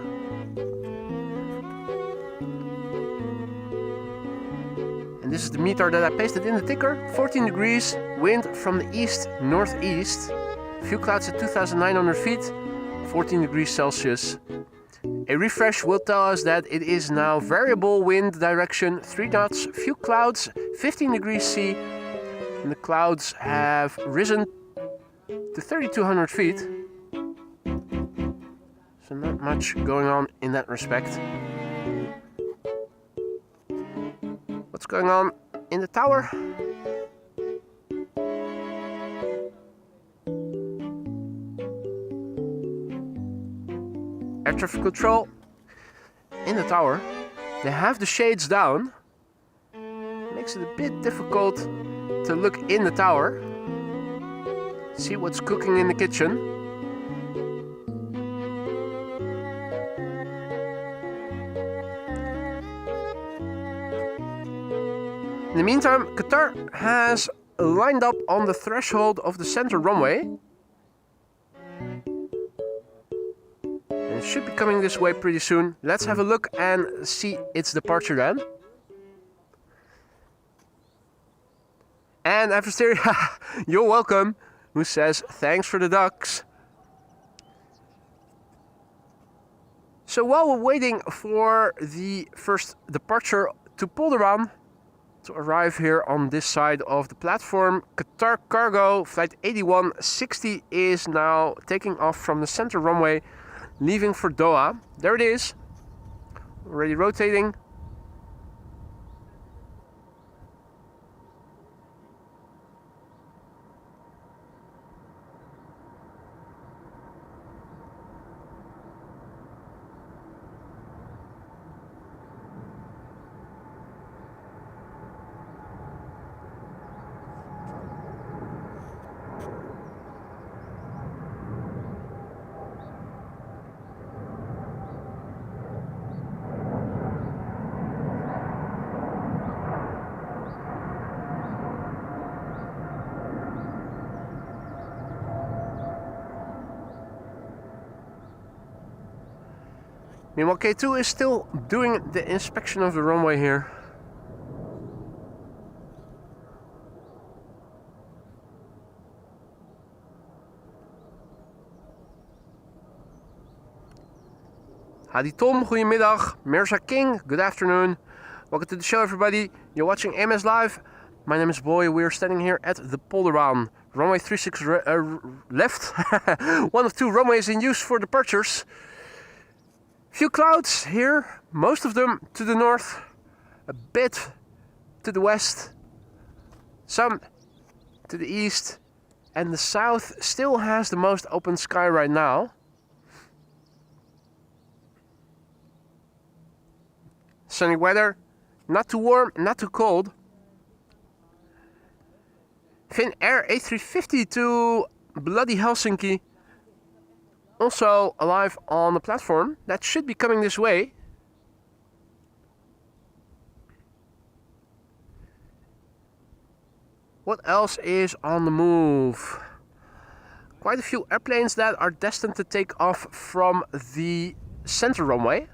And this is the meter that I pasted in the ticker. 14 degrees, wind from the east-northeast. Few clouds at 2,900 feet, 14 degrees Celsius. A refresh will tell us that it is now variable wind direction, 3 knots, few clouds, 15 degrees C. And the clouds have risen to 3,200 feet. So not much going on in that respect. What's going on in the tower? Air traffic control in the tower. They have the shades down. Makes it a bit difficult to look in the tower. See what's cooking in the kitchen. In the meantime, Qatar has lined up on the threshold of the center runway. And it should be coming this way pretty soon. Let's have a look and see its departure then. And Adversaria, you're welcome, who says thanks for the ducks. So while we're waiting for the first departure to pull the run, to arrive here on this side of the platform, Qatar Cargo flight 8160 is now taking off from the center runway, leaving for Doha. There it is, already rotating. Meanwhile, K2 is still doing the inspection of the runway here. Hadi Tom, goedemiddag. Mirza King, good afternoon. Welcome to the show, everybody. You're watching AMS Live. My name is Boy. We're standing here at the Polderbaan. Runway 36 left. One of two runways in use for departures. Few clouds here, most of them to the north, a bit to the west, some to the east, and the south still has the most open sky right now. Sunny weather, not too warm, not too cold. Finnair A380 to bloody Helsinki. Also alive on the platform. That should be coming this way. What else is on the move? Quite a few airplanes that are destined to take off from the center runway.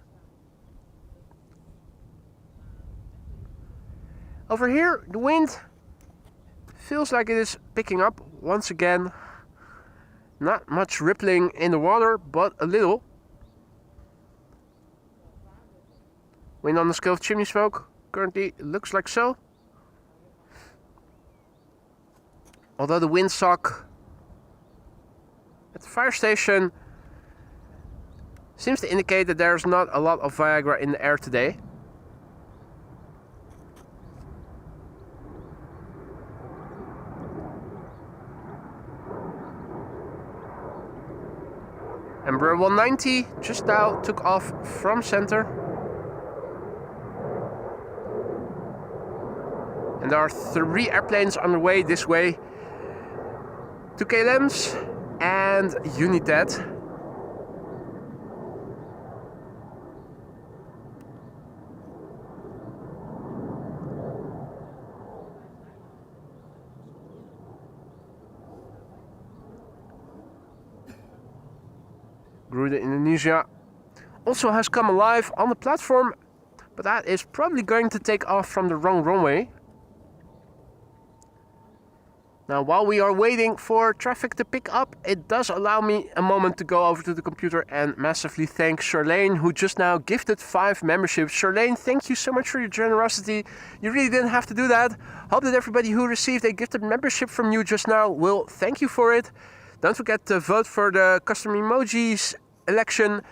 Over here, the wind feels like it is picking up once again. Not much rippling in the water, but a little. Wind on the scale of chimney smoke. Currently, it looks like so. Although the windsock at the fire station seems to indicate that there's not a lot of Viagra in the air today. Embraer 190 just now took off from center. And there are 3 airplanes on the way this way. 2 KLMs and United. Garuda Indonesia also has come alive on the platform, but that is probably going to take off from the wrong runway. Now, while we are waiting for traffic to pick up, it does allow me a moment to go over to the computer and massively thank Charlene, who just now gifted 5 memberships. Charlene, thank you so much for your generosity. You really didn't have to do that. Hope that everybody who received a gifted membership from you just now will thank you for it. Don't forget to vote for the custom emojis election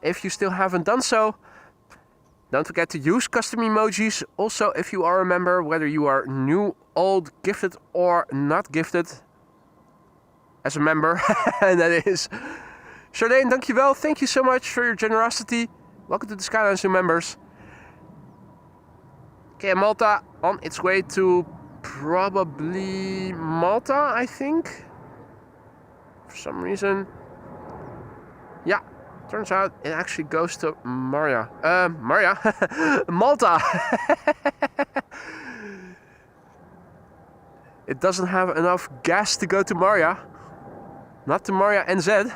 if you still haven't done so. Don't forget to use custom emojis also if you are a member, whether you are new, old, gifted or not gifted as a member. And that is Charlene, dankjewel. Thank you so much for your generosity. Welcome to the Skylines new members. KM Malta on its way to probably Malta, I think. For some reason. Yeah, turns out it actually goes to Malta. It doesn't have enough gas to go to Maria. Not to Maria NZ.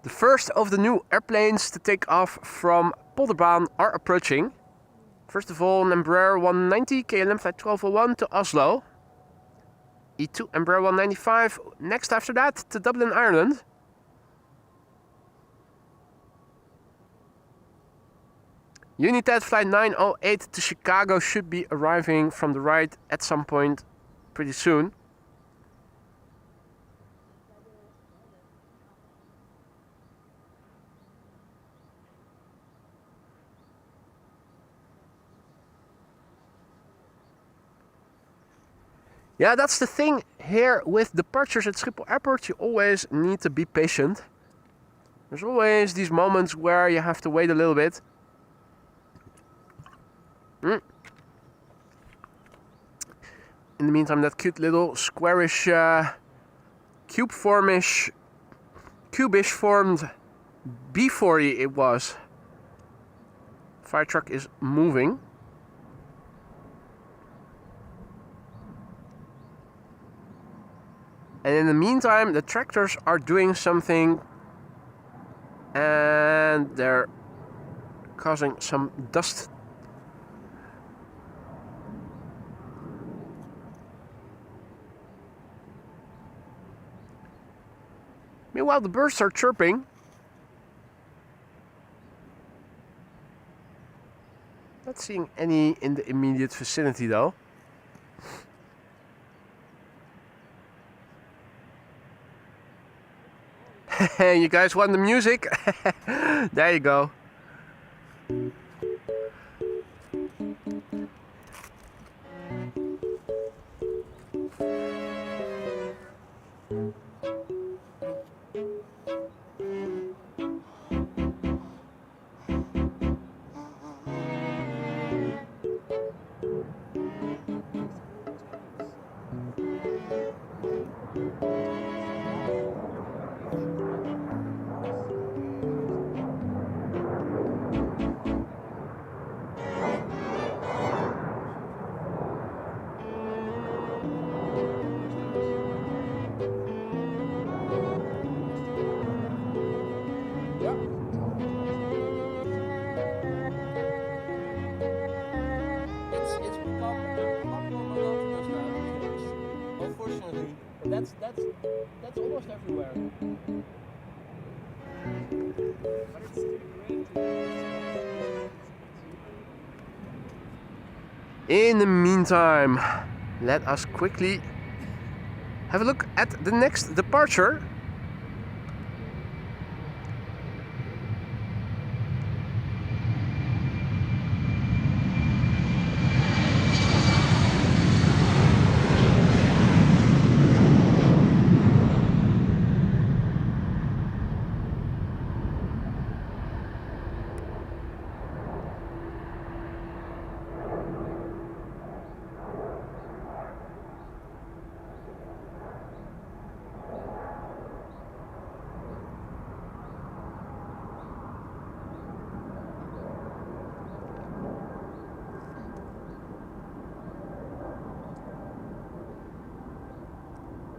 The first of the new airplanes to take off from Polderbaan are approaching. First of all, an Embraer 190 KLM flight 1201 to Oslo. E2 Embraer 195 next after that to Dublin, Ireland. United flight 908 to Chicago should be arriving from the right at some point pretty soon. Yeah, that's the thing here with departures at Schiphol Airport. You always need to be patient. There's always these moments where you have to wait a little bit. In the meantime, that cute little squarish, cubish formed B40 it was. Fire truck is moving. And in the meantime, the tractors are doing something and they're causing some dust Meanwhile, the birds are chirping. Not seeing any in the immediate vicinity though. You guys want the music? There you go. It's become a lot more monotonous now these days, unfortunately. But that's almost everywhere. But it's still great to In the meantime, let us quickly have a look at the next departure.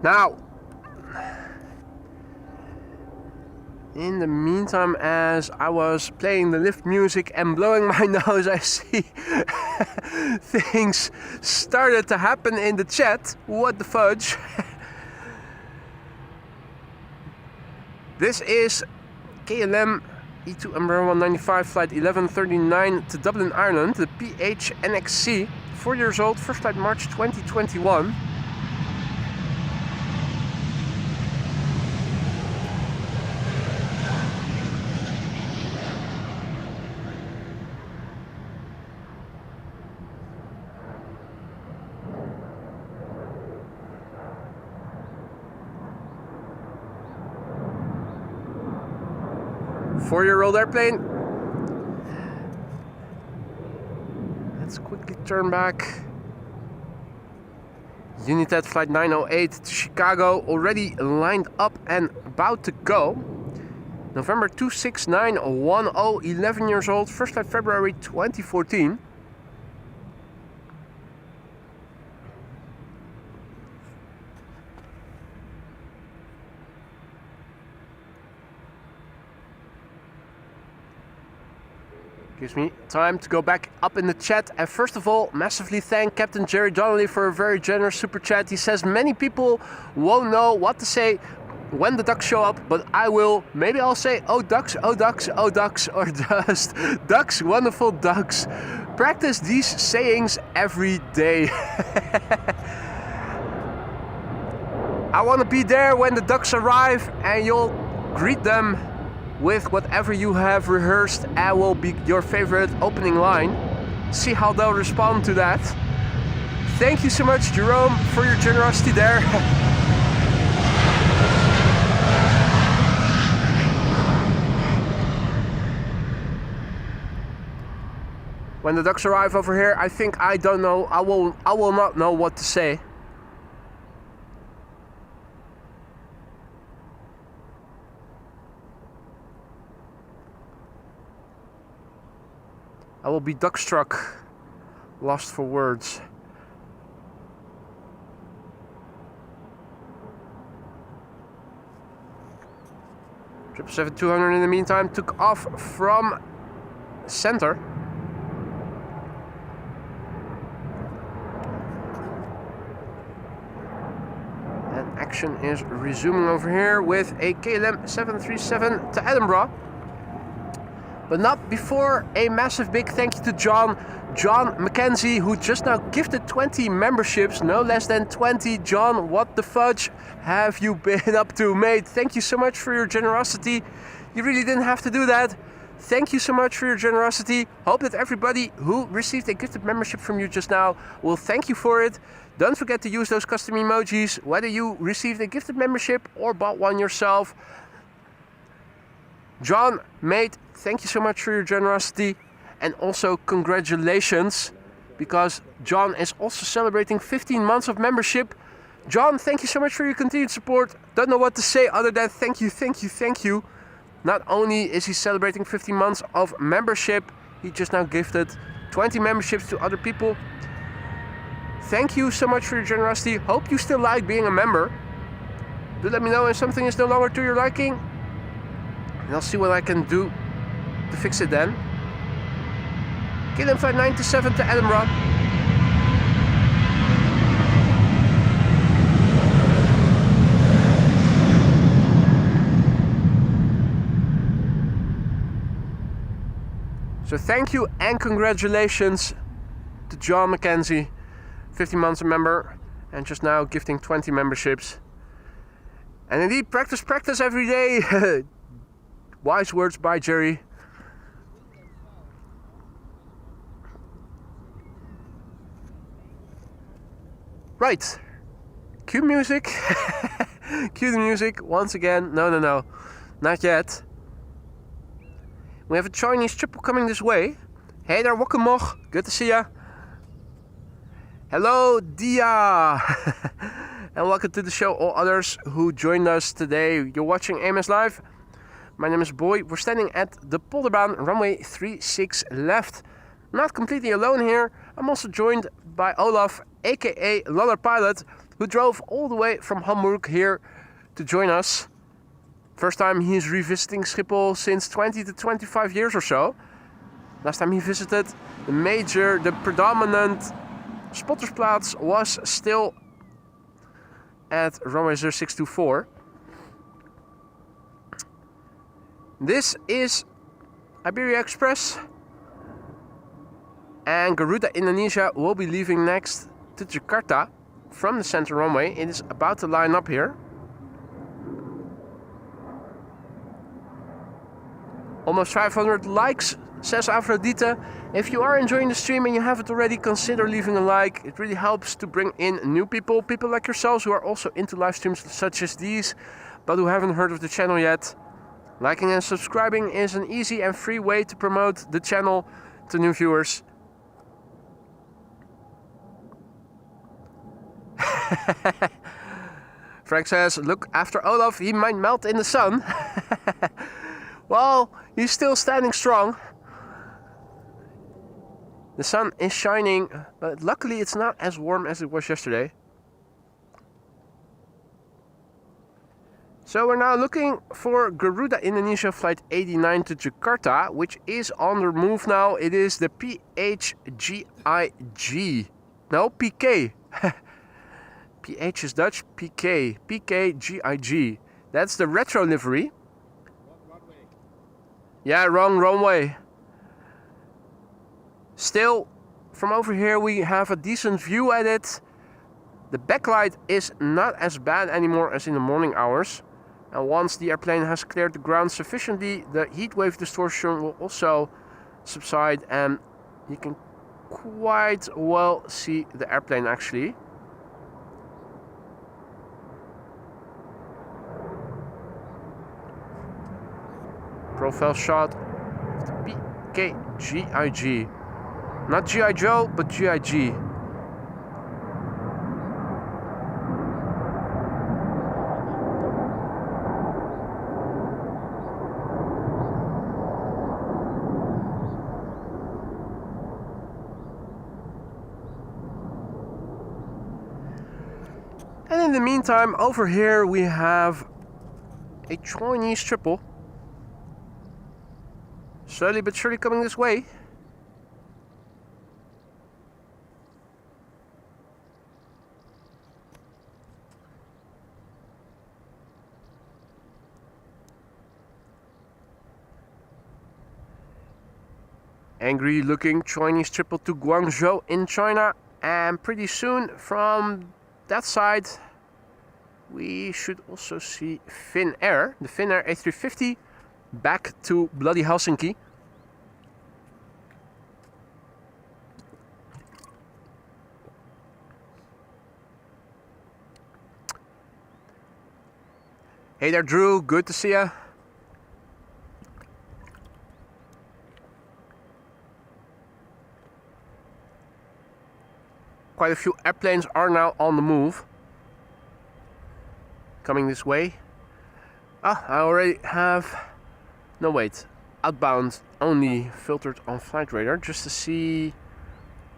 Now, in the meantime, as I was playing the lift music and blowing my nose, I see things started to happen in the chat. What the fudge? This is KLM E2 Embraer 195 flight 1139 to Dublin, Ireland, the PHNXC, 4 years old, first flight March 2021. Four-year-old airplane. Let's quickly turn back. United flight 908 to Chicago, already lined up and about to go. November 26910, 11 years old, first flight February 2014. Gives me time to go back up in the chat. And first of all, massively thank Captain Jerry Donnelly for a very generous super chat. He says many people won't know what to say when the ducks show up, but I will. Maybe I'll say, oh ducks, oh ducks, oh ducks, or just ducks, wonderful ducks. Practice these sayings every day. I want to be there when the ducks arrive, and you'll greet them with whatever you have rehearsed and will be your favorite opening line. See how they'll respond to that. Thank you so much, Jerome, for your generosity there. When the ducks arrive over here, I think I don't know, I will not know what to say. I will be duckstruck, lost for words. Triple 7-200 in the meantime took off from center. And action is resuming over here with a KLM 737 to Edinburgh. But not before a massive big thank you to John McKenzie, who just now gifted 20 memberships, no less than 20. John, what the fudge have you been up to, mate? Thank you so much for your generosity. You really didn't have to do that. Thank you so much for your generosity. Hope that everybody who received a gifted membership from you just now will thank you for it. Don't forget to use those custom emojis, whether you received a gifted membership or bought one yourself. John, mate, thank you so much for your generosity. And also congratulations, because John is also celebrating 15 months of membership. John, thank you so much for your continued support. Don't know what to say other than thank you, thank you, thank you. Not only is he celebrating 15 months of membership, he just now gifted 20 memberships to other people. Thank you so much for your generosity. Hope you still like being a member. Do let me know if something is no longer to your liking, and I'll see what I can do to fix it then. KLM flight 97 to Edinburgh. So thank you and congratulations to John McKenzie, 15 months a member, and just now gifting 20 memberships. And indeed, practice every day. Wise words by Jerry. Right, cue music. Cue the music once again. No, not yet. We have a Chinese triple coming this way. Hey there, Wakkemoch. Good to see ya. Hello, Dia. And welcome to the show, all others who joined us today. You're watching AMS Live. My name is Boy. We're standing at the Polderbaan, runway 36 left. Not completely alone here. I'm also joined by Olaf, aka Luller Pilot, who drove all the way from Hamburg here to join us. First time he's revisiting Schiphol since 20 to 25 years or so. Last time he visited, the predominant spottersplaats was still at runway 0624. This is Iberia Express, and Garuda Indonesia will be leaving next to Jakarta from the center runway. It is about to line up here. Almost 500 likes, says Aphrodite. If you are enjoying the stream and you haven't already, consider leaving a like. It really helps to bring in new people like yourselves who are also into live streams such as these, but who haven't heard of the channel yet. Liking and subscribing is an easy and free way to promote the channel to new viewers. Frank says, look after Olaf, he might melt in the sun. Well, he's still standing strong. The sun is shining, but luckily it's not as warm as it was yesterday. So we're now looking for Garuda Indonesia flight 89 to Jakarta, which is on the move now. It is the PHGIG. No, PK. PH is Dutch, PK. PKGIG. That's the retro livery. Yeah, wrong runway. Still, from over here we have a decent view at it. The backlight is not as bad anymore as in the morning hours. And once the airplane has cleared the ground sufficiently, the heat wave distortion will also subside and you can quite well see the airplane actually. Profile shot of the PKGIG. Not G.I. Joe, but GIG. And in the meantime, over here we have a Chinese triple. Slowly but surely coming this way. angry looking Chinese triple to Guangzhou in China, and pretty soon from that side we should also see Finnair, the Finnair A350 back to bloody Helsinki. Hey there Drew, good to see ya. Quite a few airplanes are now on the move. Coming this way. Ah, I already have... No wait, outbound only filtered on flight radar just to see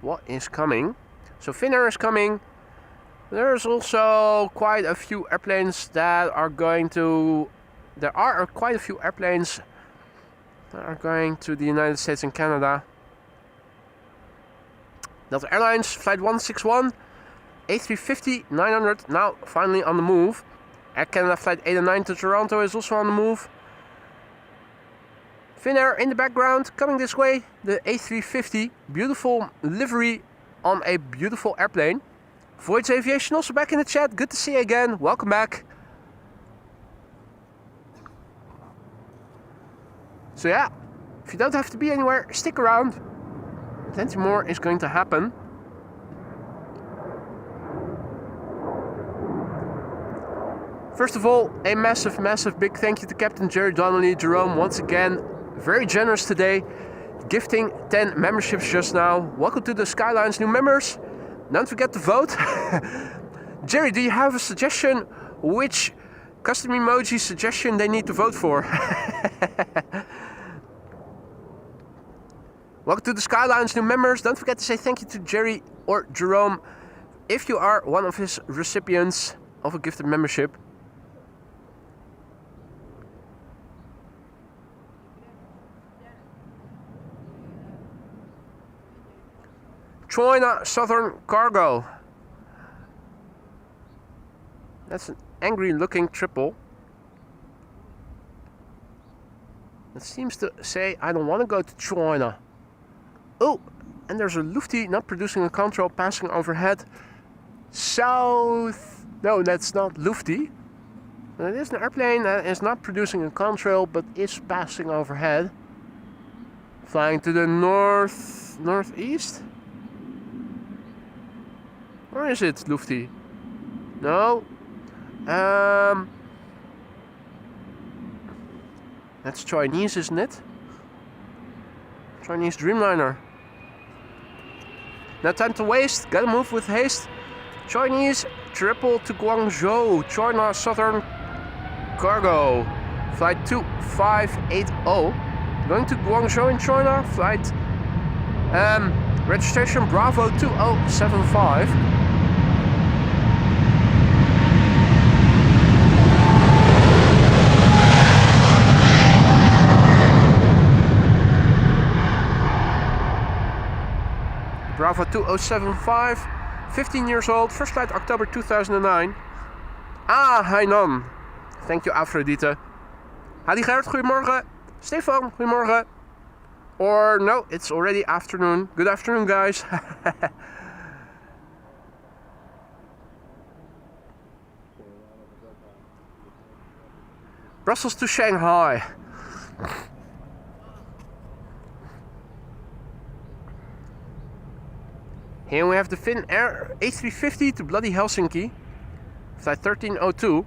what is coming. So Finnair is coming. There's also quite a few airplanes that are going to... There are quite a few airplanes that are going to the United States and Canada. Delta Airlines, flight 161, A350, 900, now finally on the move. Air Canada flight 89 to Toronto is also on the move. Finnair in the background, coming this way, the A350, beautiful livery on a beautiful airplane. Voids Aviation also back in the chat, good to see you again, welcome back. So yeah, if you don't have to be anywhere, stick around. Plenty more is going to happen. First of all, a massive big thank you to Captain Jerry Donnelly. Jerome, once again, very generous today, gifting 10 memberships just now. Welcome to the Skylines new members. Don't forget to vote. Jerry, do you have a suggestion which custom emoji suggestion they need to vote for? Welcome to the Skylines new members. Don't forget to say thank you to Jerry or Jerome if you are one of his recipients of a gifted membership. China Southern Cargo. That's an angry looking triple. It seems to say I don't want to go to China. Oh, and there's a Lufty not producing a control passing overhead. South. No, that's not Lufty. It is an airplane that is not producing a control but is passing overhead. Flying to the northeast? Or is it Lufty? No. That's Chinese, isn't it? Chinese Dreamliner. No time to waste, gotta move with haste. Chinese triple to Guangzhou, China Southern Cargo. Flight 2580. Going to Guangzhou in China, flight registration Bravo 2075. Bravo 2075, 15 years old, first flight October 2009. Ah, Hainan. Thank you, Afrodite. Hadi Gert, goedemorgen. Stefan, goedemorgen. Or no, it's already afternoon. Good afternoon, guys. Brussels to Shanghai. Here we have the Finnair A350 to bloody Helsinki, flight 1302.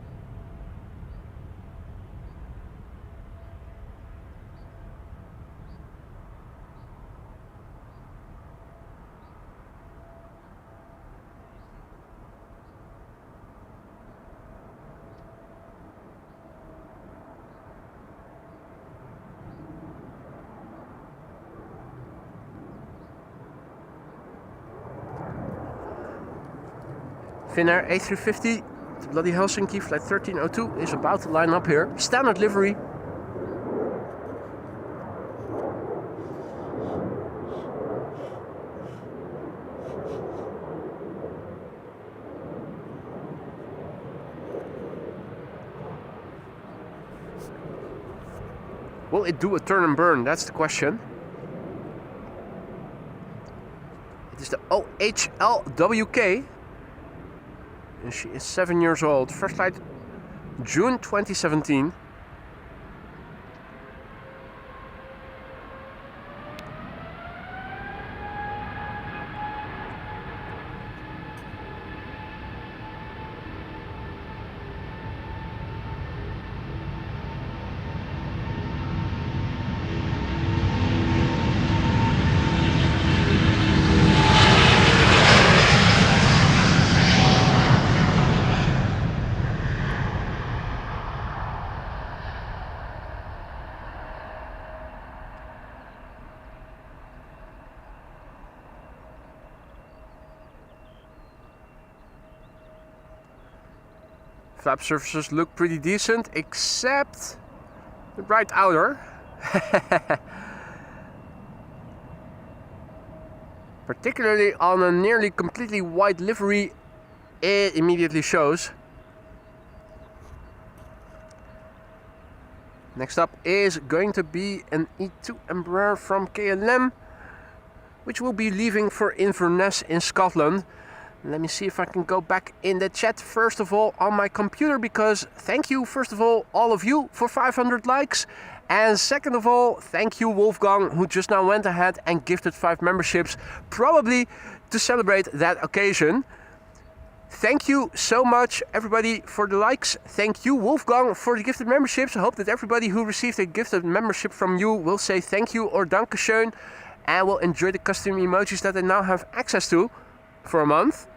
Finnair A350 to bloody Helsinki, flight 1302 is about to line up here. Standard livery. Will it do a turn and burn? That's the question. OHLWK. And she is 7 years old. First flight June 2017. Flap surfaces look pretty decent, except the right outer. Particularly on a nearly completely white livery, it immediately shows. Next up is going to be an E2 Embraer from KLM, which will be leaving for Inverness in Scotland. Let me see if I can go back in the chat first of all on my computer, because thank you first of all of you for 500 likes, and second of all thank you Wolfgang, who just now went ahead and gifted 5 memberships, probably to celebrate that occasion. Thank you so much everybody for the likes. Thank you Wolfgang for the gifted memberships. I hope that everybody who received a gifted membership from you will say thank you or dankeschön and will enjoy the custom emojis that they now have access to for a month.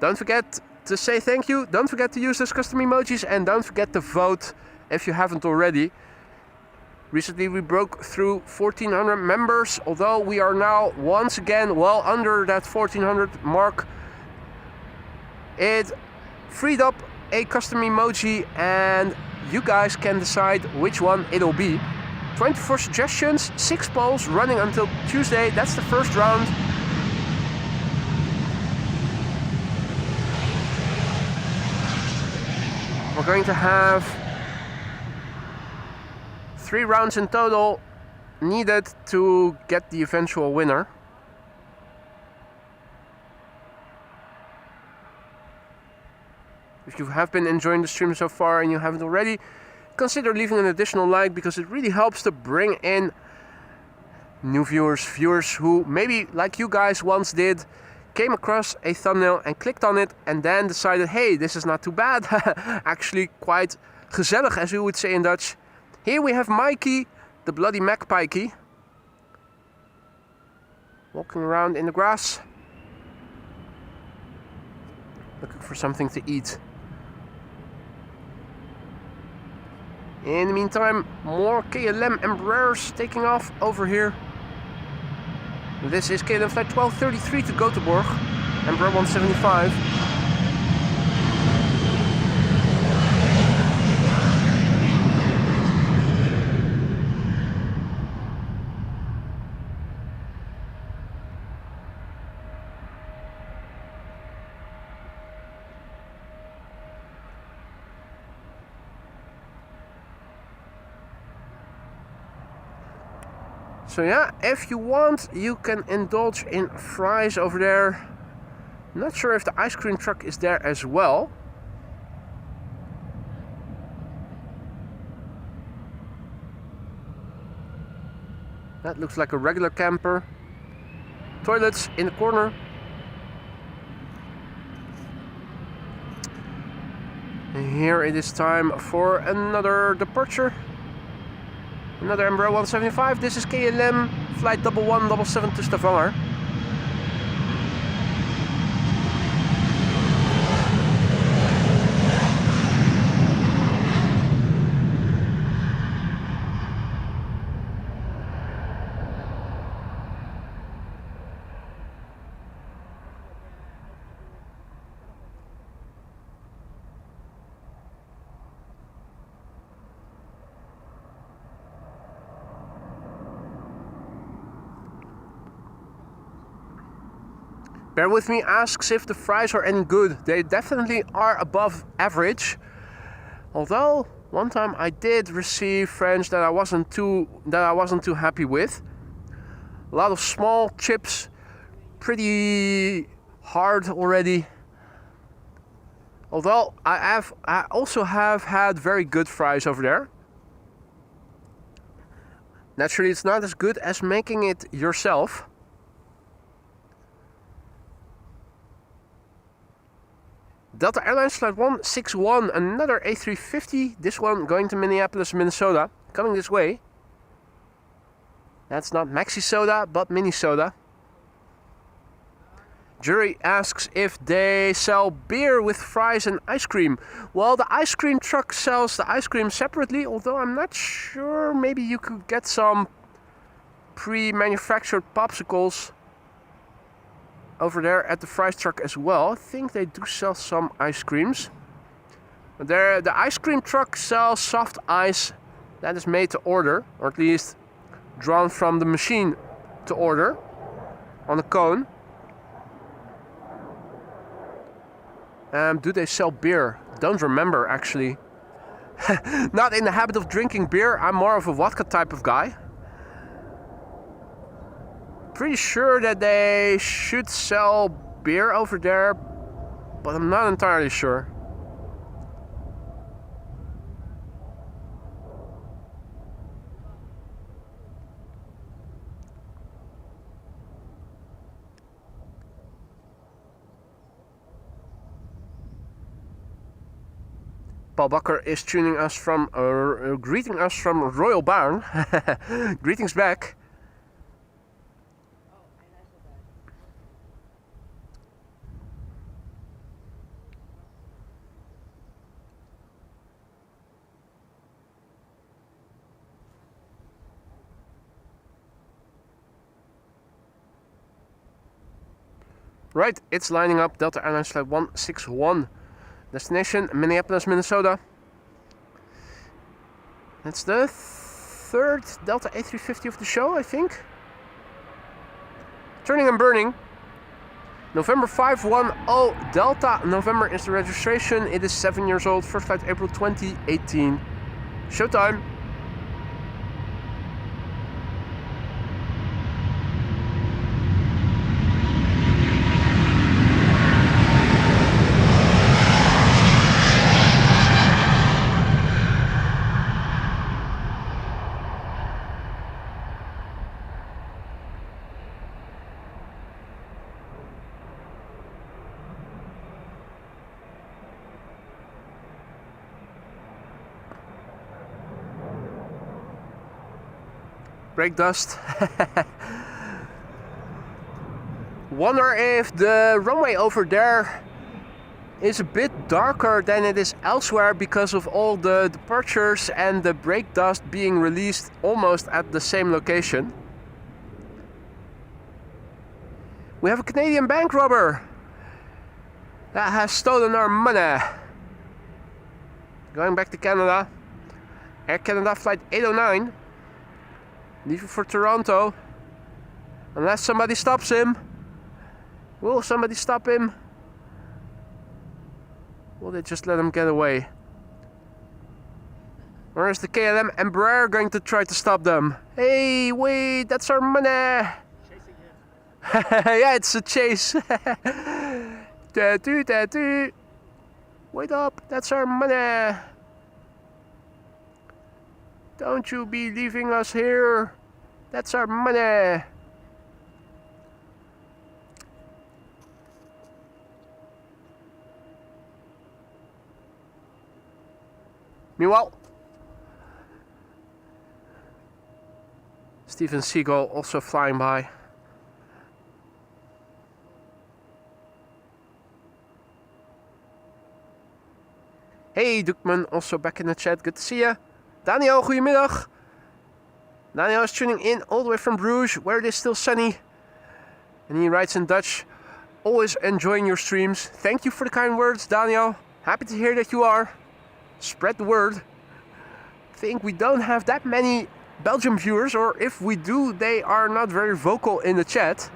Don't forget to say thank you, don't forget to use those custom emojis, and don't forget to vote if you haven't already. Recently we broke through 1400 members, although we are now once again well under that 1400 mark. It freed up a custom emoji and you guys can decide which one it'll be. 24 suggestions, 6 polls running until Tuesday. That's the first round. We're going to have 3 rounds in total needed to get the eventual winner. If you have been enjoying the stream so far and you haven't already, consider leaving an additional like, because it really helps to bring in new viewers who maybe, like you guys once did, came across a thumbnail and clicked on it and then decided, hey, this is not too bad. Actually quite gezellig, as we would say in Dutch. Here we have Mikey, the bloody magpie, walking around in the grass, looking for something to eat. In the meantime, more KLM Embraers taking off over here. This is KLM flight 1233 to Göteborg, Embraer 175. So yeah, if you want, you can indulge in fries over there. Not sure if the ice cream truck is there as well. That looks like a regular camper. Toilets in the corner. And here it is time for another departure. Another Embraer 175. This is KLM flight 1177 to Stavanger. Bear With Me asks if the fries are any good. They definitely are above average. Although one time I did receive French that I wasn't too happy with. A lot of small chips, pretty hard already. Although I also have had very good fries over there. Naturally, it's not as good as making it yourself. Delta Airlines Flight 161, another A350. This one going to Minneapolis, Minnesota. Coming this way. That's not Maxi Soda, but Mini Soda. Jury asks if they sell beer with fries and ice cream. Well, the ice cream truck sells the ice cream separately, although I'm not sure. Maybe you could get some pre-manufactured popsicles over there at the fries truck as well. I think they do sell some ice creams. But there, the ice cream truck sells soft ice that is made to order, or at least drawn from the machine to order on a cone. Do they sell beer? Don't remember actually. Not in the habit of drinking beer. I'm more of a vodka type of guy. Pretty sure that they should sell beer over there, but I'm not entirely sure. Paul Bakker is tuning us from, greeting us from Royal Barn. Greetings back. Right, it's lining up. Delta Airlines Flight 161. Destination Minneapolis, Minnesota. That's the third Delta A350 of the show, I think. Turning and burning. November 510 Delta. November is the registration. It is 7 years old. First flight April 2018. Showtime. Brake dust. Wonder if the runway over there is a bit darker than it is elsewhere because of all the departures and the brake dust being released almost at the same location. We have a Canadian bank robber that has stolen our money. Going back to Canada. Air Canada Flight 809. Leaving for Toronto. Unless somebody stops him. Will somebody stop him? Will they just let him get away? Or is the KLM Embraer going to try to stop them? Hey, wait, that's our money! Chasing him. Yeah, it's a chase. Tattoo. Wait up, that's our money. Don't you be leaving us here. That's our money. Meanwhile, Steven Seagal also flying by. Hey, Dukman, also back in the chat. Good to see you. Daniel, goedemiddag. Daniel is tuning in all the way from Bruges, where it is still sunny. And he writes in Dutch, always enjoying your streams. Thank you for the kind words, Daniel. Happy to hear that you are. Spread the word. I think we don't have that many Belgian viewers, or if we do, they are not very vocal in the chat.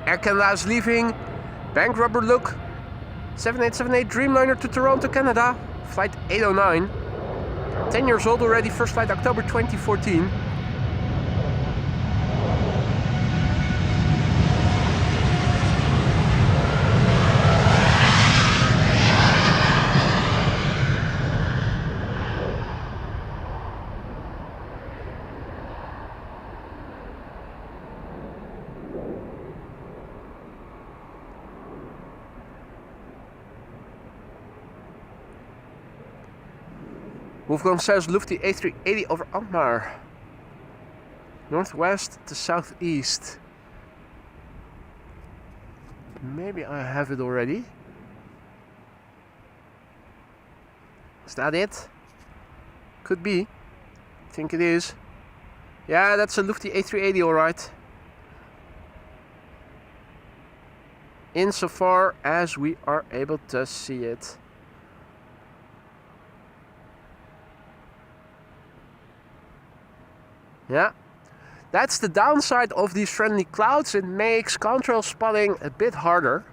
Air Canada is leaving. Bank robber look. 7878 Dreamliner to Toronto, Canada. Flight 809. 10 years old already. First flight October 2014. Wolfgang says Lufthansa A380 over Alkmaar. Northwest to southeast. Maybe I have it already. Is that it? Could be. I think it is. Yeah, that's a Lufthansa A380 alright. Insofar as we are able to see it. Yeah, that's the downside of these friendly clouds. It makes contrail spotting a bit harder.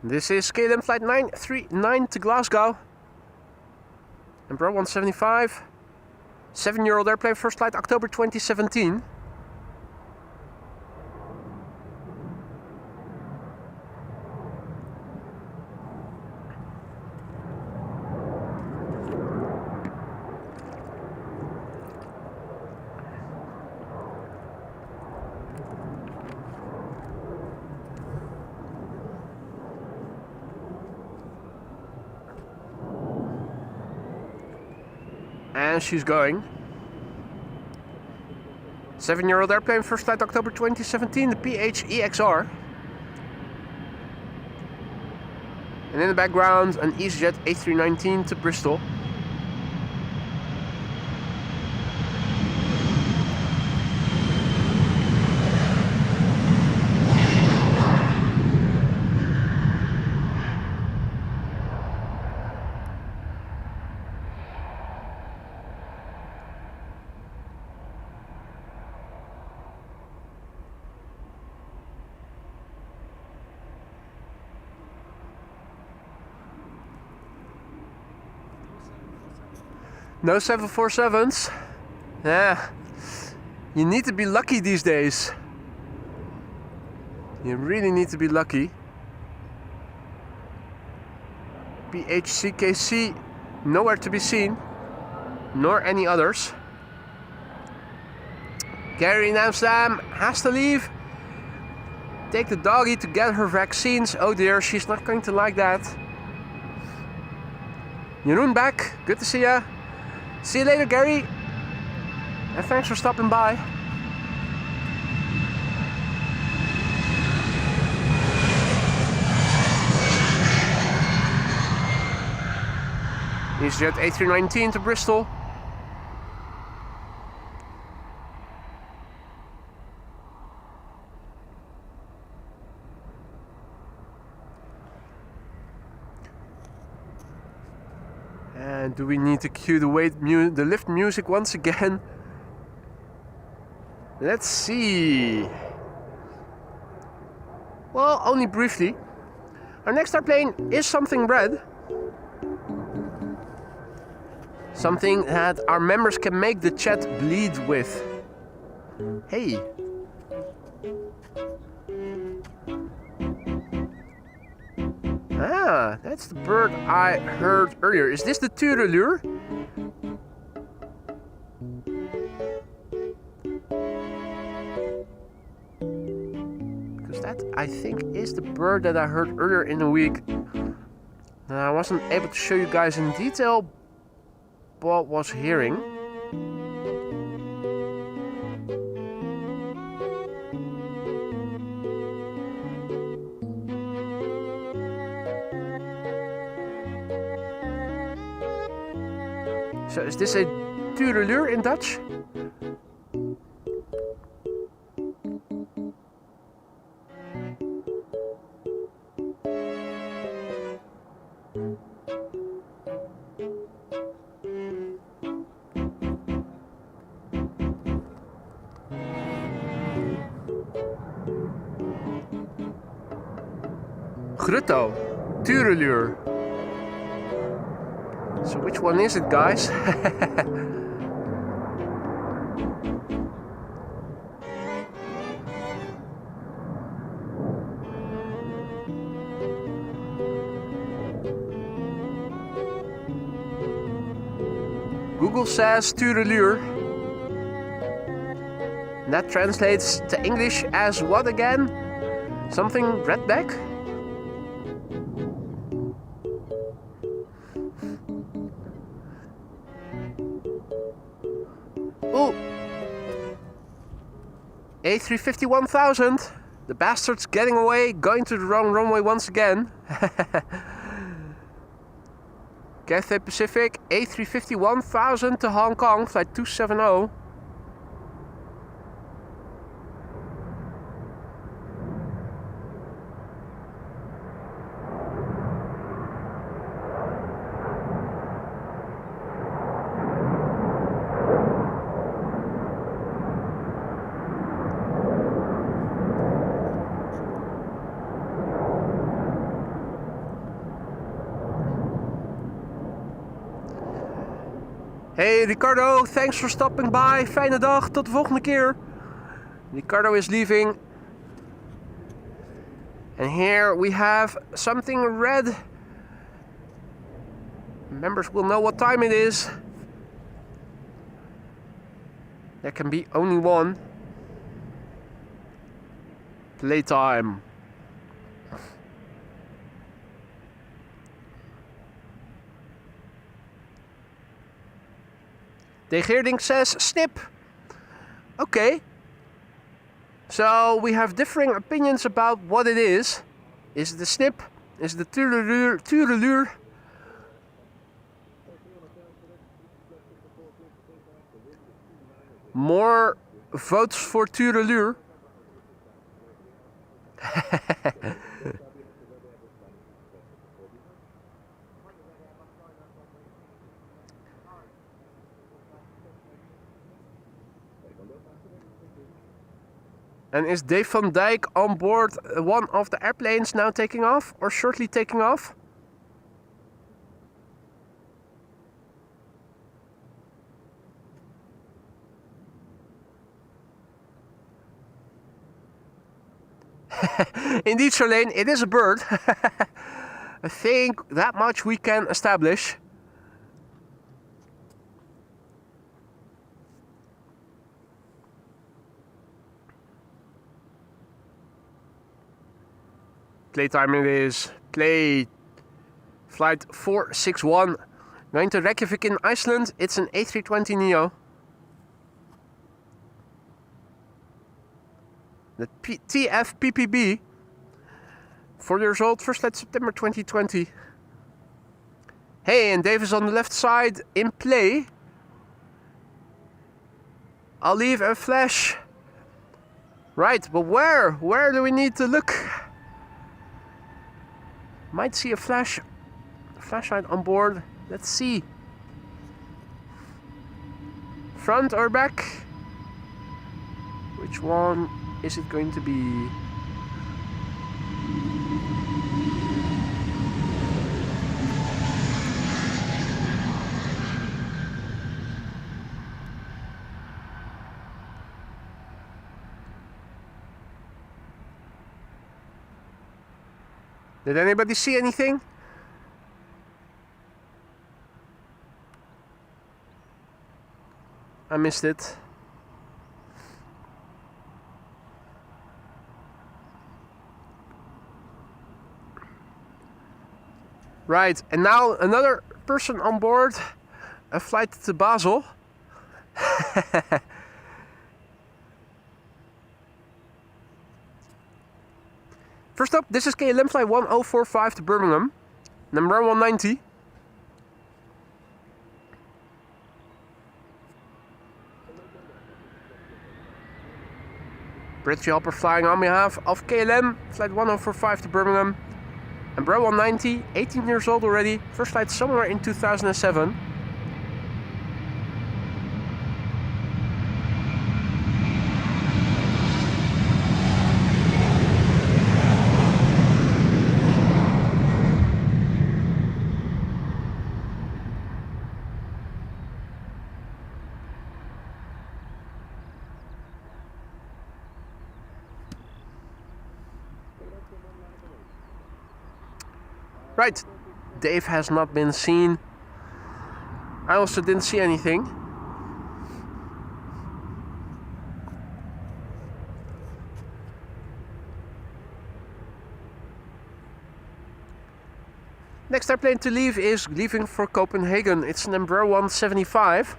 This is KLM flight 939 to Glasgow. Embraer 175. 7-year-old airplane, first flight October 2017. And she's going. 7-year-old airplane, first flight October 2017, the PHEXR. And in the background, an EasyJet A319 to Bristol. No 747s. Yeah, you need to be lucky these days. You really need to be lucky. PHCKC, nowhere to be seen, nor any others. Gary in Amsterdam has to leave. Take the doggy to get her vaccines. Oh dear, she's not going to like that. Jeroen back, good to see ya. See you later, Gary. And thanks for stopping by. EasyJet A319 to Bristol. And do we need to cue the lift music once again? Let's see. Well, only briefly. Our next airplane is something red. Something that our members can make the chat bleed with. Hey. Ah, that's the bird I heard earlier. Is this the Turelure? Because that, I think, is the bird that I heard earlier in the week. I wasn't able to show you guys in detail what was hearing. So is this a Turelure in Dutch? Grutto, Turelure. So which one is it, guys? Google says Turelure. That translates to English as what again? Something redback? Ooh! A350 1000! The bastard's getting away, going to the wrong runway once again. Cathay Pacific, A350 1000 to Hong Kong, flight 270. Hey Ricardo, thanks for stopping by. Fijne dag, tot de volgende keer. Ricardo is leaving. And here we have something red. Members will know what time it is. There can be only one. Playtime. De Geerding says snip. Okay. So we have differing opinions about what it is. Is it a snip? Is it a turelure? More votes for turelure. And is Dave van Dijk on board one of the airplanes now taking off or shortly taking off? Indeed, Charlene, it is a bird. I think that much we can establish. Playtime it is. Play. Flight 461. Going to Reykjavik in Iceland. It's an A320neo. The TFPPB. 4 years old. First flight September 2020. Hey, and Dave is on the left side in play. I'll leave a flash. Right, but where? Where do we need to look? Might see a flashlight on board. Let's see. Front or back? Which one is it going to be? Did anybody see anything? I missed it. Right, and now another person on board. A flight to Basel. First up, this is KLM flight 1045 to Birmingham, number 190. British helper flying on behalf of KLM, flight 1045 to Birmingham. And Bro 190, 18 years old already, first flight somewhere in 2007. Right, Dave has not been seen. I also didn't see anything. next airplane to leave is leaving for Copenhagen. It's an Embraer 175.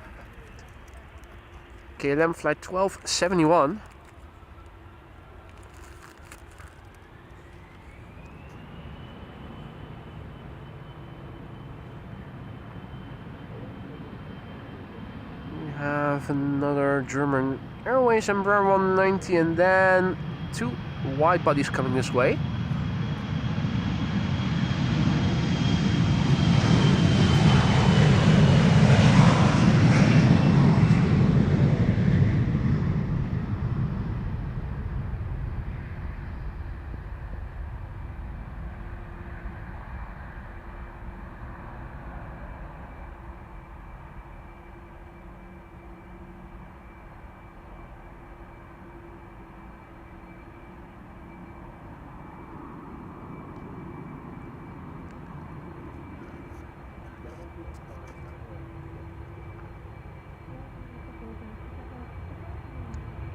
KLM flight 1271. We have another German Airways Embraer 190 and then 2 wide bodies coming this way.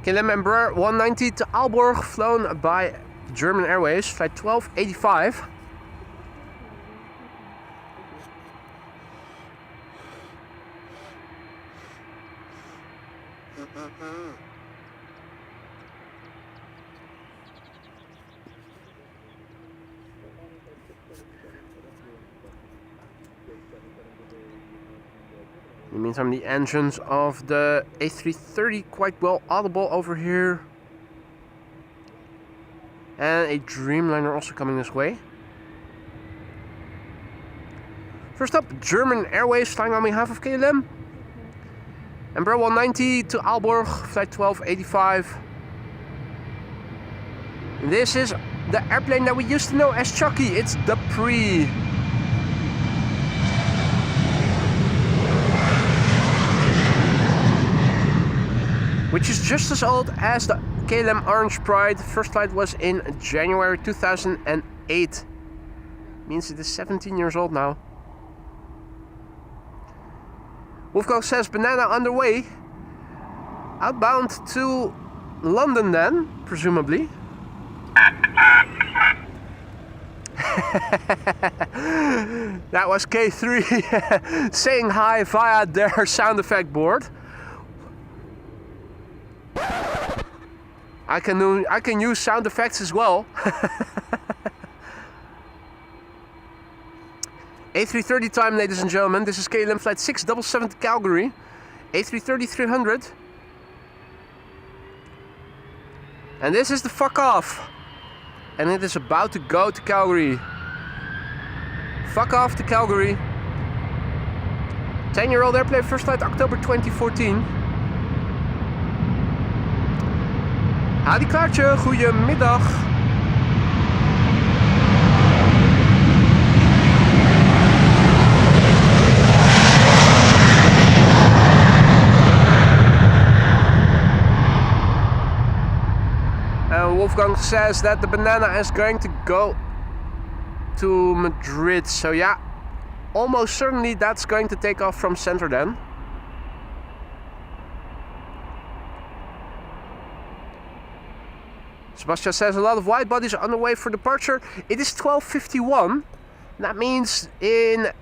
KLM Embraer 190 to Aalborg, flown by German Airways, flight 1285. In the meantime, the engines of the A330 quite well audible over here. And a Dreamliner also coming this way. First up, German Airways flying on behalf of KLM. Embraer 190 to Aalborg, flight 1285. And this is the airplane that we used to know as Chucky. It's the Pre. Which is just as old as the KLM Orange Pride. First flight was in January 2008. Means it is 17 years old now. Wolfgang says banana underway. Outbound to London then, presumably. That was K3 saying hi via their sound effect board. I can use sound effects as well. A330 time, ladies and gentlemen. This is KLM flight 677 to Calgary. A330-300. And this is the fuck off. And it is about to go to Calgary. Fuck off to Calgary. 10-year-old airplane, first flight October 2014. Hadi Klaartje, goedemiddag. And Wolfgang says that the banana is going to go to Madrid. So yeah, almost certainly that's going to take off from center then. Sebastian says a lot of wide bodies on the way for departure. It is 12:51. That means in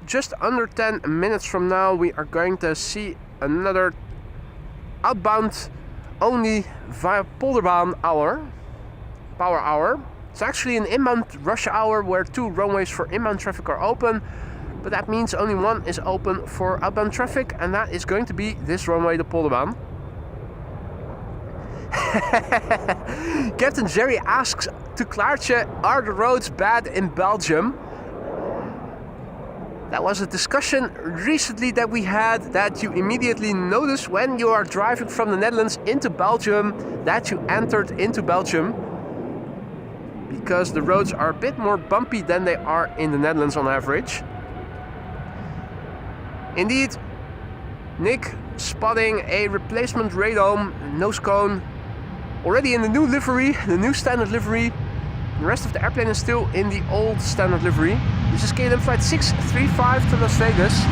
just under 10 minutes from now we are going to see another outbound only via Polderbaan power hour. It's actually an inbound rush hour where 2 runways for inbound traffic are open, but that means only one is open for outbound traffic, and that is going to be this runway, the Polderbaan. Captain Jerry asks to Klaartje, are the roads bad in Belgium? That was a discussion recently that we had, that you immediately notice when you are driving from the Netherlands into Belgium that you entered into Belgium, because the roads are a bit more bumpy than they are in the Netherlands on average. Indeed, Nick spotting a replacement radome nose cone already in the new livery, the new standard livery. The rest of the airplane is still in the old standard livery. This is KLM flight 635 to Las Vegas.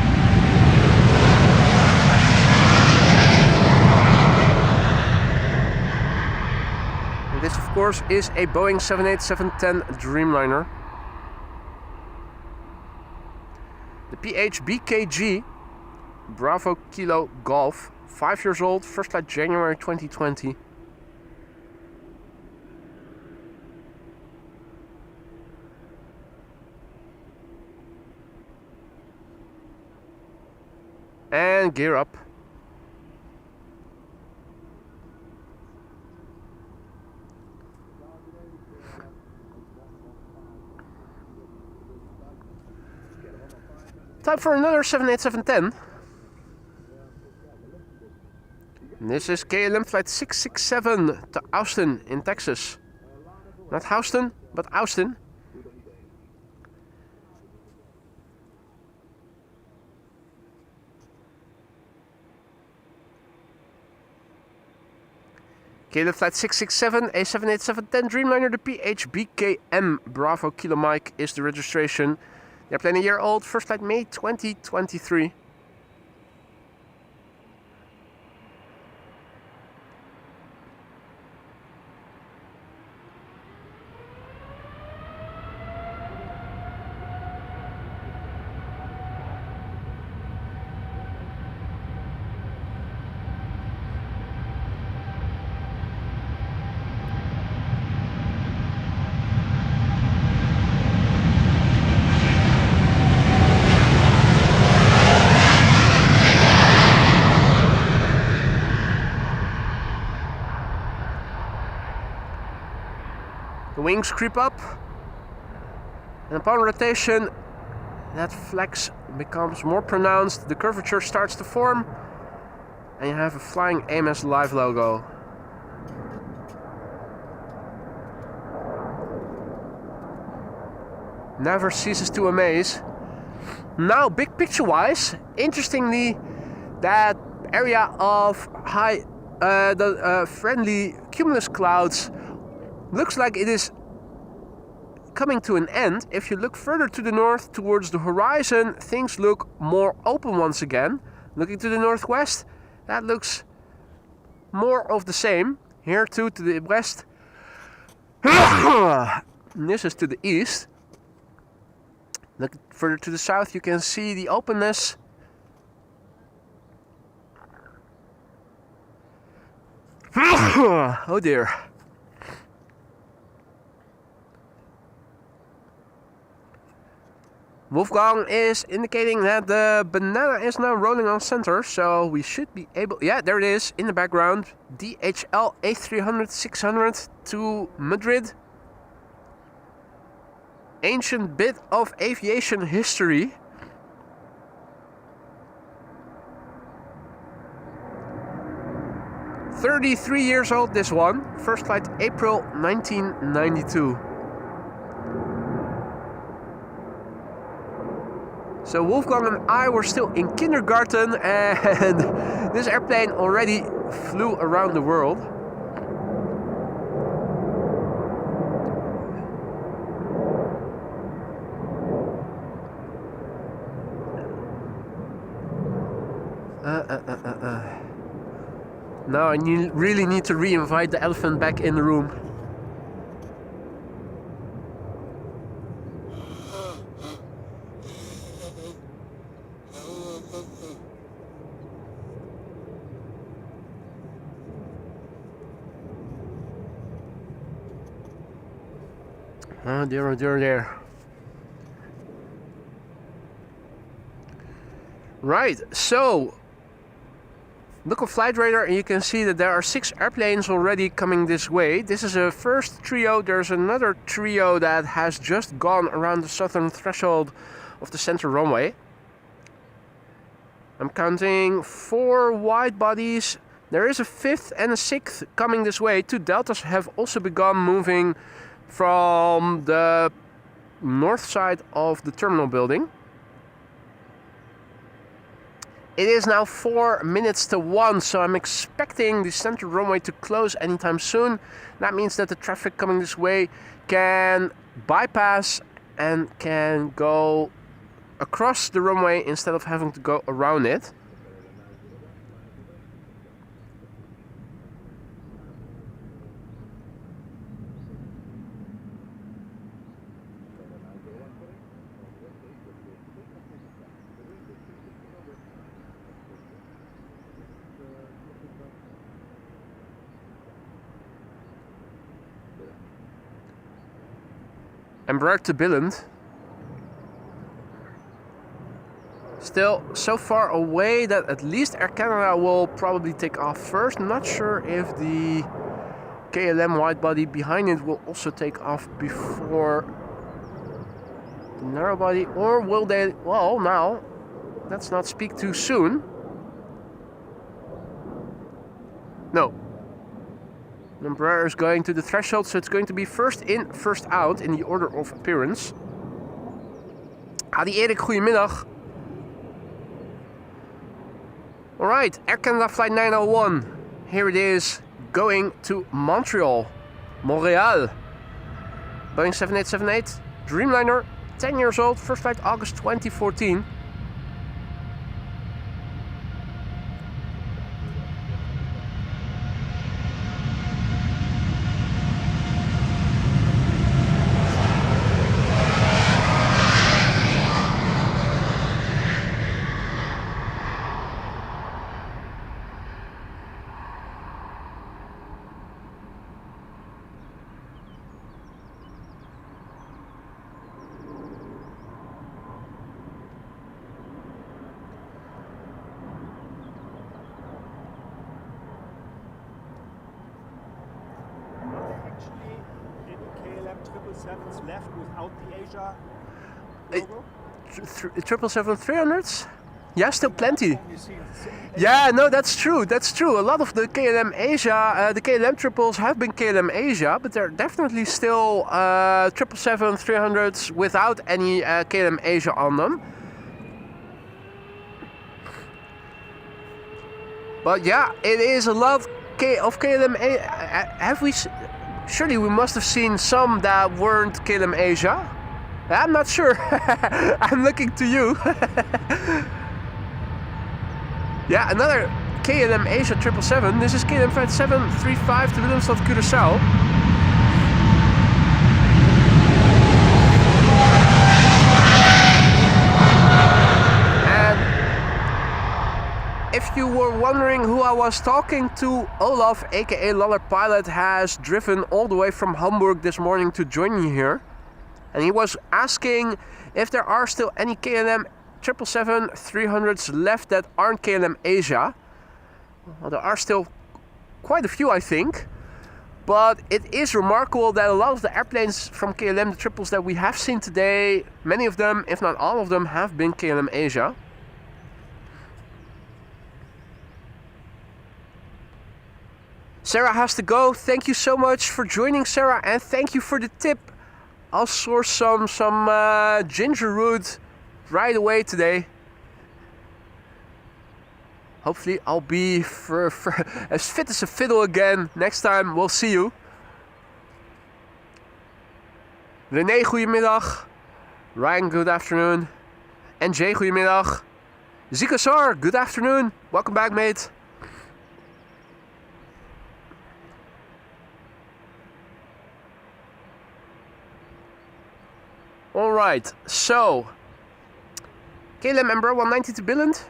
And this of course is a Boeing 787-10 Dreamliner. The PHBKG Bravo Kilo Golf, 5 years old, first flight January 2020. And gear up. Time for another 787-10. This is KLM flight 667 to Austin in Texas. Not Houston, but Austin. KLM flight 667, a 787-10 Dreamliner, the PHBKM Bravo Kilo Mike is the registration. The airplane a year old, first flight May 2023. The wings creep up, and upon rotation, that flex becomes more pronounced, the curvature starts to form, and you have a flying AMS Live logo. Never ceases to amaze. Now, big picture wise, interestingly, that area of high, friendly cumulus clouds looks like it is coming to an end. If you look further to the north towards the horizon, things look more open once again. Looking to the northwest, that looks more of the same. Here too to the west. This is to the east. Look further to the south, you can see the openness. Oh dear. Wolfgang is indicating that the banana is now rolling on center, so we should be able... Yeah, there it is in the background. DHL A380 600 to Madrid. Ancient bit of aviation history. "33 years old, this one. First flight April 1992. So Wolfgang and I were still in kindergarten, and this airplane already flew around the world. Now I really need to re-invite the elephant back in the room. Oh dear, oh dear, oh dear. Right, so look on Flight Radar and you can see that there are 6 airplanes already coming this way. This is a first trio. There's another trio that has just gone around the southern threshold of the center runway. I'm counting 4 wide bodies. There is a 5th and a 6th coming this way. 2 deltas have also begun moving from the north side of the terminal building. It is now 4 minutes to 1, so I'm expecting the center runway to close anytime soon. That means that the traffic coming this way can bypass and can go across the runway instead of having to go around it. Embraer to Billund. Still so far away that at least Air Canada will probably take off first. Not sure if the KLM widebody behind it will also take off before the narrowbody, or will they? Well, now let's not speak too soon. No. Embraer is going to the threshold, so it's going to be first in, first out in the order of appearance. Adi Erik, goedemiddag. Alright, Air Canada flight 901. Here it is, going to Montreal. Montreal. Boeing 7878, Dreamliner, 10 years old, first flight August 2014. Left without the Asia logo? 777-300s? Yeah, still plenty. Yeah, no, that's true. That's true. A lot of the KLM Asia, the KLM triples have been KLM Asia, but there are definitely still 777-300s without any KLM Asia on them. But yeah, it is a lot of KLM. Have we? Surely we must have seen some that weren't KLM Asia. I'm not sure. I'm looking to you. Yeah, another KLM Asia 777. This is KLM flight 735 to Willemstad, Curaçao. If you were wondering who I was talking to, Olaf, aka Laller Pilot, has driven all the way from Hamburg this morning to join me here. And he was asking if there are still any KLM 777-300s left that aren't KLM Asia. Well, there are still quite a few, I think. But it is remarkable that a lot of the airplanes from KLM, the triples that we have seen today, many of them, if not all of them, have been KLM Asia. Sarah has to go. Thank you so much for joining, Sarah, and thank you for the tip. I'll source some ginger root right away today. Hopefully I'll be as fit as a fiddle again next time. We'll see you. René, goedemiddag. Ryan, good afternoon. And Jay, goedemiddag. Zika Sar, good afternoon. Welcome back, mate. Alright, so KLM Embraer 190 to Billund.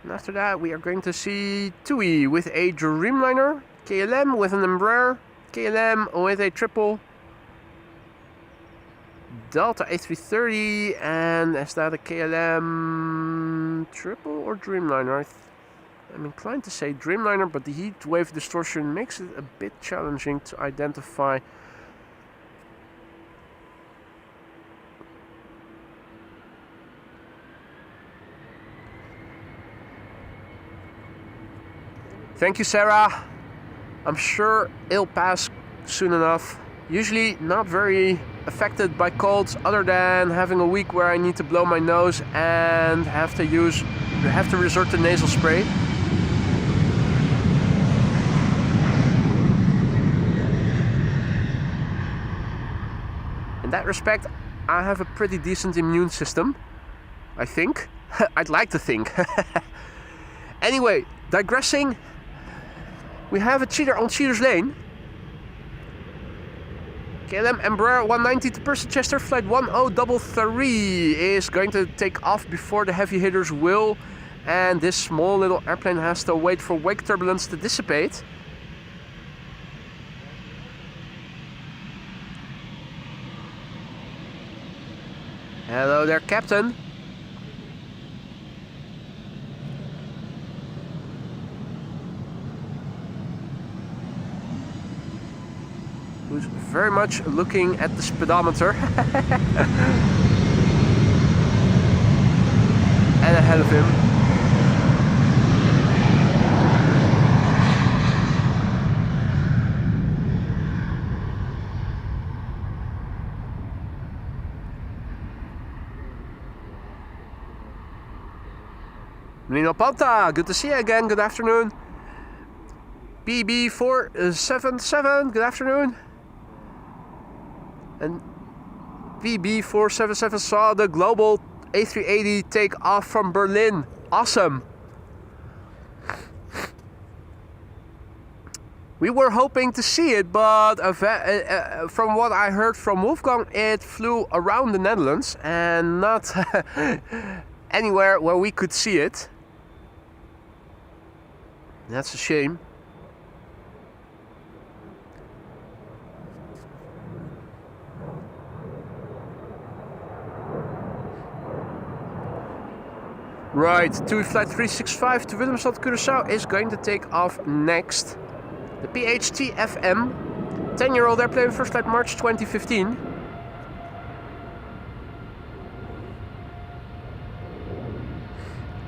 And after that we are going to see TUI with a Dreamliner, KLM with an Embraer, KLM with a triple, Delta A330, and is that a KLM triple or Dreamliner? I'm inclined to say Dreamliner, but the heat wave distortion makes it a bit challenging to identify. Thank you, Sarah. I'm sure it'll pass soon enough. Usually not very affected by colds, other than having a week where I need to blow my nose and have to resort to nasal spray. In that respect, I have a pretty decent immune system, I think. I'd like to think. Anyway, digressing. We have a cheater on Cheater's Lane. KLM Embraer 190 to Percy-Chester flight 1033 is going to take off before the heavy hitters will, and this small little airplane has to wait for wake turbulence to dissipate. Hello there, Captain. Who's very much looking at the speedometer. And ahead of him. Nino Panta, good to see you again, good afternoon. BB477, good afternoon. And BB477 saw the global A380 take off from Berlin. Awesome. We were hoping to see it, but from what I heard from Wolfgang, it flew around the Netherlands and not anywhere where we could see it. That's a shame. Right, TUI Flight 365 to Willemstad, Curaçao is going to take off next. The PHT FM, 10-year-old airplane, first flight March 2015.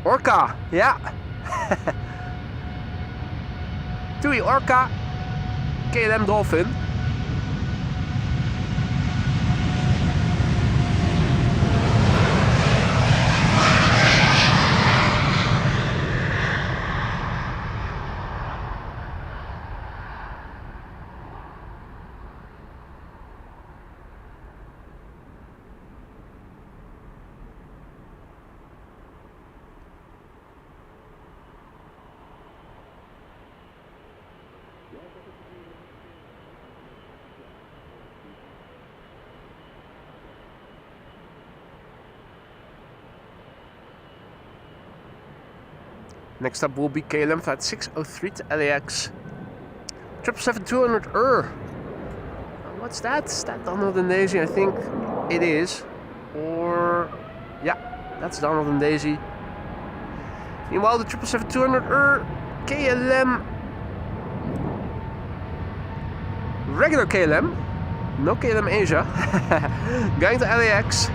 Orca, yeah. TUI Orca, KLM Dolphin. Next up will be KLM Flight 603 to LAX. 777-200 What's that? Is that Donald and Daisy? I think it is. Or... yeah, that's Donald and Daisy. Meanwhile, the 777-200 KLM... regular KLM. No KLM Asia. Going to LAX.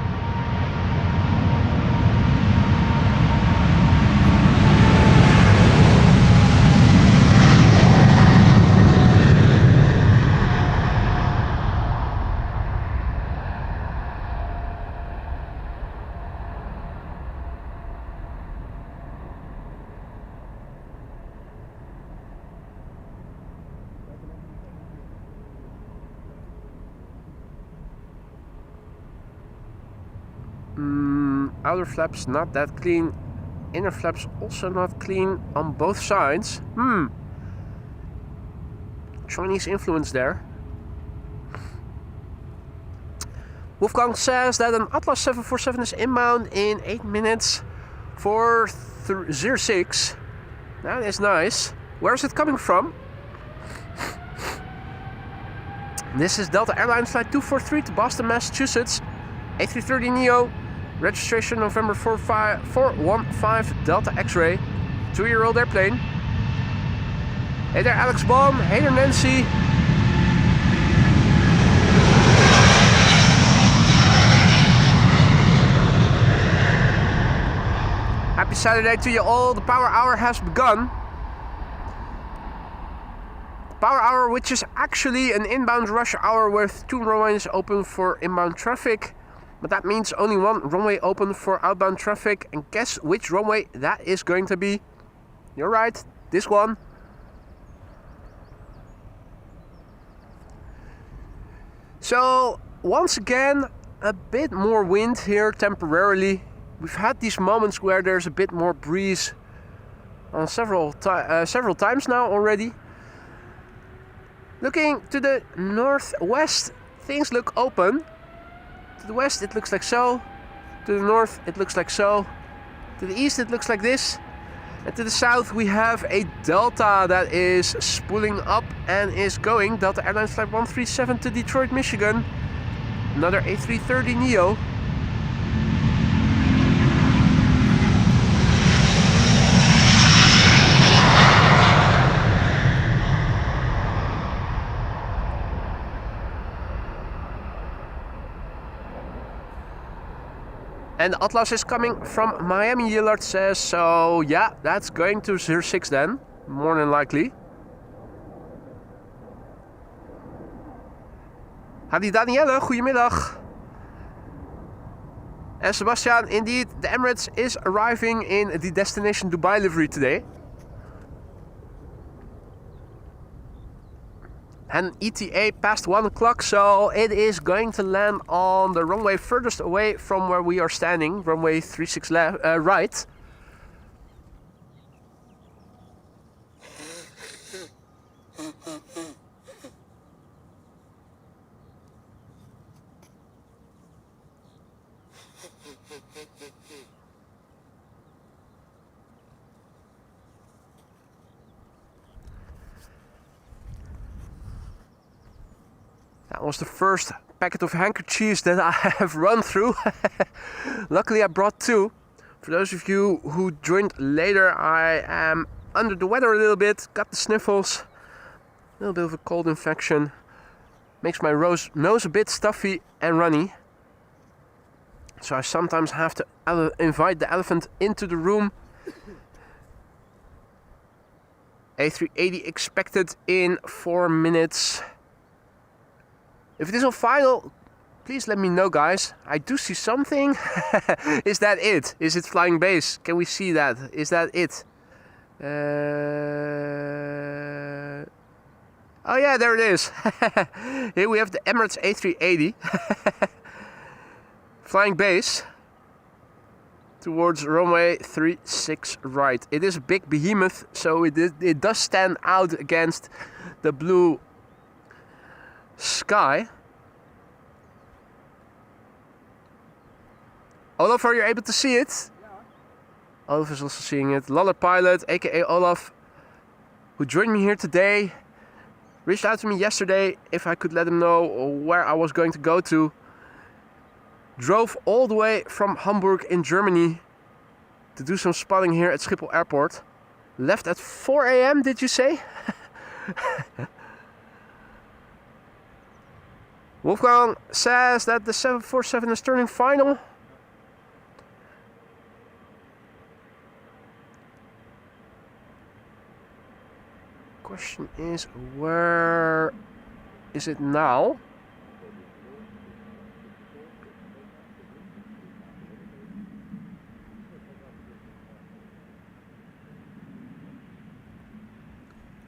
Outer flaps not that clean. Inner flaps also not clean on both sides. Chinese influence there. Wolfgang says that an Atlas 747 is inbound in 8 minutes for 06. That is nice. Where is it coming from? This is Delta Airlines Flight 243 to Boston, Massachusetts. A330neo. Registration November 415 Delta X-Ray. 2-year-old airplane. Hey there Alex Baum. Hey there Nancy. Happy Saturday to you all. The Power Hour has begun. Power Hour, which is actually an inbound rush hour with 2 runways open for inbound traffic. But that means only 1 runway open for outbound traffic. And guess which runway that is going to be? You're right, this one. So, once again, a bit more wind here temporarily. We've had these moments where there's a bit more breeze on several times now already. Looking to the northwest, things look open. To the west it looks like so. To the north it looks like so. To the east it looks like this. And to the south we have a Delta that is spooling up and is going. Delta Airlines Flight 137 to Detroit, Michigan. Another A330neo. And Atlas is coming from Miami, Yillard says. So yeah, that's going to 06 then, more than likely. Hadi Danielle, goedemiddag. And Sebastian, indeed, the Emirates is arriving in the destination Dubai livery today. And ETA past 1 o'clock, so it is going to land on the runway furthest away from where we are standing, runway 36 right. That was the first packet of handkerchiefs that I have run through. Luckily I brought 2. For those of you who joined later, I am under the weather a little bit, got the sniffles, a little bit of a cold infection. Makes my nose a bit stuffy and runny. So I sometimes have to invite the elephant into the room. A380 expected in 4 minutes. If it is on final, please let me know, guys. I do see something. Is that it? Is it flying base? Can we see that? Is that it? Oh yeah, there it is. Here we have the Emirates A380. Flying base towards runway 36 right. It is a big behemoth, so it does stand out against the blue sky. Olaf, are you able to see it? Yeah. Olaf is also seeing it. Loller Pilot, aka Olaf, who joined me here today, reached out to me yesterday if I could let him know where I was going to go to. Drove all the way from Hamburg in Germany to do some spotting here at Schiphol Airport. Left at 4 a.m. did you say? Wolfgang says that the 747 is turning final. Question is, where is it now?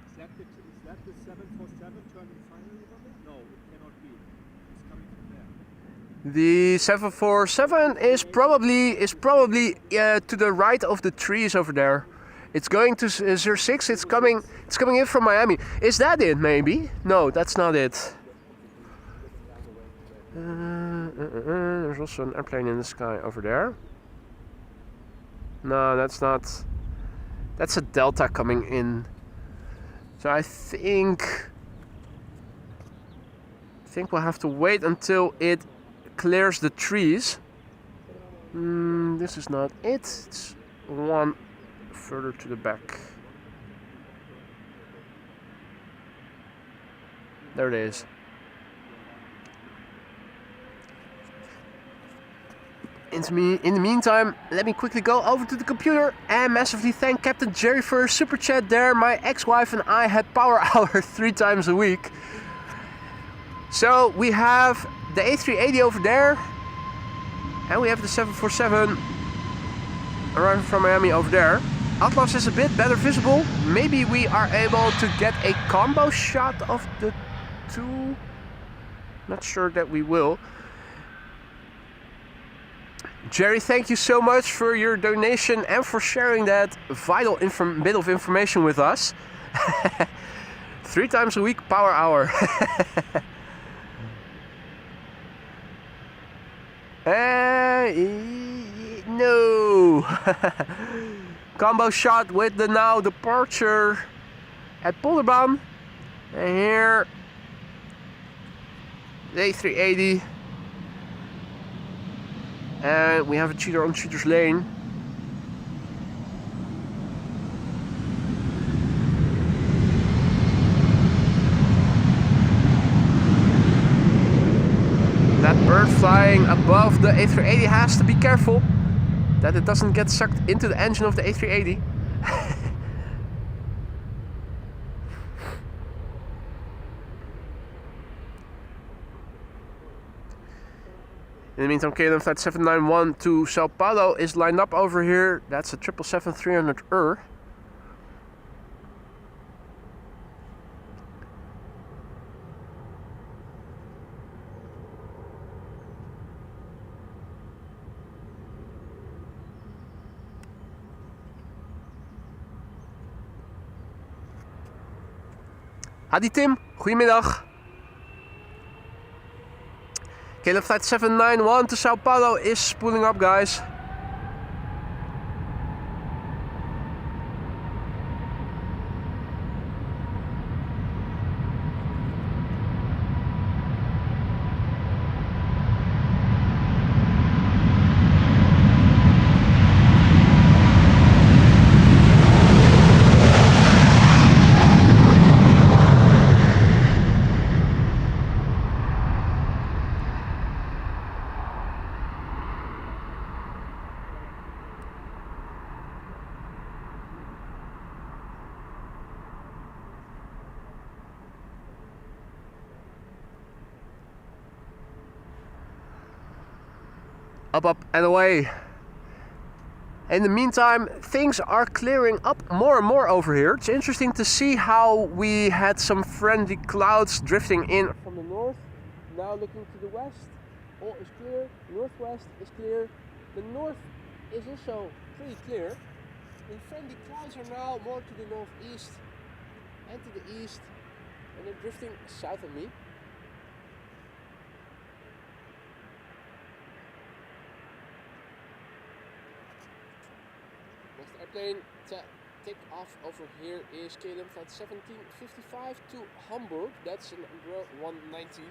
Is that the 747 turning finally on it? No, it cannot be. It's coming from there. The 747 is probably to the right of the trees over there. It's going to 06. It's coming in from Miami. Is that it? Maybe. No, that's not it. There's also an airplane in the sky over there. No, that's not. That's a Delta coming in. So I think we'll have to wait until it clears the trees. This is not it. It's one further to the back. There it is. In the meantime, let me quickly go over to the computer and massively thank Captain Jerry for a super chat there. My ex-wife and I had power hour 3 times a week. So we have the A380 over there, and we have the 747 arriving from Miami over there. Atlas is a bit better visible. Maybe we are able to get a combo shot of the 2. Not sure that we will. Jerry, thank you so much for your donation and for sharing that vital bit of information with us. 3 times a week power hour. No. Combo shot with the now departure at Polderbaan. And here the A380. And we have a cheater on cheater's lane. That bird flying above the A380 has to be careful that it doesn't get sucked into the engine of the A380. In the meantime, KLM flight 791 to Sao Paulo is lined up over here. That's a 777-300ER. Hadi Tim, goedemiddag. KLM flight 791 to Sao Paulo is spooling up, guys. Up and away. In the meantime, things are clearing up more and more over here. It's interesting to see how we had some friendly clouds drifting in from the north. Now looking to the west, all is clear. Northwest is clear. The north is also pretty clear. The friendly clouds are now more to the northeast and to the east, and they're drifting south of me. Airplane to take off over here is KLM flight 1755 to Hamburg. That's an Embraer 190. It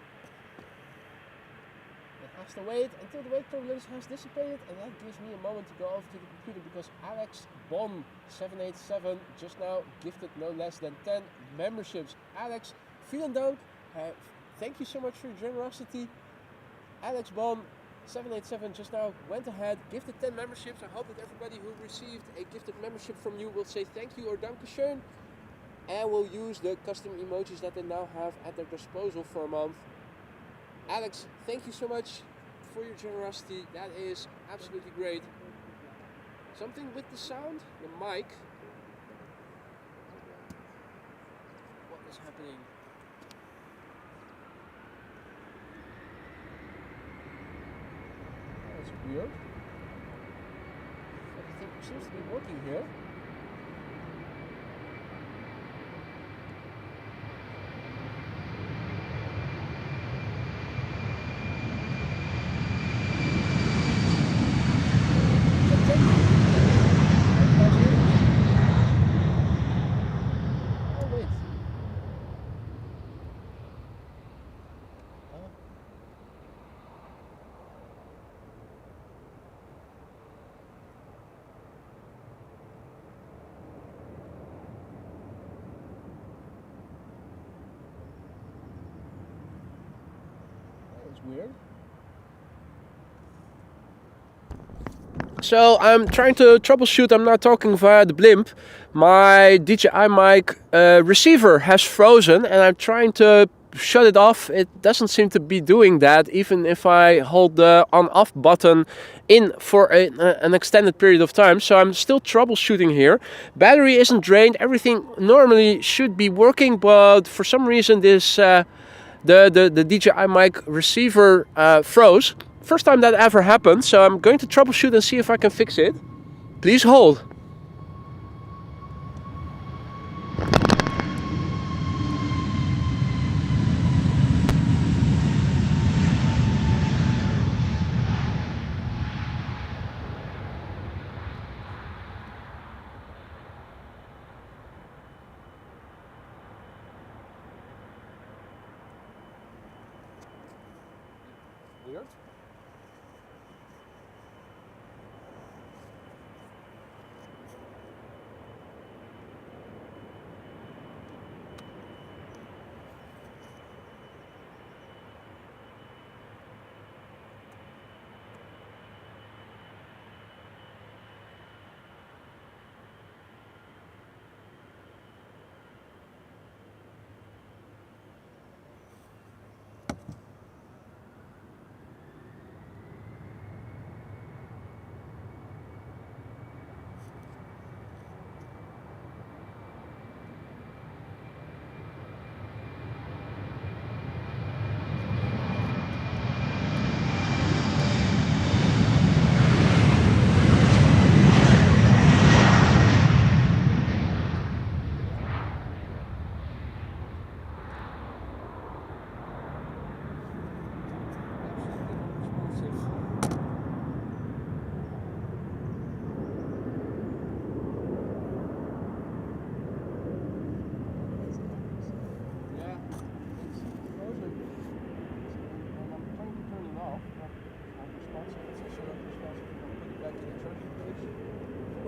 has to wait until the wake turbulence has dissipated, and that gives me a moment to go over to the computer because Alex Bon 787 just now gifted no less than 10 memberships. Alex, vielen Dank. Thank you so much for your generosity. Alex Bon 787 just now went ahead, gifted 10 memberships. I hope that everybody who received a gifted membership from you will say thank you or dankeschön, and will use the custom emojis that they now have at their disposal for a month. Alex, thank you so much for your generosity. That is absolutely great. Something with the sound, the mic. What is happening? Weird. Everything seems to be working here. Oh wait. Weird. So I'm trying to troubleshoot. I'm not talking via the blimp. My DJI mic receiver has frozen, and I'm trying to shut it off. It doesn't seem to be doing that, even if I hold the on-off button in for an extended period of time. So I'm still troubleshooting here. Battery isn't drained. Everything normally should be working, but for some reason this the DJI mic receiver froze. First time that ever happened, so I'm going to troubleshoot and see if I can fix it. Please hold. Weird.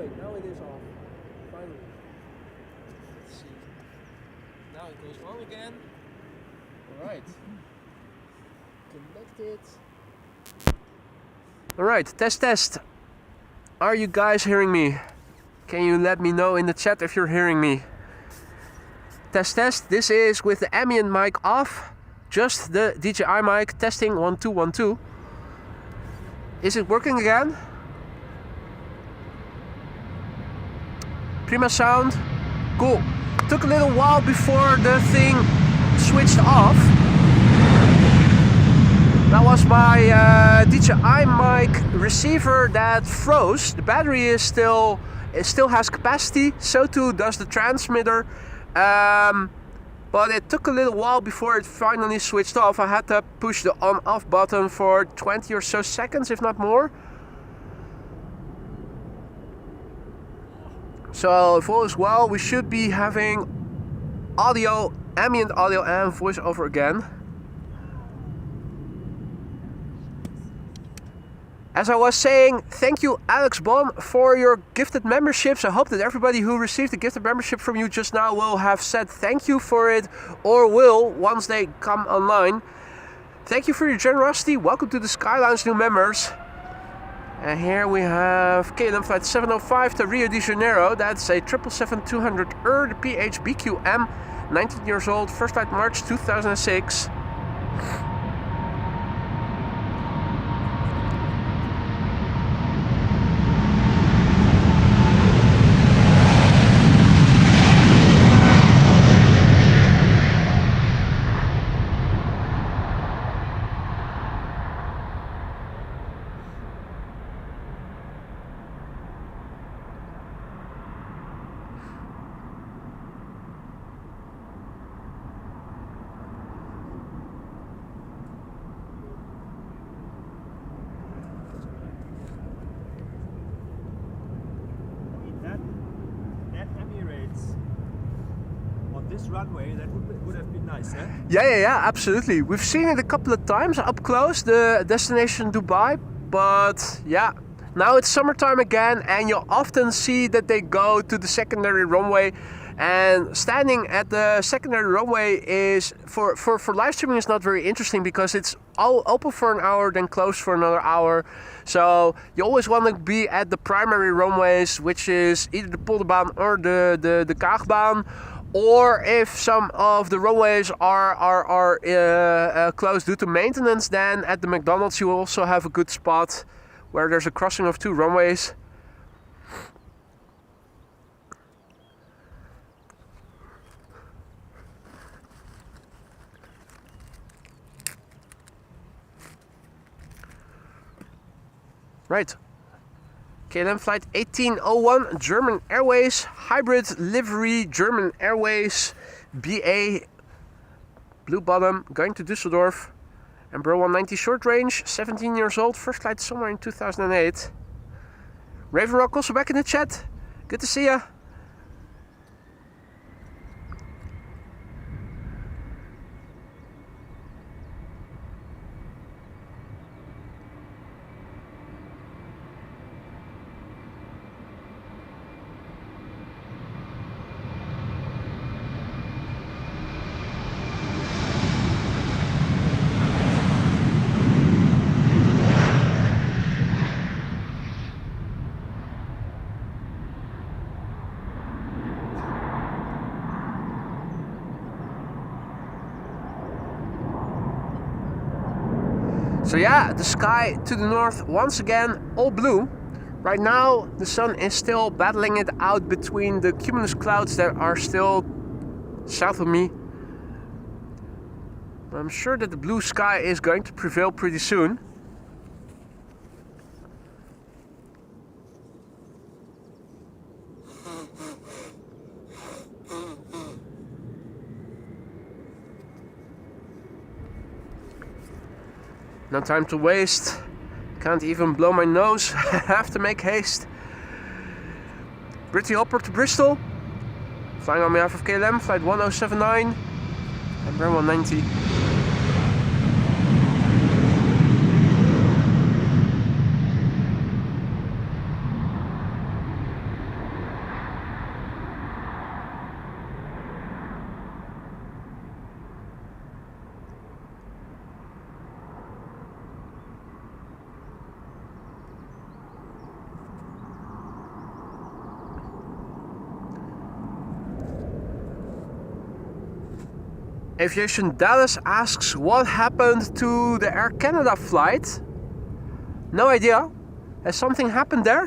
Okay, now it is off. Finally. Let's see. Now it goes on again. Alright. Connected. Alright, test. Are you guys hearing me? Can you let me know in the chat if you're hearing me? Test. This is with the ambient mic off. Just the DJI mic. Testing 1 2 1 2. Is it working again? Prima sound. Cool. Took a little while before the thing switched off. That was my DJI mic receiver that froze. The battery is still has capacity. So too does the transmitter. But it took a little while before it finally switched off. I had to push the on-off button for 20 or so seconds, if not more. So if all is well, we should be having audio, ambient audio and voiceover again. As I was saying, thank you Alex Bon for your gifted memberships. I hope that everybody who received a gifted membership from you just now will have said thank you for it, or will once they come online. Thank you for your generosity. Welcome to the Skyline's new members. And here we have KLM flight 705 to Rio de Janeiro. That's a 777-200 the PHBQM, 19 years old, first flight March 2006. Runway, that would have been nice, eh? Yeah, absolutely. We've seen it a couple of times up close, the destination Dubai, but yeah, now it's summertime again, and you'll often see that they go to the secondary runway. And standing at the secondary runway is for live streaming is not very interesting, because it's all open for an hour, then closed for another hour. So you always want to be at the primary runways, which is either the Polderbaan or the Kaagbaan. Or if some of the runways are closed due to maintenance, then at the McDonald's you also have a good spot where there's a crossing of two runways. Right. KLM flight 1801, German Airways, hybrid livery, German Airways, BA, blue bottom, going to Düsseldorf, Embraer 190 short range, 17 years old, first flight somewhere in 2008. Raven Rock also back in the chat, good to see ya. So yeah, the sky to the north once again all blue. Right now the sun is still battling it out between the cumulus clouds that are still south of me. I'm sure that the blue sky is going to prevail pretty soon. No time to waste. Can't even blow my nose. Have to make haste. Pretty Hopper to Bristol. Flying on behalf of KLM, flight 1079. Embraer 190. Aviation Dallas asks what happened to the Air Canada flight. No idea. Has something happened there?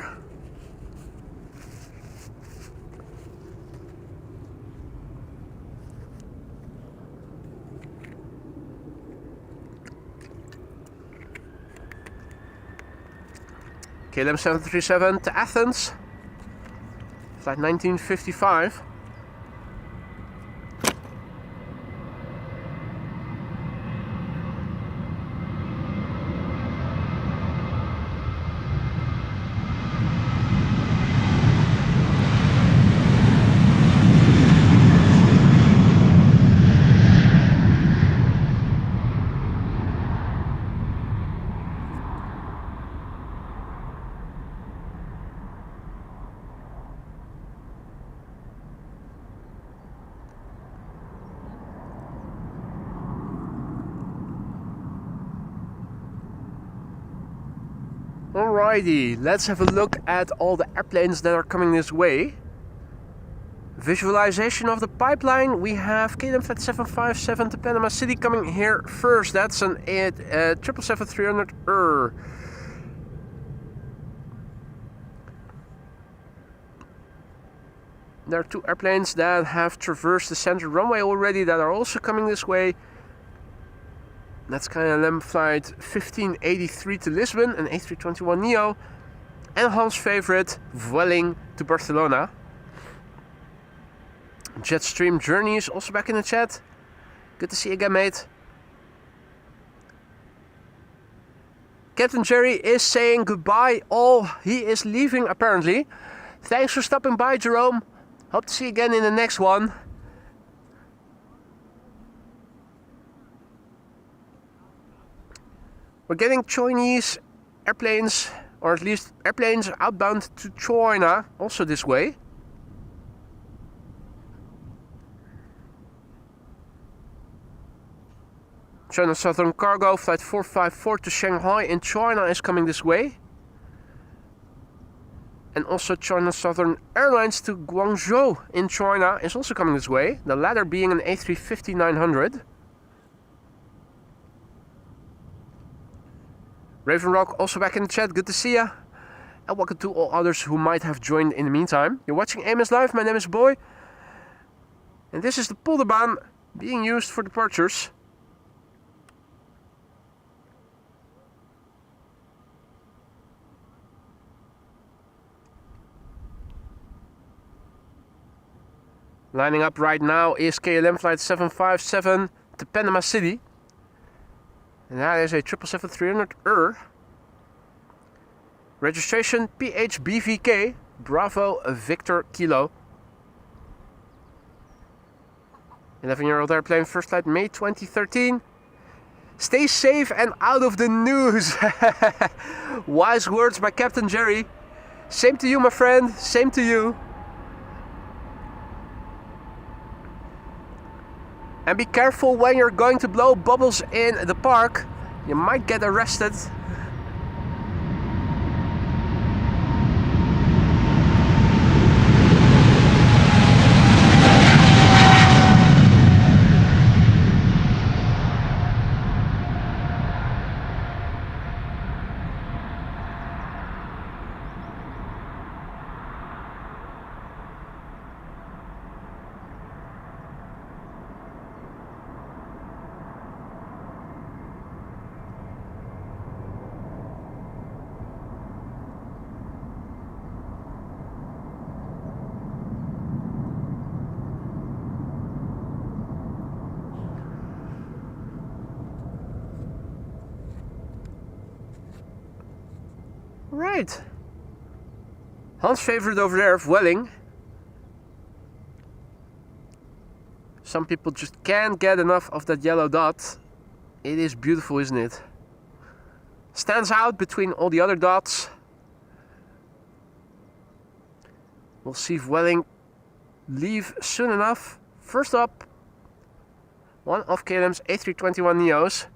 KLM 737 to Athens. Flight 1955. Alrighty, let's have a look at all the airplanes that are coming this way. Visualization of the pipeline. We have KLM Flight 757 to Panama City coming here first. That's an 777-300. There are two airplanes that have traversed the center runway already that are also coming this way. That's KLM Flight 1583 to Lisbon, an A321neo, and Hans' favorite, Vueling to Barcelona. Jetstream Journey is also back in the chat. Good to see you again, mate. Captain Jerry is saying goodbye. Oh, he is leaving apparently. Thanks for stopping by, Jerome. Hope to see you again in the next one. We're getting Chinese airplanes, or at least airplanes outbound to China, also this way. China Southern Cargo Flight 454 to Shanghai in China is coming this way. And also China Southern Airlines to Guangzhou in China is also coming this way. The latter being an A350-900. Raven Rock also back in the chat, good to see ya. And welcome to all others who might have joined in the meantime. You're watching AMS Live, my name is Boy. And this is the polderbaan being used for departures. Lining up right now is KLM Flight 757 to Panama City. And that is a 777-300. Registration PHBVK, Bravo Victor Kilo. 11-year-old airplane, first flight May 2013. Stay safe and out of the news. Wise words by Captain Jerry. Same to you, my friend. Same to you. And be careful when you're going to blow bubbles in the park. You might get arrested. Right. Hans' favorite over there, Vueling. Some people just can't get enough of that yellow dot. It is beautiful, isn't it? Stands out between all the other dots. We'll see Vueling leave soon enough. First up, one of KLM's A321neos.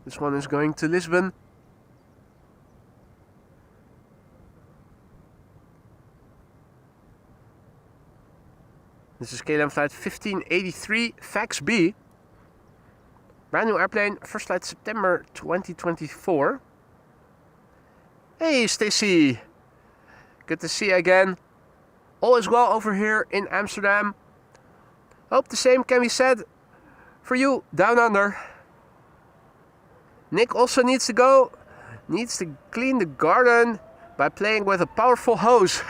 This one is going to Lisbon. This is KLM flight 1583 Fax B. Brand new airplane, first flight September 2024. Hey Stacy, good to see you again. All is well over here in Amsterdam. Hope the same can be said for you down under. Nick also needs to go, needs to clean the garden by playing with a powerful hose.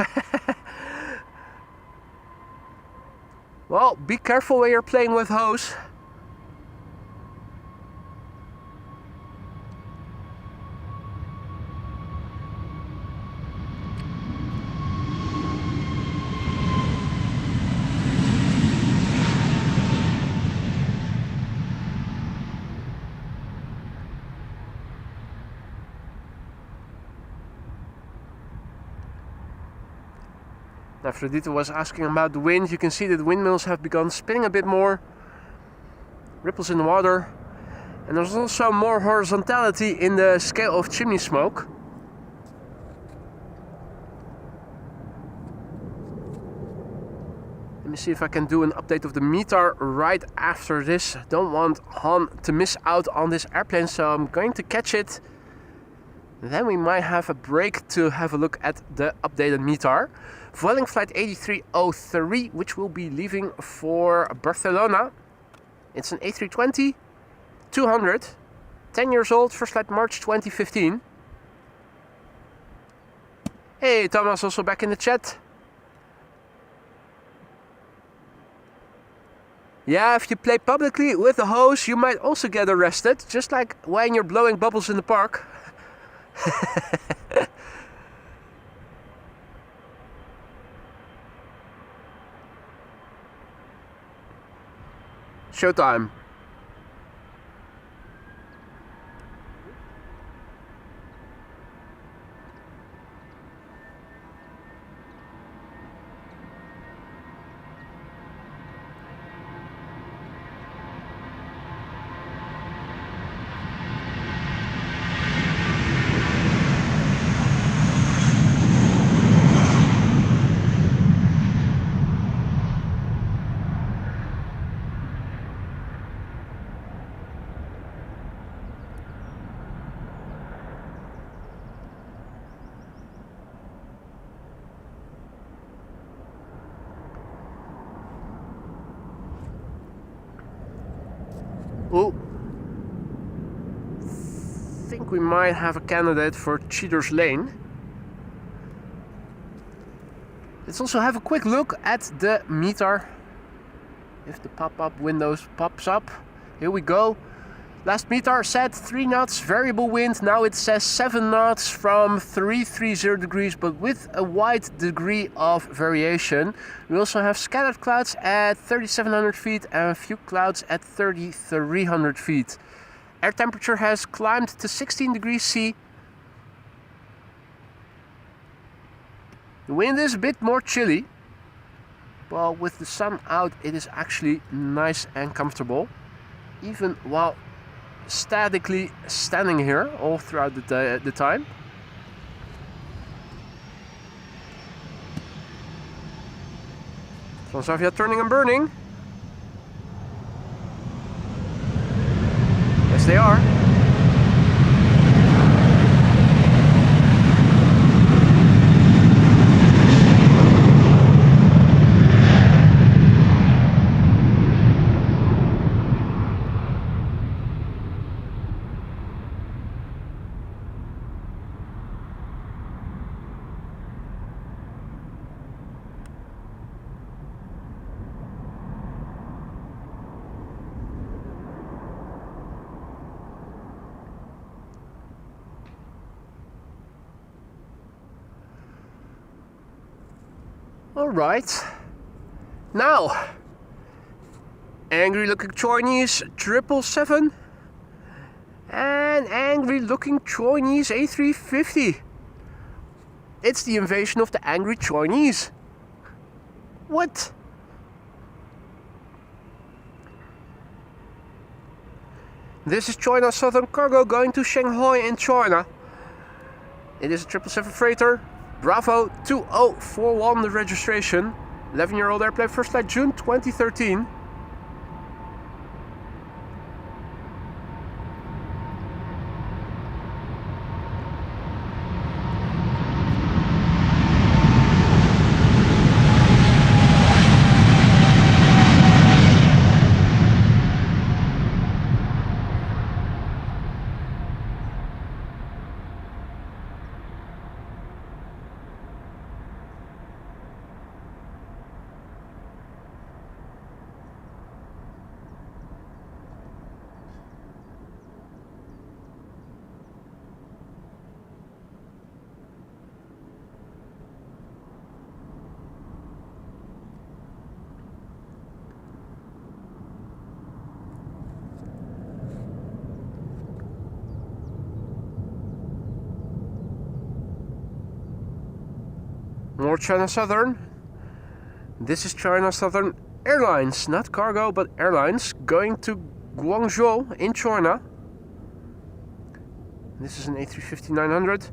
Well, be careful when you're playing with hose. Aphrodite was asking about the wind. You can see that the windmills have begun spinning a bit more. Ripples in the water. And there's also more horizontality in the scale of chimney smoke. Let me see if I can do an update of the METAR right after this. Don't want Han to miss out on this airplane, so I'm going to catch it. Then we might have a break to have a look at the updated METAR. Vueling flight 8303, which will be leaving for Barcelona. It's an A320 200, 10 years old, first flight March 2015. Hey, Thomas also back in the chat. Yeah, if you play publicly with a hose, you might also get arrested, just like when you're blowing bubbles in the park. Showtime. Oh, think we might have a candidate for Cheater's Lane. Let's also have a quick look at the METAR. If the pop-up windows pops up, here we go. Last METAR said 3 knots variable wind. Now it says 7 knots from 330 degrees, but with a wide degree of variation. We also have scattered clouds at 3,700 feet and a few clouds at 3,300 feet. Air temperature has climbed to 16 degrees C. The wind is a bit more chilly, but with the sun out it is actually nice and comfortable, even while statically standing here all throughout the time. Transavia turning and burning. Yes, they are. All right. Now, angry looking Chinese 777 and angry looking Chinese A350. It's the invasion of the angry Chinese. What? This is China Southern Cargo going to Shanghai in China. It is a 777 freighter. Bravo 2041 the registration. 11-year-old airplane, first flight June 2013. More China Southern. This is China Southern Airlines, not cargo but airlines, going to Guangzhou in China. This is an A350-900,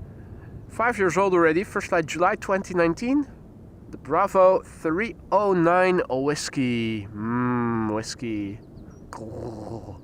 5 years old already, first flight July 2019. The Bravo 309 whiskey. Whiskey. Grrr.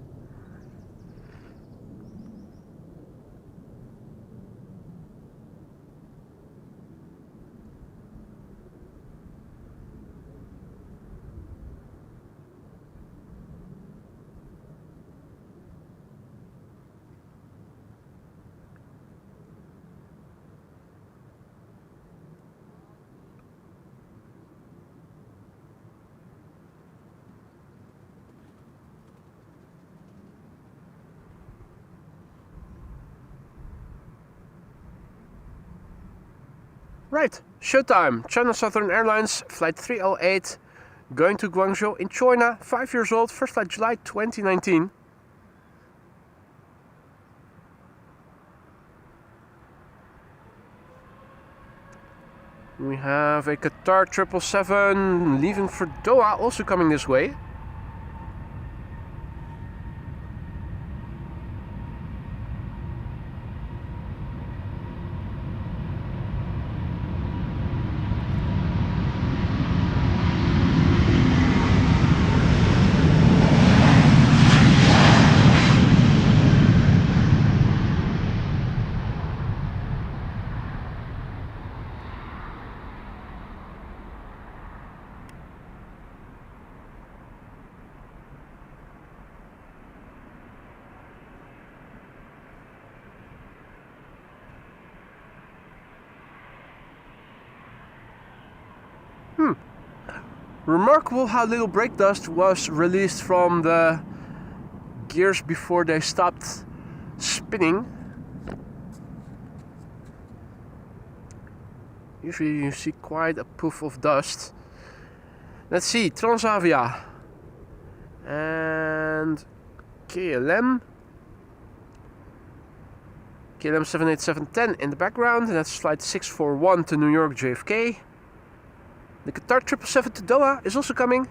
Right, showtime. China Southern Airlines, flight 308, going to Guangzhou in China, 5 years old, first flight July 2019. We have a Qatar 777 leaving for Doha, also coming this way. Remarkable how little brake dust was released from the gears before they stopped spinning. Usually you see quite a puff of dust. Let's see, Transavia and KLM 787-10 in the background, and that's flight 641 to New York JFK. The Qatar 777 to Doha is also coming.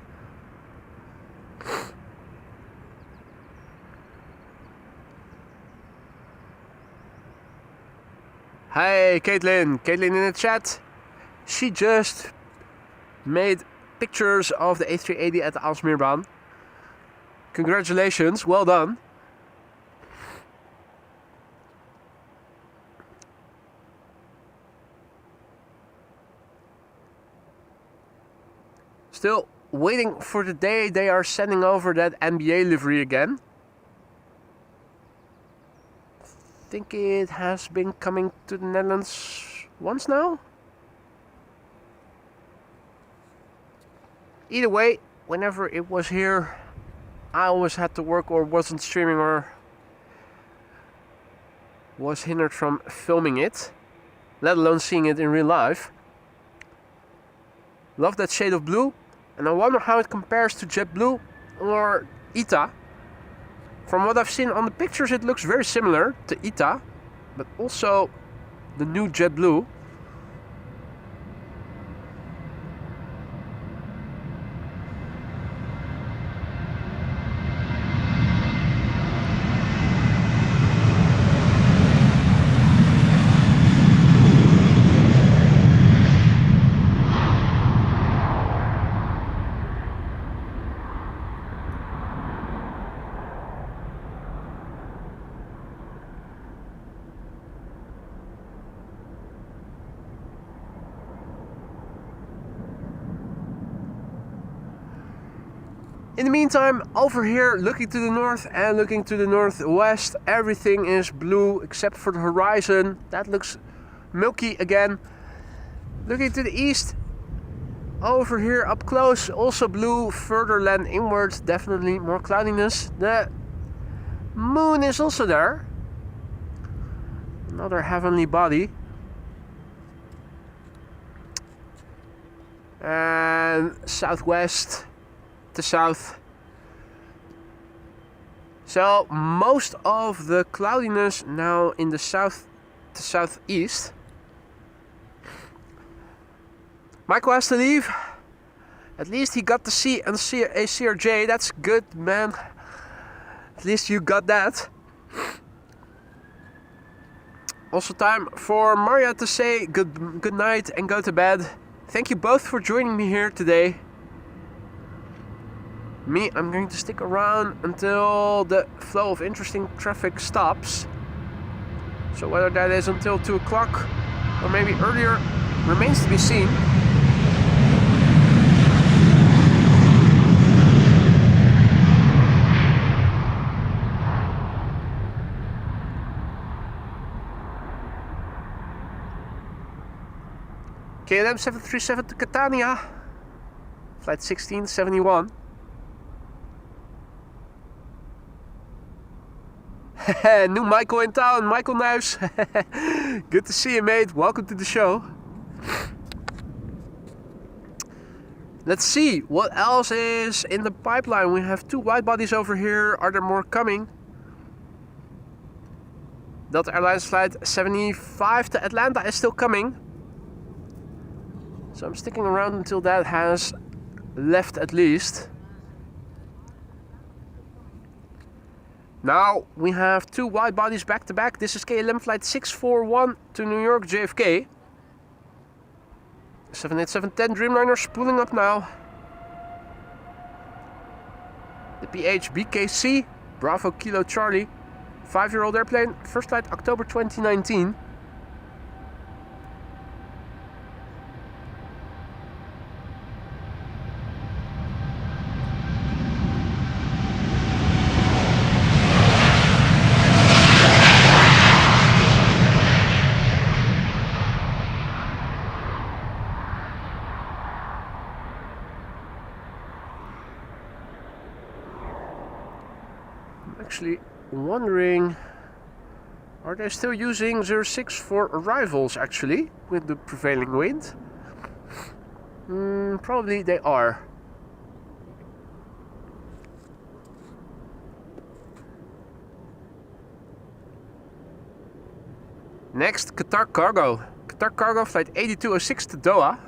Hi, Caitlin in the chat. She just made pictures of the A380 at the Aalsmeerbaan. Congratulations, well done. Still waiting for the day they are sending over that NBA livery again. I think it has been coming to the Netherlands once now. Either way, whenever it was here, I always had to work or wasn't streaming or was hindered from filming it, let alone seeing it in real life. Love that shade of blue, and I wonder how it compares to JetBlue or ITA. From what I've seen on the pictures, it looks very similar to ITA, but also the new JetBlue. In the meantime, over here, looking to the north and looking to the northwest, everything is blue except for the horizon. That looks milky again. Looking to the east, over here up close, also blue. Further land inwards, definitely more cloudiness. The moon is also there. Another heavenly body. And southwest to south. So most of the cloudiness now in the south to southeast. Michael has to leave. At least he got to see a CRJ. That's good, man. At least you got that. Also time for Maria to say good night and go to bed. Thank you both for joining me here today. Me, I'm going to stick around until the flow of interesting traffic stops. So whether that is until 2 o'clock or maybe earlier remains to be seen. KLM 737 to Catania, flight 1671. New Michael in town, Michael Nuis. Good to see you, mate. Welcome to the show. Let's see what else is in the pipeline. We have 2 wide bodies over here. Are there more coming? Delta Airlines flight 75 to Atlanta is still coming. So I'm sticking around until that has left at least. Now we have 2 wide bodies back to back. This is KLM flight 641 to New York JFK. 787-10 Dreamliner spooling up now. The PH BKC Bravo Kilo Charlie, 5-year-old airplane, first flight October 2019. Actually wondering, are they still using 06 for arrivals actually with the prevailing wind? Probably they are. Next, Qatar Cargo. Qatar Cargo flight 8206 to Doha.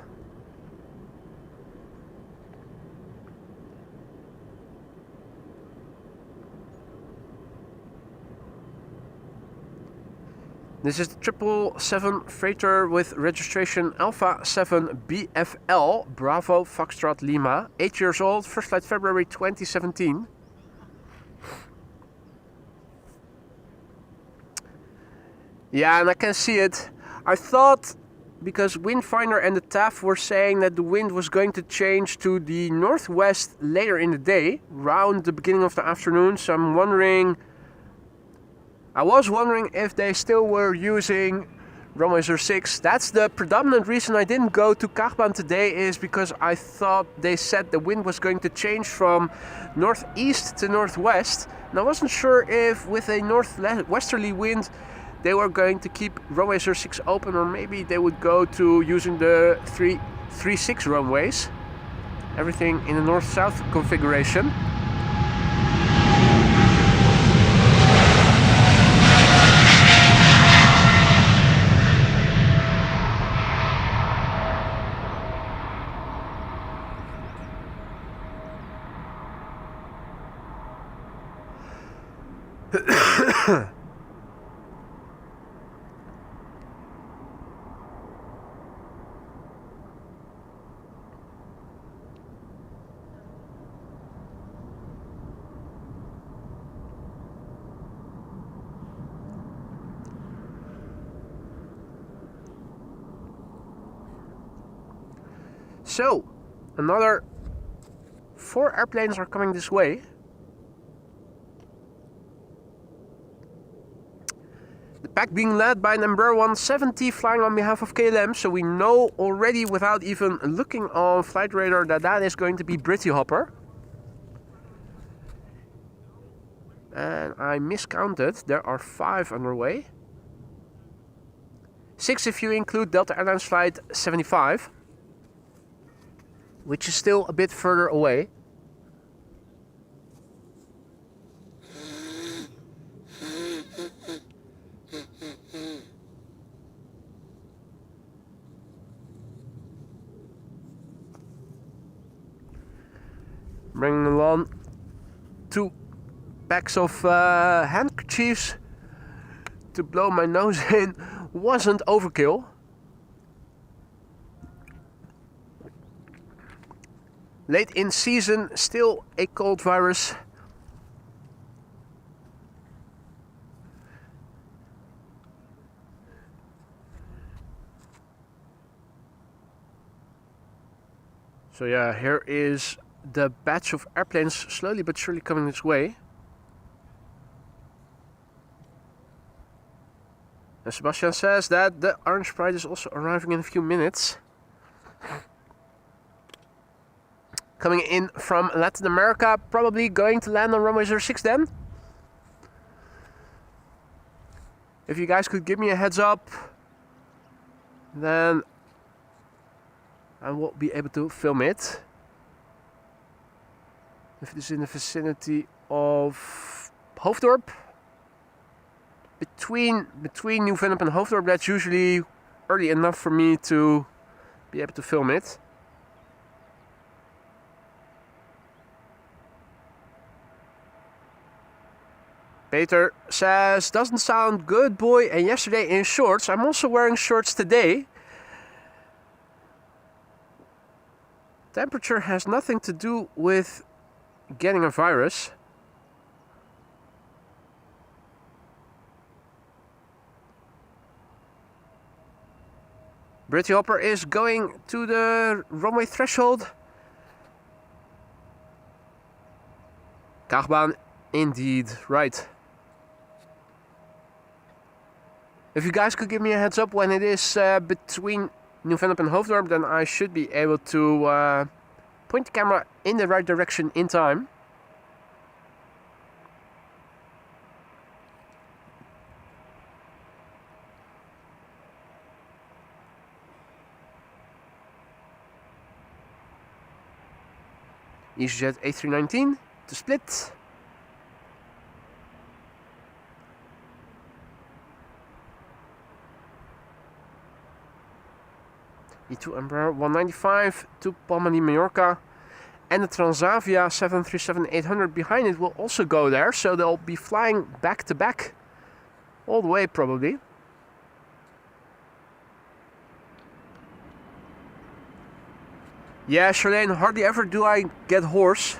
This is the 777 freighter with registration Alpha 7 BFL Bravo Foxtrot Lima, 8 years old, first flight February 2017. Yeah, and I can see it. I thought, because Windfinder and the TAF were saying that the wind was going to change to the northwest later in the day, around the beginning of the afternoon, so I was wondering if they still were using Runway 06. That's the predominant reason I didn't go to Kaagban today, is because I thought they said the wind was going to change from northeast to northwest. And I wasn't sure if with a northwesterly wind they were going to keep Runway 06 open, or maybe they would go to using the 336 runways. Everything in the north-south configuration. So, another 4 airplanes are coming this way. The pack being led by number 170 flying on behalf of KLM. So we know already without even looking on flight radar that that is going to be Britty Hopper. And I miscounted. There are 5 underway. 6 if you include Delta Airlines flight 75. Which is still a bit further away. Bringing along 2 packs of handkerchiefs to blow my nose in wasn't overkill. Late in season, still a cold virus. So yeah, here is the batch of airplanes slowly but surely coming this way. And Sebastian says that the Orange Pride is also arriving in a few minutes. Coming in from Latin America, probably going to land on runway 06 then. If you guys could give me a heads up, then I will be able to film it. If it is in the vicinity of Hoofddorp, between Nieuw-Vennep and Hoofddorp, that's usually early enough for me to be able to film it. Peter says, doesn't sound good, boy, and yesterday in shorts. I'm also wearing shorts today. Temperature has nothing to do with getting a virus. Britty Hopper is going to the runway threshold. Kaagbaan, indeed, right. If you guys could give me a heads up when it is between Nieuw-Vennep and Hoofddorp, then I should be able to point the camera in the right direction in time. EasyJet A319 to split. E2 Embraer 195 to Palma de Mallorca, and the Transavia 737-800 behind it will also go there, so they'll be flying back to back all the way probably. Yeah, Charlene, hardly ever do I get hoarse.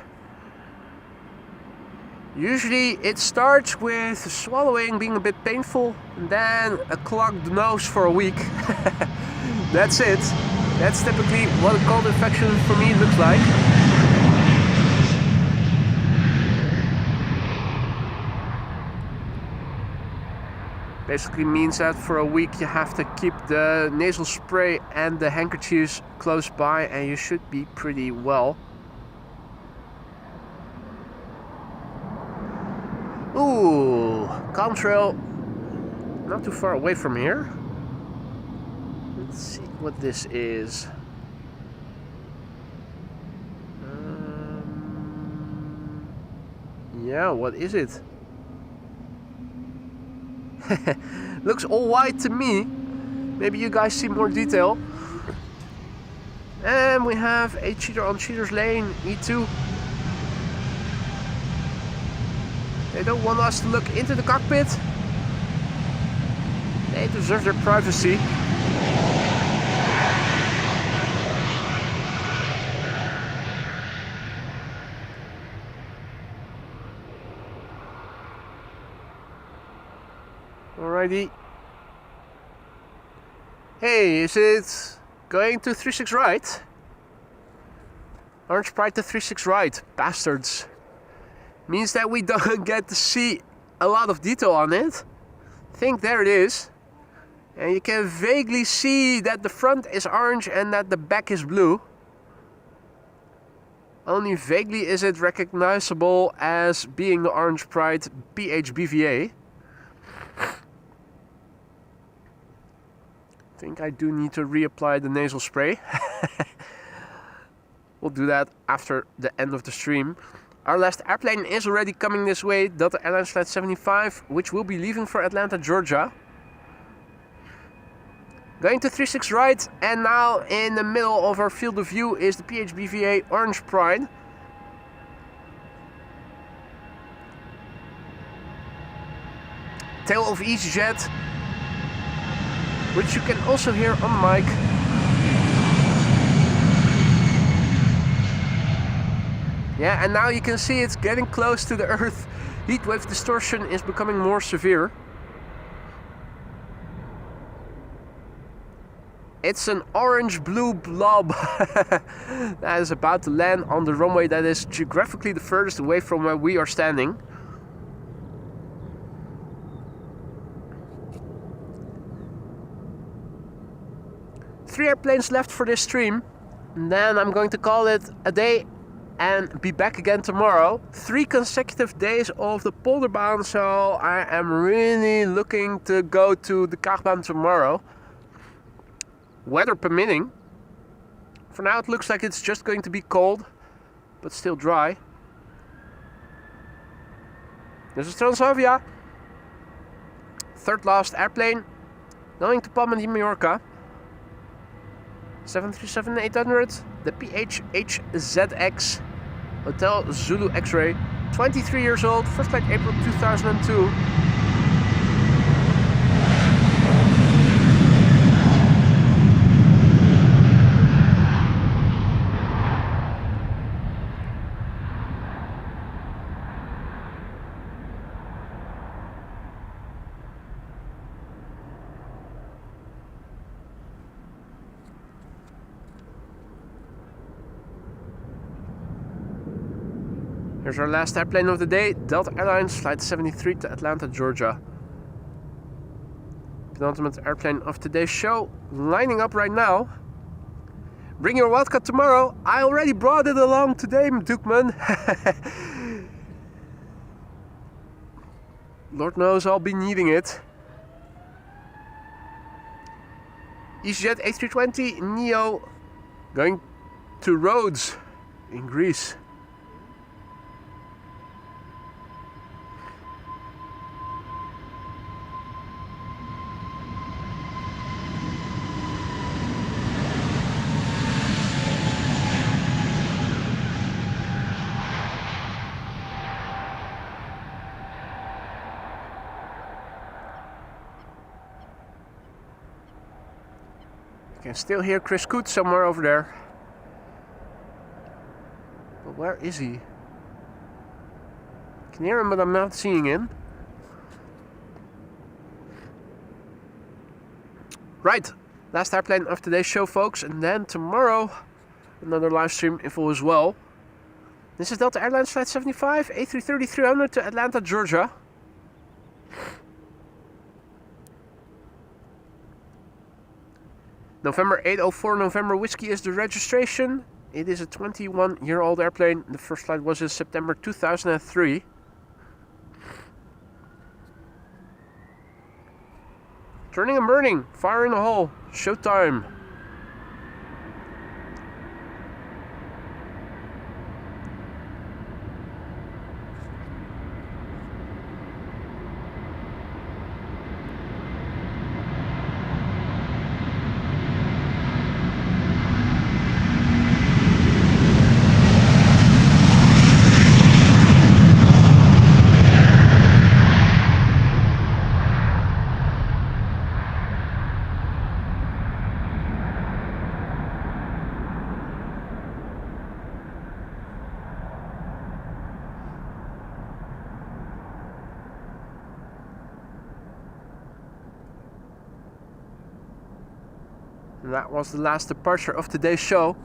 Usually it starts with swallowing being a bit painful, and then a clogged nose for a week. That's it. That's typically what a cold infection for me looks like. Basically means that for a week you have to keep the nasal spray and the handkerchiefs close by, and you should be pretty well. Ooh, contrail, not too far away from here. Let's see what this is. Yeah, what is it? Looks all white to me. Maybe you guys see more detail. And we have a cheater on cheater's lane, E2. They don't want us to look into the cockpit. They deserve their privacy. Alrighty. Hey, is it going to 36 right? Orange Pride to 36 right. Bastards. Means that we don't get to see a lot of detail on it. I think there it is. And you can vaguely see that the front is orange and that the back is blue. Only vaguely is it recognizable as being the Orange Pride PHBVA. I think I do need to reapply the nasal spray. We'll do that after the end of the stream. Our last airplane is already coming this way, Delta Airlines Flight 75, which will be leaving for Atlanta, Georgia. Going to 36 right, and now in the middle of our field of view is the PHBVA Orange Pride. Tail of EasyJet, which you can also hear on mic. Yeah, and now you can see it's getting close to the Earth. Heatwave distortion is becoming more severe. It's an orange-blue blob that is about to land on the runway that is geographically the furthest away from where we are standing. Three airplanes left for this stream, and then I'm going to call it a day and be back again tomorrow. 3 consecutive days of the Polderbaan, so I am really looking to go to the Kaagbaan tomorrow. Weather permitting. For now it looks like it's just going to be cold, but still dry. This is Transavia. Third last airplane, going to Palma de Mallorca. 737-800, the PHHZX, Hotel Zulu X-Ray. 23 years old, first flight April 2002. Here's our last airplane of the day, Delta Airlines Flight 73 to Atlanta, Georgia. Penultimate airplane of today's show, lining up right now. Bring your wildcard tomorrow. I already brought it along today, Dukeman. Lord knows I'll be needing it. EasyJet A380 Neo going to Rhodes in Greece. I can still hear Chris Coot somewhere over there. But where is he? I can hear him, but I'm not seeing him. Right, last airplane of today's show, folks. And then tomorrow, another live stream info as well. This is Delta Airlines Flight 75, A330-300 to Atlanta, Georgia. November 804 November Whiskey is the registration. It is a 21-year-old airplane. The first flight was in September 2003. Turning and burning, fire in the hole, showtime. And that was the last departure of today's show.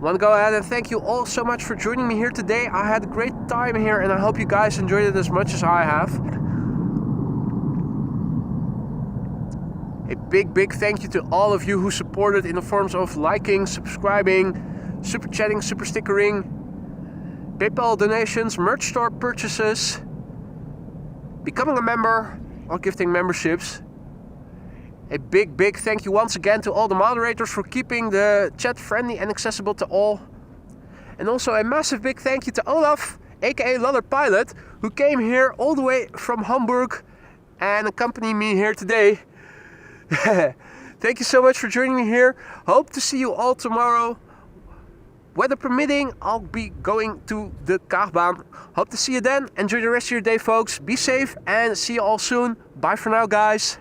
Want to go ahead and thank you all so much for joining me here today. I had a great time here and I hope you guys enjoyed it as much as I have. A big thank you to all of you who supported in the forms of liking, subscribing, super chatting, super stickering, PayPal donations, merch store purchases, becoming a member or gifting memberships. A big thank you once again to all the moderators for keeping the chat friendly and accessible to all. And also a massive big thank you to Olaf, aka Ladder Pilot, who came here all the way from Hamburg and accompanied me here today. Thank you so much for joining me here. Hope to see you all tomorrow. Weather permitting, I'll be going to the Kaagbaan. Hope to see you then. Enjoy the rest of your day, folks. Be safe and see you all soon. Bye for now, guys.